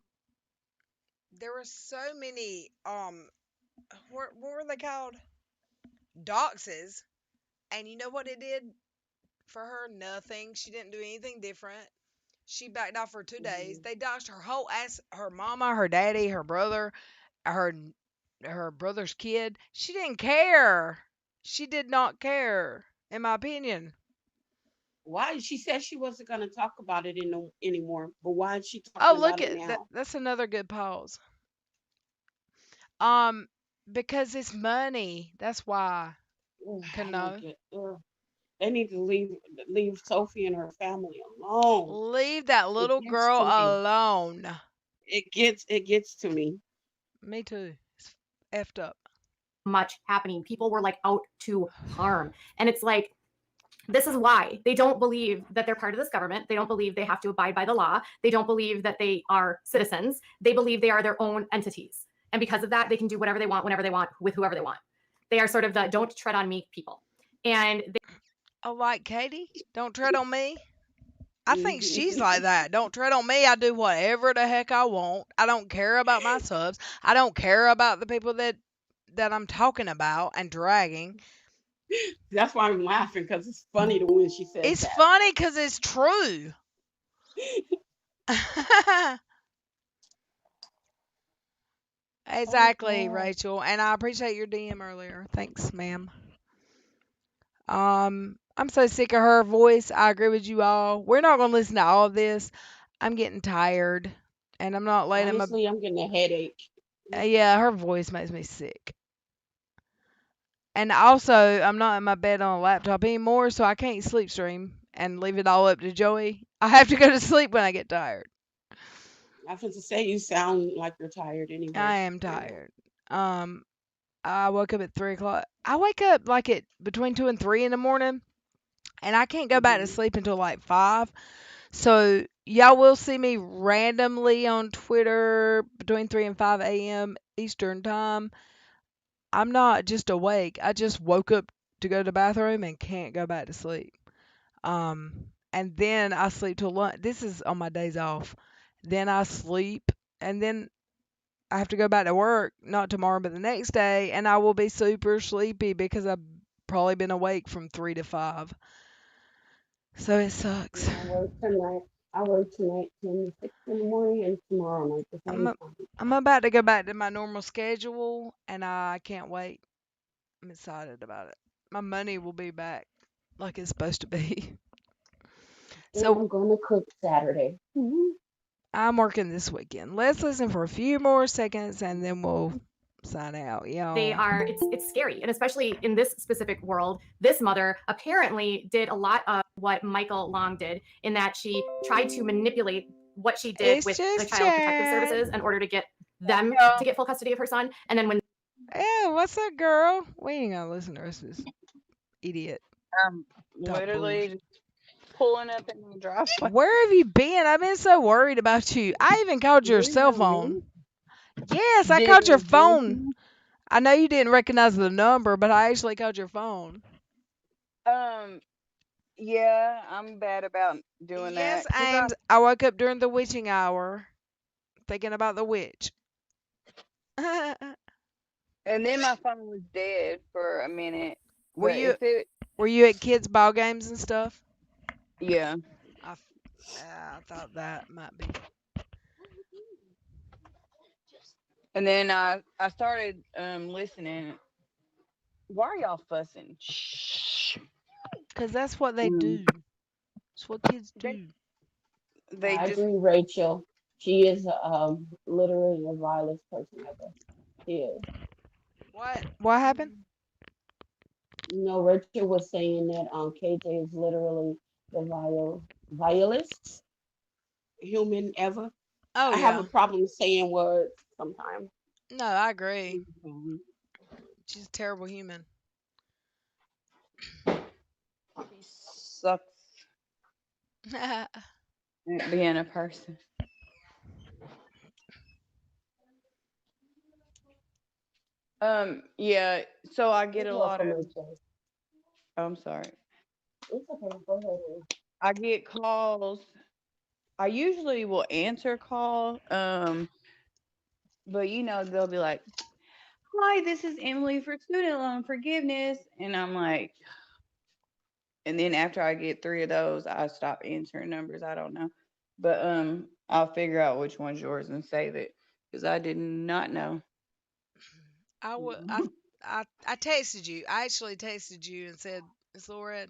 what were they called? Doxes. And you know what it did for her? Nothing. She didn't do anything different. She backed off for 2 days. Mhm. They doxed her whole ass, her mama, her daddy, her brother, her her brother's kid. She didn't care. She did not care, in my opinion. Why? She said she wasn't going to talk about it anymore, but why is she Oh, talking look about it at that. now? That's another good pause. Um, because it's money. That's why. Ugh, I don't Kano. get. They need to leave Sophie and her family alone. Leave that It little gets girl to me. alone. It gets to me. Me too. It's effed up. much happening. People were like out to harm. And it's like, this is why they don't believe that they're part of this government. They don't believe they have to abide by the law. They don't believe that they are citizens. They believe they are their own entities. And because of that, they can do whatever they want, whenever they want, with whoever they want. They are sort of the don't tread on me people. And Oh, like Katie? Don't tread on me? I think she's like that. Don't tread on me. I do whatever the heck I want. I don't care about my subs. I don't care about the people that I'm talking about and dragging. That's why I'm laughing because it's funny to when she says It's that. funny because it's true. Oh Exactly, God. Rachel. And I appreciate your DM earlier. Thanks, ma'am. I'm so sick of her voice. I agree with you all. We're not gonna listen to all of this. I'm getting tired, and I'm not letting my Honestly, I'm getting a headache. yeah. Her voice makes me sick. And also, I'm not in my bed on a laptop anymore, so I can't sleep stream and leave it all up to Joey. I have to go to sleep when I get tired. I was to say you sound like you're tired I anyway. am You know. tired. Um, I woke up at 3 o'clock. I wake up like at between 2 and 3 in the morning, and I can't go back to Hmm. sleep until like 5. So y'all will see me randomly on Twitter between 3 and 5 a.m. Eastern time. I'm not just awake. I just woke up to go to the bathroom and can't go back to sleep. And then I sleep till lunch. This is on my days off. Then I sleep, and then I have to go back to work, not tomorrow, but the next day, and I will be super sleepy because I've probably been awake from 3 to 5. So it sucks. Yeah, I work tonight. I work tonight 10 to 6 in the morning and tomorrow night the I'm same a, time. I'm about to go back to my normal schedule, and I can't wait. I'm excited about it. My money will be back like it's supposed to be. And So I'm going to cook Saturday. I'm working this weekend. Let's listen for a few more seconds, and then we'll sign out, they y'all. are it's scary, and especially in this specific world, this mother apparently did a lot of what Michael Long did, in that she tried to manipulate what she did It's with the just child protective chat. services in order to get them Yeah, to get full custody of her son. And then when Yeah, what's up, girl? We ain't gonna listen to this idiot I'm talk literally bullshit. just pulling up in the driveway. Where have you been? I've been so worried about you. I even called You your didn't cell know me? phone. Yes, I Did called your you miss phone. me? I know you didn't recognize the number, but I actually called your phone. Um, yeah, I'm bad about doing Yes, that because I woke up during the witching hour thinking about the witch. and then my phone was dead for a minute. were But you if it, were you at kids' ball games and stuff? yeah, I, I thought that might be. and then I started listening. Why are y'all fussing? Shh. Because that's what they Mm. do. That's what kids They do. they I just agree, Rachel. She is literally the vilest person ever. She is. What? What happened? No, Richard was saying that KJ is literally the vilest human ever. Oh I have a yeah. problem saying words sometimes. No, I agree. Mhm. She's a terrible human. He sucks at being a person. Yeah. So I get You're a lot welcome, of. Rachel. Oh, I'm sorry. It's okay. Go ahead. I get calls. I usually will answer call. But they'll be like, "Hi, this is Emily for student loan forgiveness," and I'm like, and then after I get three of those, I stop answering numbers. I don't know, but I'll figure out which one's yours and save it because I did not know. I would. I texted you. I actually texted you and said it's Little Red.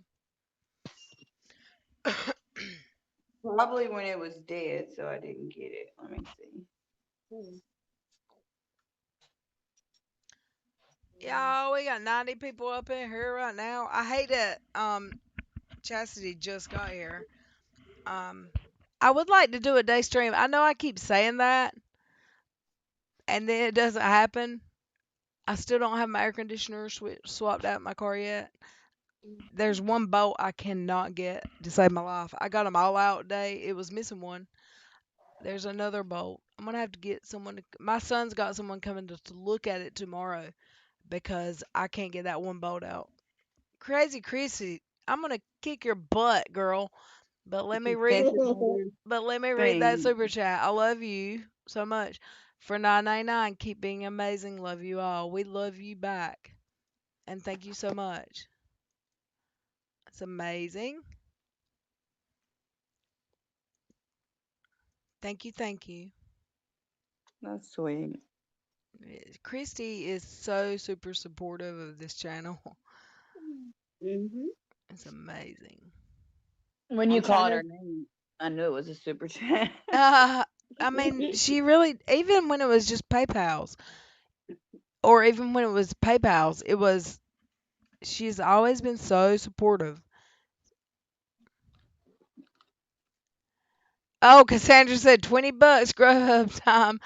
Probably when it was dead, so I didn't get it. Let me see. Mhm. Y'all, we got 90 people up in here right now. I hate that Chastity just got here. Um I would like to do a day stream. I know I keep saying that and then it doesn't happen. I still don't have my air conditioner swapped out in my car yet. There's one bolt I cannot get to save my life. I got them all out today. It was missing one. There's another bolt. I'm gonna have to get someone to. My son's got someone coming to look at it tomorrow because I can't get that one bolt out. Crazy Chrissy, I'm gonna kick your butt, girl. But let me She read. sent another But let me read that thing. super chat. I love you so much. For 9.99, keep being amazing. Love you all. We love you back, and thank you so much. It's amazing. Thank you, thank you. That's sweet. Christy is so super supportive of this channel. Mhm. It's amazing. When you I'm trying called to. her name, I knew it was a super chat. I mean, she really, even when it was just PayPal's, or even when it was PayPal's, she's always been so supportive. Oh, Cassandra said $20 Grubhub time.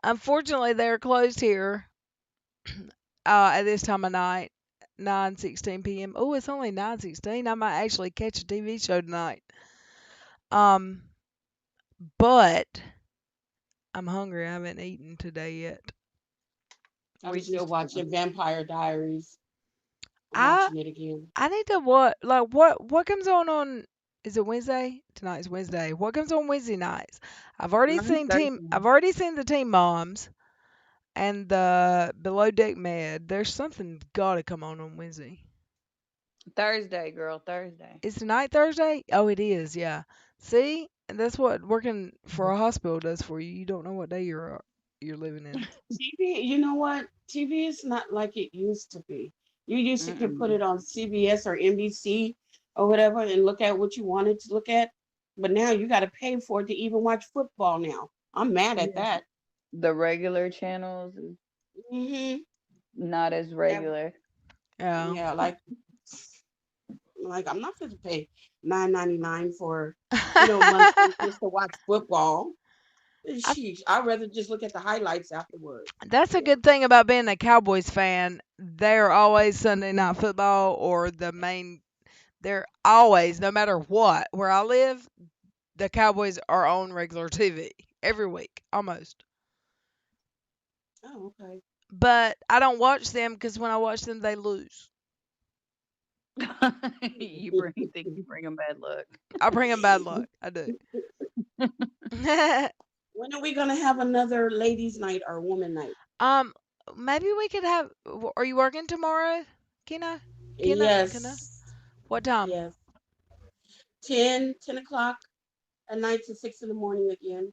Unfortunately, they're closed here at this time of night, 9:16 p.m. Oh, it's only 9:16. I might actually catch a TV show tonight. Um, but I'm hungry. I haven't eaten today yet. I'm We still just watching Vampire Diaries. I'm I watching it again. I need to what comes on is it Wednesday? Tonight's Wednesday. What comes on Wednesday nights? mine's Thursday. I've already seen the Teen Moms and the Below Deck Med. There's something gotta come on Wednesday. Thursday, girl, Thursday. Is tonight Thursday? Oh, it is. Yeah. See, and that's what working for a hospital does for you. You don't know what day you're living in. TV, you know what? TV is not like it used to be. You used to could put Mm-mm. it on CBS or NBC or whatever and look at what you wanted to look at. But now you got to pay for it to even watch football now. I'm mad at Yeah. that. The regular channels is Hmm. not as That, regular. Yeah. yeah, like I'm not going to pay 9.99 for, monthly just to watch football. I, Sheesh, I'd rather just look at the highlights afterwards. that's a good thing about being a Cowboys fan. They're always Sunday night football or the main. They're always, no matter what, where I live, the Cowboys are on regular TV every week, almost. Oh, okay. But I don't watch them because when I watch them, they lose. Think you bring them bad luck. I bring them bad luck. I do. When are we gonna have another ladies' night or woman night? um, maybe we could have. Are you working tomorrow, Kina? Kina? Yes, What time? yes. 10 o'clock at night to 6 in the morning again,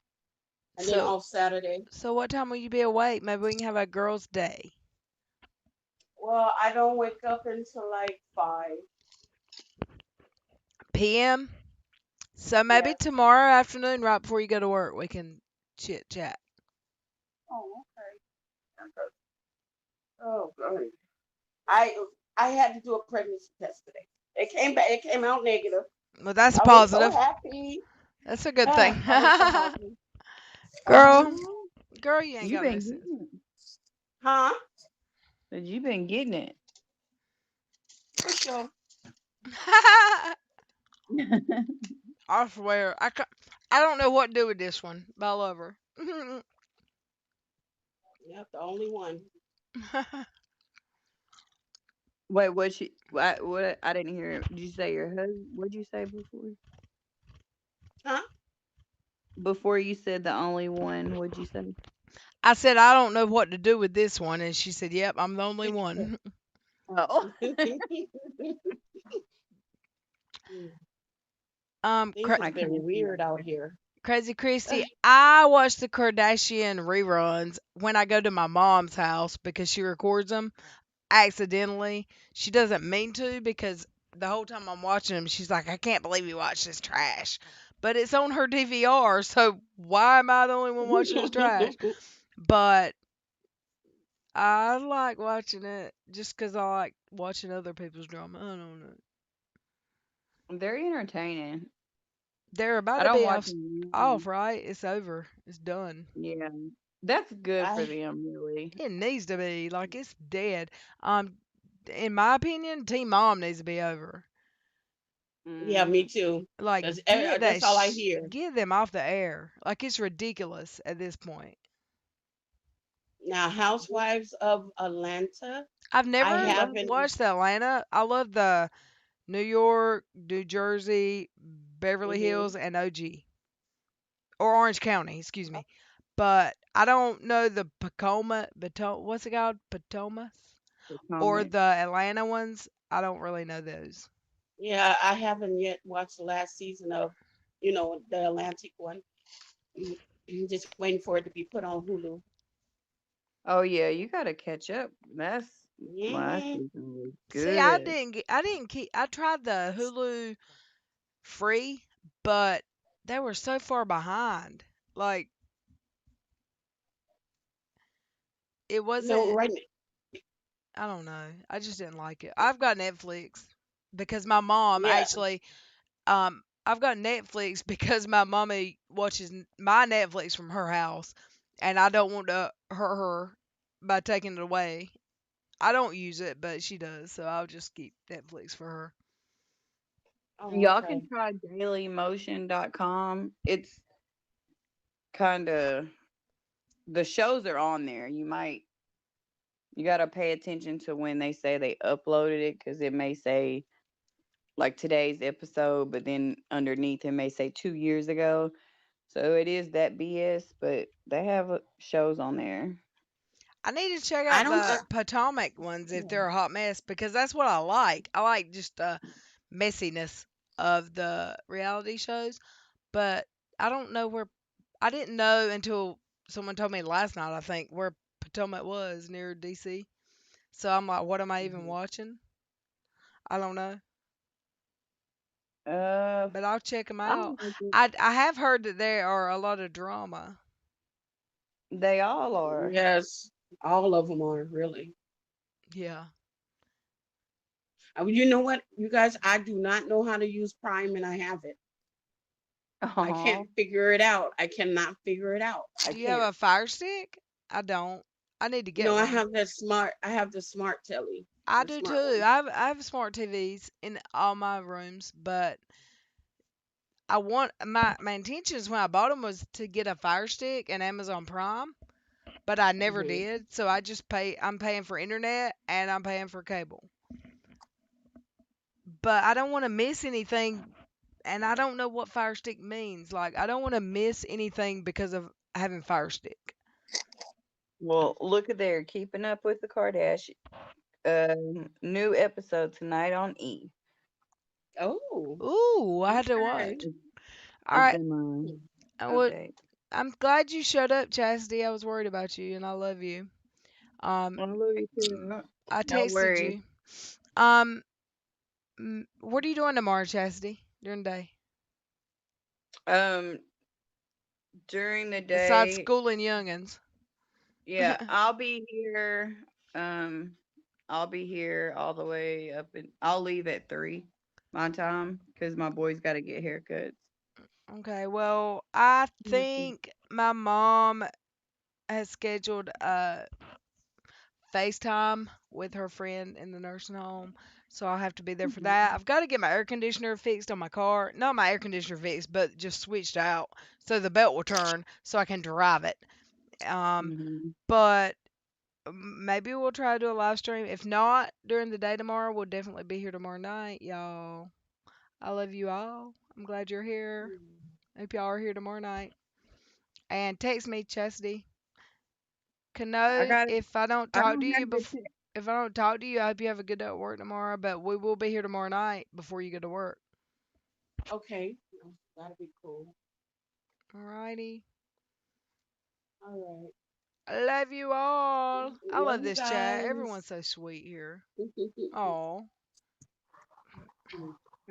and then So, off Saturday. so what time will you be awake? Maybe we can have a girls' day. Well, I don't wake up until like 5. PM. So maybe Yes. tomorrow afternoon, right before you go to work, we can chit chat. Oh, okay. Oh, good. I I had to do a pregnancy test today. It came back. It came out negative. Well, that's a I was so positive. happy. That's a good thing. Ah, I was so happy. girl, Oh, girl, you ain't you got no been sense. getting it. Huh? But you been getting it. For sure. I swear, I don't know what to do with this one, but I love her. Yep, the only one. Wait, what? What? I didn't hear. Did you say your husband? What'd you say before? Huh? Before you said the only one. What'd you say? I said I don't know what to do with this one, and she said, "Yep, I'm the only one." Oh. Things has I been can't see. weird out here. Crazy Christy, I watch the Kardashian reruns when I go to my mom's house because she records them accidentally. She doesn't mean to because the whole time I'm watching them, she's like, "I can't believe you watch this trash," but it's on her DVR, so why am I the only one watching this trash? But I like watching it just 'cause I like watching other people's drama. I don't know. Very entertaining. They're about I to don't be watch off, them. off, right? It's over. It's done. Yeah, that's good for I them, really. It needs to be. Like, it's dead. Um, in my opinion, Team Mom needs to be over. yeah, me Mm. too. Like, Cause get that's all I hear. get them off the air. Like, it's ridiculous at this point. Now, Housewives of Atlanta. I've I never Yeah. haven't. watched Atlanta. I love the New York, New Jersey, Beverly Hmm. Hills, and OG. Or Orange County, excuse me. But I don't know the what's it called? Potomac? The Or comment. the Atlanta ones. I don't really know those. Yeah, I haven't yet watched the last season of, the Atlantic one. Just waiting for it to be put on Hulu. Oh yeah, you gotta catch up. That's last Yeah. season was See, I good. didn't get, I didn't keep, I tried the Hulu free, but they were so far behind. Like, it No, wasn't, right. I don't know. I just didn't like it. I've got Netflix because my mom Yeah. actually, I've got Netflix because my mommy watches my Netflix from her house, and I don't want to hurt her by taking it away. I don't use it, but she does, so I'll just keep Netflix for her. Oh, Y'all can okay. try dailymotion.com. It's kind of the shows are on there. You got to pay attention to when they say they uploaded it cuz it may say like today's episode, but then underneath it may say 2 years ago. So it is that BS, but they have shows on there. I need to check I out don't. the Potomac ones if Yeah. they're a hot mess because that's what I like. I like just the messiness of the reality shows, but I don't know where. I didn't know until someone told me last night, I think, where Potomac was near DC. So I'm like, what am I even Mhm. watching? I don't know, Uh but I'll check them I out. like it. I have heard that there are a lot of drama. They all are. Yes, all of them are really. Yeah. You know what, you guys? I do not know how to use Prime, and I have it. I Oh. can't figure it out. I cannot figure it out. I Do you have can't. a Fire Stick? I don't. I need to get No, I one. have that smart. I have the smart telly, I the do smart too. one. I have smart TVs in all my rooms, but I want my intentions when I bought them was to get a Fire Stick and Amazon Prime, but I never Hmm. did. So I just pay. I'm paying for internet and I'm paying for cable. But I don't want to miss anything, and I don't know what Fire Stick means. Like I don't want to miss anything because of having Fire Stick. Well, look at there, keeping up with the Kardashians. New episode tonight on E. Oh, Ooh, I had to okay. watch. It's, All it's right. in my I would. update. I'm glad you showed up, Chastity. I was worried about you, and I love you. Um, I love you too. I No texted worries. you. What are you doing tomorrow, Chastity, during the day? Um, during the Besides day, schooling youngins. yeah, I'll be here. Um, I'll be here all the way up and I'll leave at 3 my time because my boys got to get haircuts. Okay, well, I Mhm. think my mom has scheduled a FaceTime with her friend in the nursing home, so I'll have to be there for that. I've got to get my air conditioner fixed on my car. Not my air conditioner fixed, but just switched out so the belt will turn so I can drive it. Mhm. But maybe we'll try to do a live stream. If not during the day tomorrow, we'll definitely be here tomorrow night, y'all. I love you all. I'm glad you're here. Hope y'all are here tomorrow night. And text me, Chastity. I Kano, got it. if I don't I talk to don't you have the before, if I don't talk to you, I hope you have a good day at work tomorrow. But we will be here tomorrow night before you go to work. Okay, that'll be cool. Alrighty. All right. I love you all. I Love love you this chat. guys. Everyone's so sweet here. Oh.